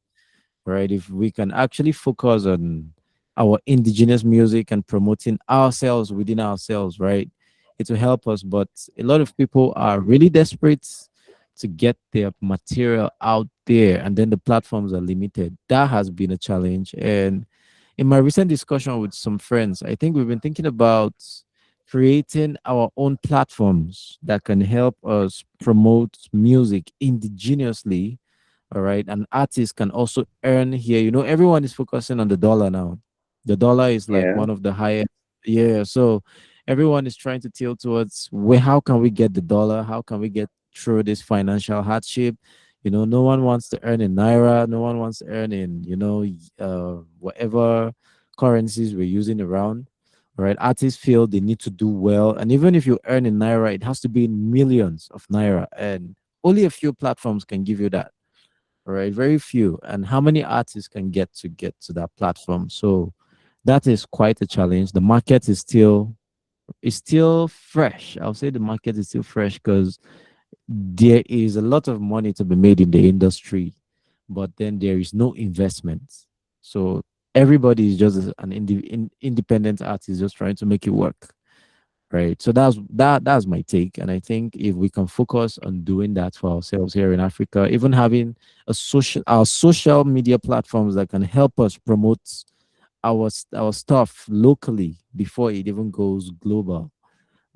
Right. If we can actually focus on our indigenous music and promoting ourselves within ourselves, right? It will help us. But a lot of people are really desperate to get their material out there, and then the platforms are limited. That has been a challenge. And in my recent discussion with some friends, I think we've been thinking about creating our own platforms that can help us promote music indigenously. All right. And artists can also earn here. You know, everyone is focusing on the dollar now. The dollar is like Yeah. one of the highest. Yeah. So everyone is trying to tilt towards where how can we get the dollar? How can we get through this financial hardship? You know, no one wants to earn in naira, no one wants to earn in, you know, whatever currencies we're using around. Right. Artists feel they need to do well. And even if you earn in naira, it has to be in millions of naira. And only a few platforms can give you that. Right, very few. And how many artists can get to that platform? So that is quite a challenge. The market is still fresh. I'll say the market is still fresh because there is a lot of money to be made in the industry, but then there is no investment. So everybody is just an independent artist just trying to make it work. Right. So that's my take. And I think if we can focus on doing that for ourselves here in Africa, even having our social media platforms that can help us promote our stuff locally before it even goes global.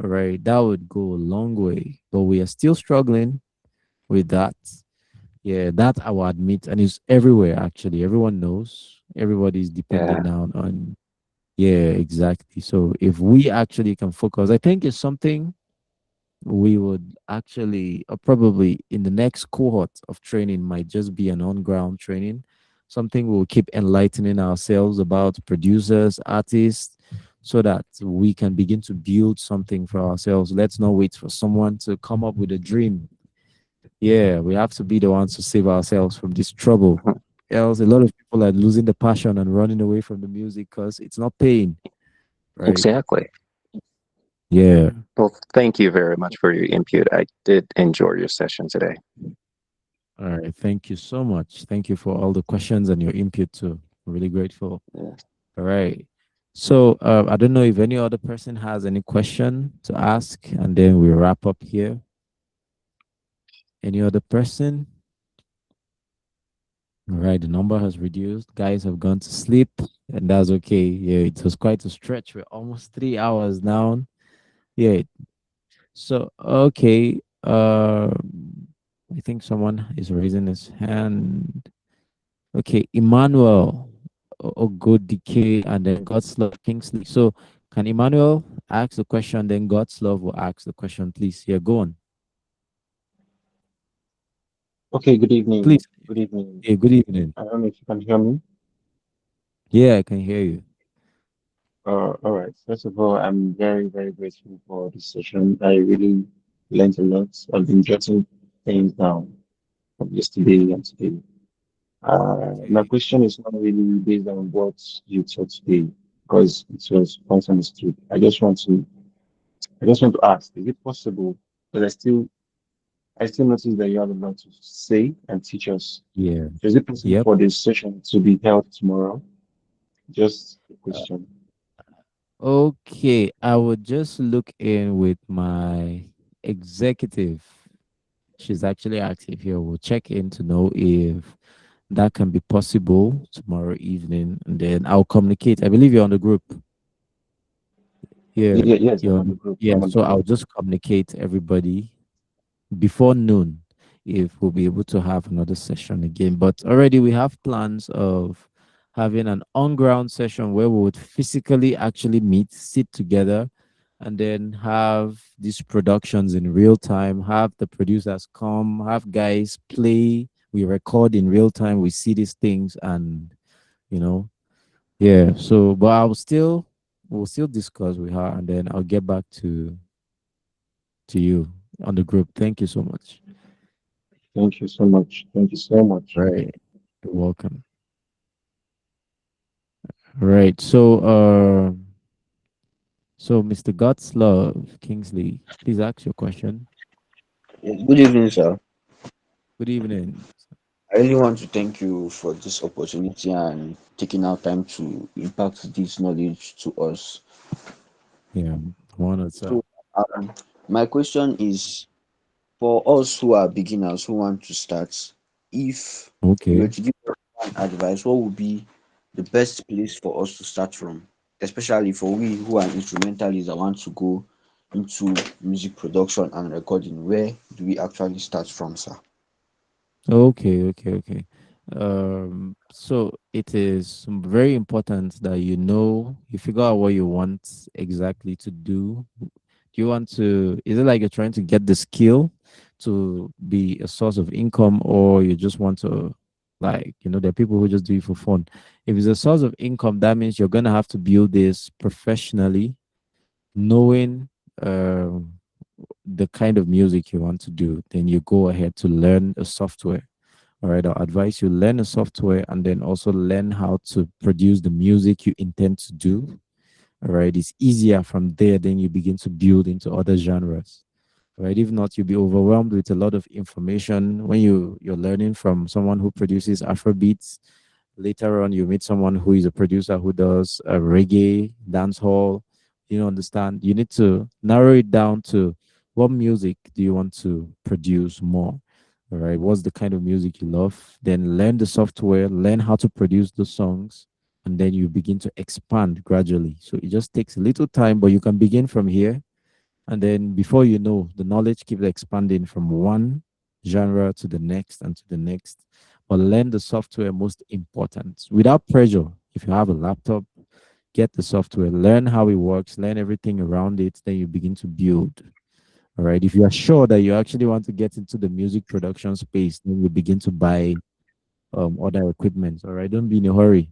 All right. That would go a long way. But we are still struggling with that. Yeah, that I will admit. And it's everywhere actually. Everyone knows. Everybody's depending Yeah. now on yeah, exactly. So if we actually can focus, I think it's something we would actually probably in the next cohort of training might just be an on-ground training, something we'll keep enlightening ourselves about producers, artists, so that we can begin to build something for ourselves. Let's not wait for someone to come up with a dream. Yeah, we have to be the ones to save ourselves from this trouble. Else, a lot of people are losing the passion and running away from the music because it's not paying. Right. Exactly. Yeah. Well, thank you very much for your input. I did enjoy your session today. All right. Thank you so much. Thank you for all the questions and your input too. I'm really grateful. Yeah. All right. So I don't know if any other person has any question to ask, and then we wrap up here. Any other person? All right. The number has reduced. Guys have gone to sleep, and that's okay. Yeah, it was quite a stretch. We're almost 3 hours down. Yeah. So okay. I think someone is raising his hand. Okay, Emmanuel Ogodike and then God's love Kingsley. So can Emmanuel ask the question, then God's love will ask the question, please? Yeah, go on. Okay, good evening. Please. Good evening. Yeah, good evening. I don't know if you can hear me. Yeah, I can hear you. All right. First of all, I'm very, very grateful for this session. I really learned a lot. I've been jotting things down from yesterday and today. My Okay. question is not really based on what you taught today, because it was quite understood. I just want to ask, is it possible? Because I still notice that you have a lot to say and teach us. Yeah. So is it possible Yep. for this session to be held tomorrow? Just a Uh, question. okay. I would just look in with my executive. She's actually active here. We'll check in to know if that can be possible tomorrow evening, and then I'll communicate. I believe you're on the group. Yeah, Yes, I'm you're on the on. group. Yeah, I'm on the so I'll group. just communicate everybody before noon if we'll be able to have another session again. But already we have plans of having an on-ground session where we would physically actually meet, sit together, and then have these productions in real time, have the producers come, have guys play, we record in real time, we see these things, and you know, yeah. So but we'll still discuss with her, and then I'll get back to you on the group. Thank you so much. Thank you so much. Thank you so much. Right. You're welcome. Right. So Mr. Godslove Kingsley, please ask your question. Good evening, sir. Good evening. I really want to thank you for this opportunity and taking out time to impact this knowledge to us. Yeah, one sir. So, my question is for us who are beginners who want to start, if you were Okay. to give us one advice, what would be the best place for us to start from? Especially for we who are instrumentalists that want to go into music production and recording, where do we actually start from, sir? Okay. So it is very important that you figure out what you want exactly to do. Do you want to, is it like you're trying to get the skill to be a source of income, or you just want to, like, there are people who just do it for fun? If it's a source of income, that means you're going to have to build this professionally, knowing the kind of music you want to do. Then you go ahead to learn a software. All right, I'll advise you learn a software and then also learn how to produce the music you intend to do. All right, it's easier from there. Then you begin to build into other genres. Right, if not, you'll be overwhelmed with a lot of information when you're learning from someone who produces Afrobeats. Later on, you meet someone who is a producer who does reggae, dancehall. You understand? You need to narrow it down to what music do you want to produce more. All right, what's the kind of music you love? Then learn the software, learn how to produce the songs, and then you begin to expand gradually. So it just takes a little time, but you can begin from here. And then before you know, the knowledge keeps expanding from one genre to the next and to the next. But learn the software most important without pressure. If you have a laptop, get the software, learn how it works, learn everything around it, then you begin to build. All right. If you are sure that you actually want to get into the music production space, then you begin to buy other equipment. All right. Don't be in a hurry.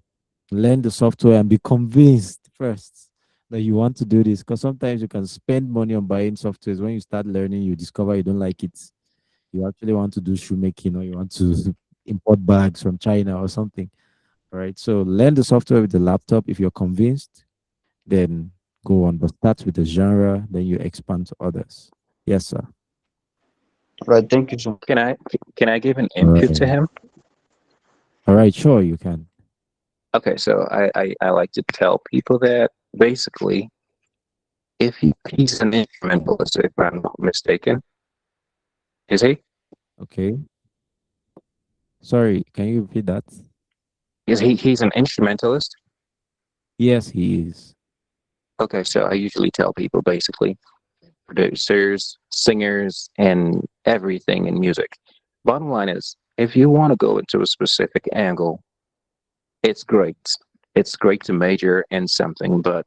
Learn the software and be convinced first that you want to do this. Because sometimes you can spend money on buying softwares. When you start learning, you discover you don't like it. You actually want to do shoemaking, or you want to import bags from China or something. All right. So learn the software with the laptop. If you're convinced, then go on. But start with the genre, then you expand to others. Yes, sir. Right, thank you so much. Can I give an All input to right. him? All right. Sure, you can. Okay, so I like to tell people that basically, if he's an instrumentalist, if I'm not mistaken, is he? Okay. Sorry, can you repeat that? He's an instrumentalist? Yes, he is. Okay, so I usually tell people basically producers, singers, and everything in music. Bottom line is, if you want to go into a specific angle, it's great. It's great to major in something, but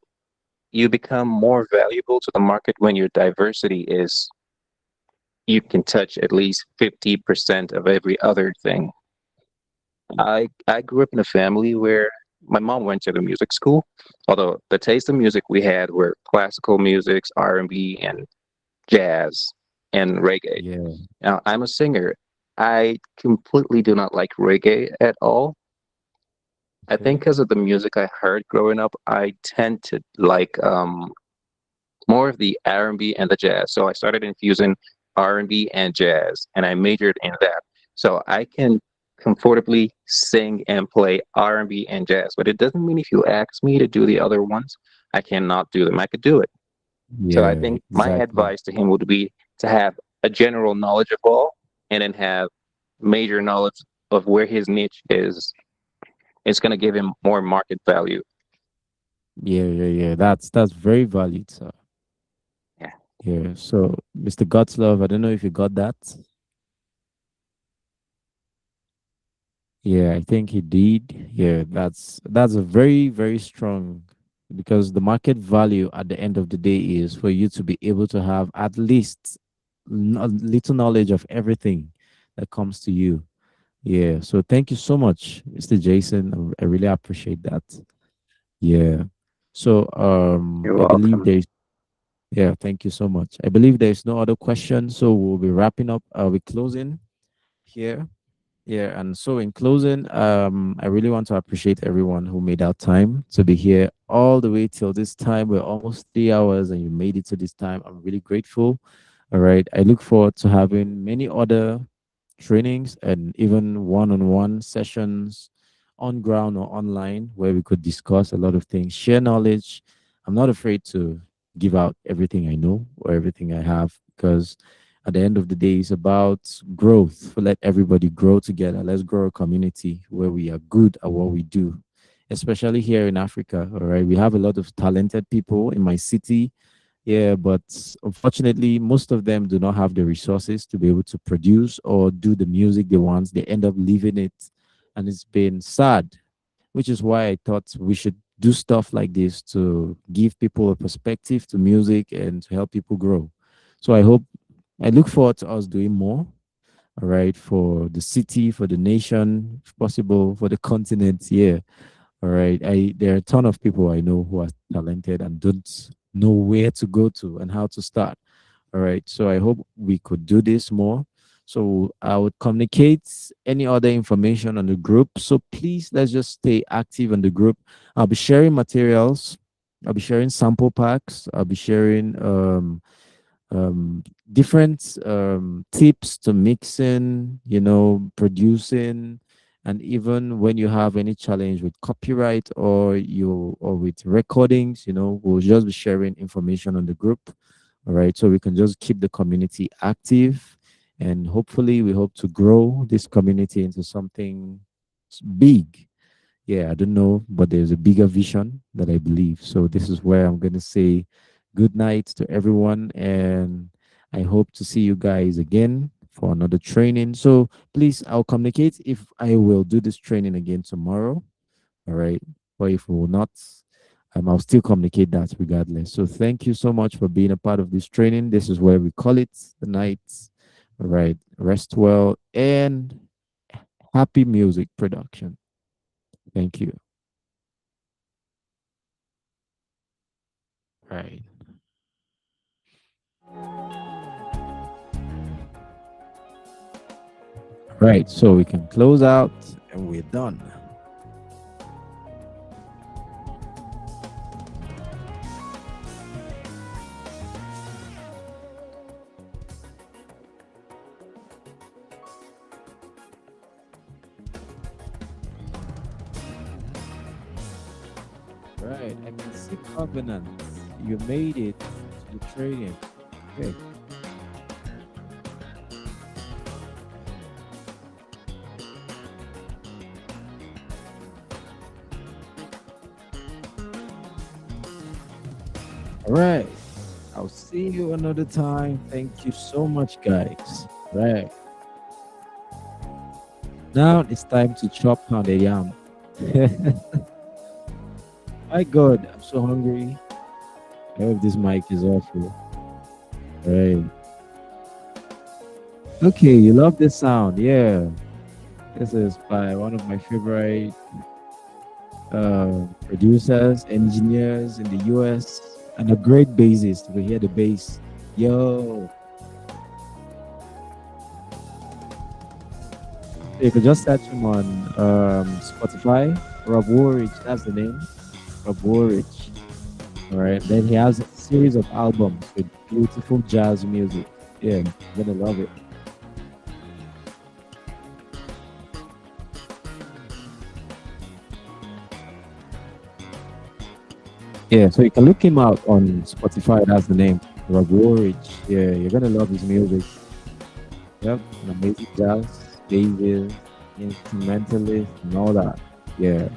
you become more valuable to the market when your diversity is you can touch at least 50% of every other thing. I grew up in a family where my mom went to the music school, although the taste of music we had were classical musics, R&B, and jazz and reggae. Yeah. Now, I'm a singer. I completely do not like reggae at all. I think because of the music I heard growing up, I tend to like more of the R&B and the jazz. So I started infusing R&B and jazz, and I majored in that. So I can comfortably sing and play R&B and jazz, but it doesn't mean if you ask me to do the other ones, I cannot do them. I could do it. So I Yeah, think my exactly. advice to him would be to have a general knowledge of all, and then have major knowledge of where his niche is. It's going to give him more market value. Yeah. That's very valid, sir. Yeah. Yeah. So, Mr. Godslove, I don't know if you got that. Yeah, I think he did. Yeah, that's a very strong, because the market value at the end of the day is for you to be able to have at least a little knowledge of everything that comes to you. Yeah. So thank you so much, Mr. Jason. I really appreciate that. Yeah. So You're I believe welcome. there's yeah, thank you so much. I believe there's no other questions, so we'll be wrapping up. We're closing here. Yeah, and so in closing, I really want to appreciate everyone who made out time to be here all the way till this time. We're almost 3 hours, and you made it to this time. I'm really grateful. All right, I look forward to having many other trainings and even one-on-one sessions on ground or online where we could discuss a lot of things, share knowledge. I'm not afraid to give out everything I know or everything I have, because at the end of the day, it's about growth. Let everybody grow together. Let's grow a community where we are good at what we do, especially here in Africa. All right. We have a lot of talented people in my city. Yeah, but unfortunately, most of them do not have the resources to be able to produce or do the music they want. They end up leaving it, and it's been sad, which is why I thought we should do stuff like this to give people a perspective to music and to help people grow. So I look forward to us doing more, all right, for the city, for the nation, if possible, for the continent. Yeah, all right. There are a ton of people I know who are talented and don't know where to go to and how to start. All right. So I hope we could do this more. So I would communicate any other information on the group. So please, let's just stay active on the group. I'll be sharing materials. I'll be sharing sample packs. I'll be sharing different tips to mixing, producing, and even when you have any challenge with copyright or with recordings, we'll just be sharing information on the group. All right, so we can just keep the community active, and hopefully we hope to grow this community into something big. Yeah, I don't know, but there's a bigger vision that I believe. So this is where I'm going to say good night to everyone, and I hope to see you guys again for another training. So please, I'll communicate if I will do this training again tomorrow. All right, or if we will not, I'll still communicate that regardless. So thank you so much for being a part of this training. This is where we call it the night. All right, rest well and happy music production. Thank you. All right. Right, so we can close out and we're done. Right, I can see Covenant. You made it to the training. Okay. All right. I'll see you another time. Thank you so much, guys. Right. Now it's time to chop pounded yam. My God, I'm so hungry. I hope this mic is awful. Right. Okay, you love this sound. Yeah. This is by one of my favorite producers, engineers in the US, and a great bassist. We hear the bass. Yo. You could just search him on Spotify. Rob Woolrich, that's the name. Rob Woolrich. All right. Then he has a series of albums with beautiful jazz music. Yeah, you're gonna love it. Yeah, so you can look him out on Spotify. That's the name, Rob Woolrich. Yeah, you're gonna love his music. Yep, an amazing jazz, bassist, instrumentalist, and all that. Yeah.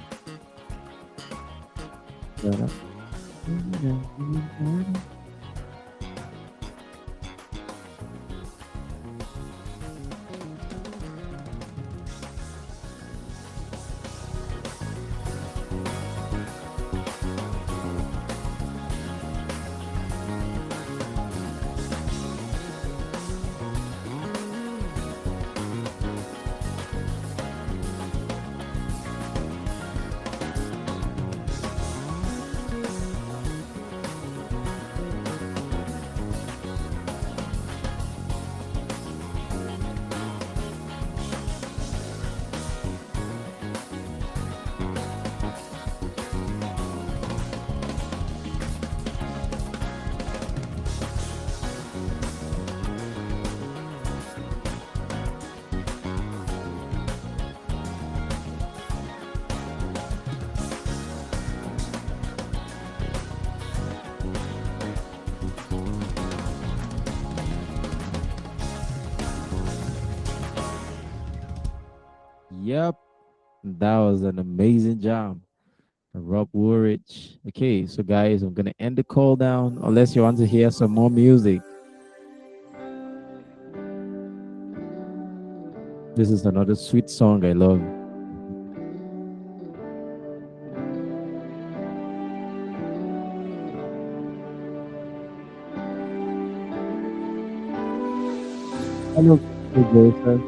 Yep, that was an amazing job. Rob Woolrich. Okay, so guys, I'm gonna end the call down unless you want to hear some more music. This is another sweet song I love. Hello, Joseph.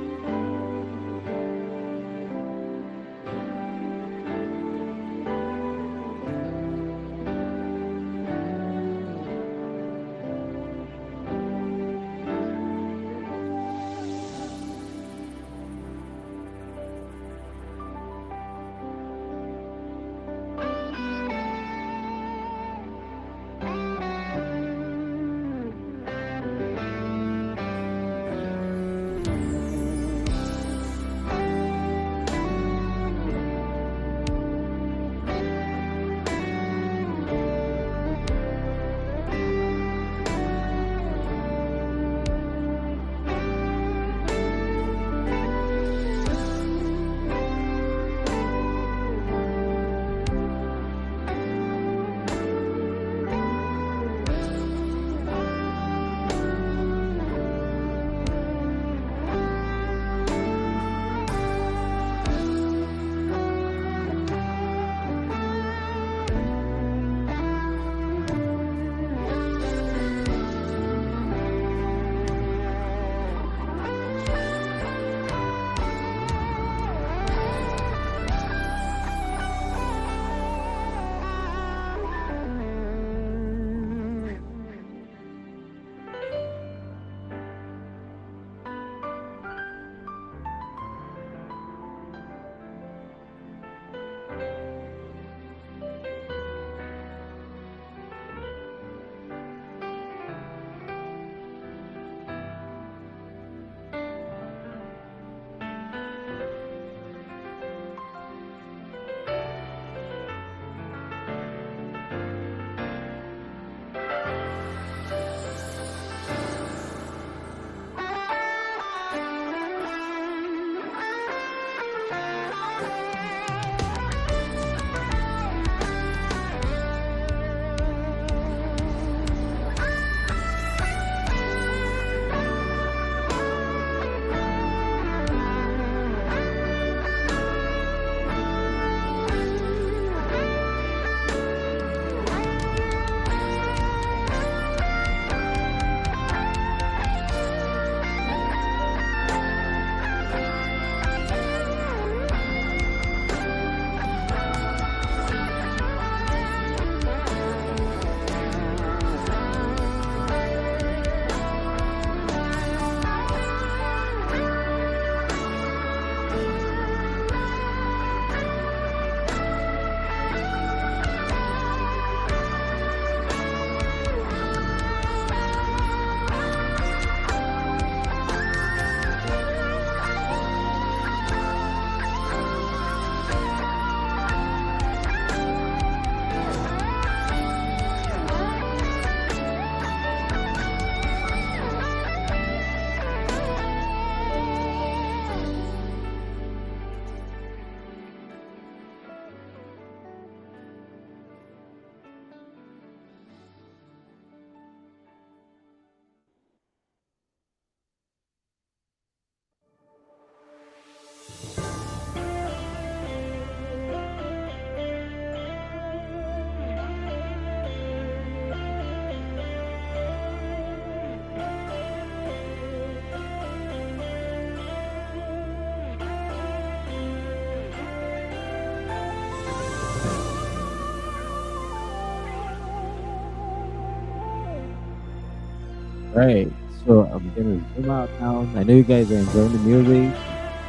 Right. So I'm gonna zoom out now. I know you guys are enjoying the music.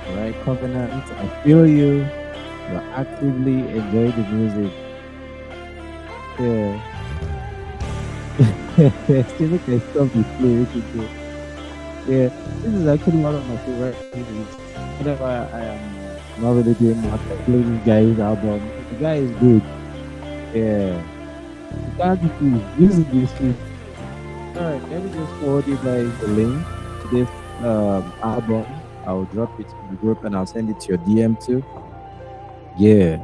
All right, Covenant. I feel you. You're actively enjoying the music. Yeah. Still can stop the play. Yeah, this is actually one of my favorite movies. Whenever I am not really doing much, I play this guy's album. The guy is good. Yeah. The guy is good. This is Alright, let me just forward you guys the link to this album. I'll drop it in the group and I'll send it to your DM too. Yeah.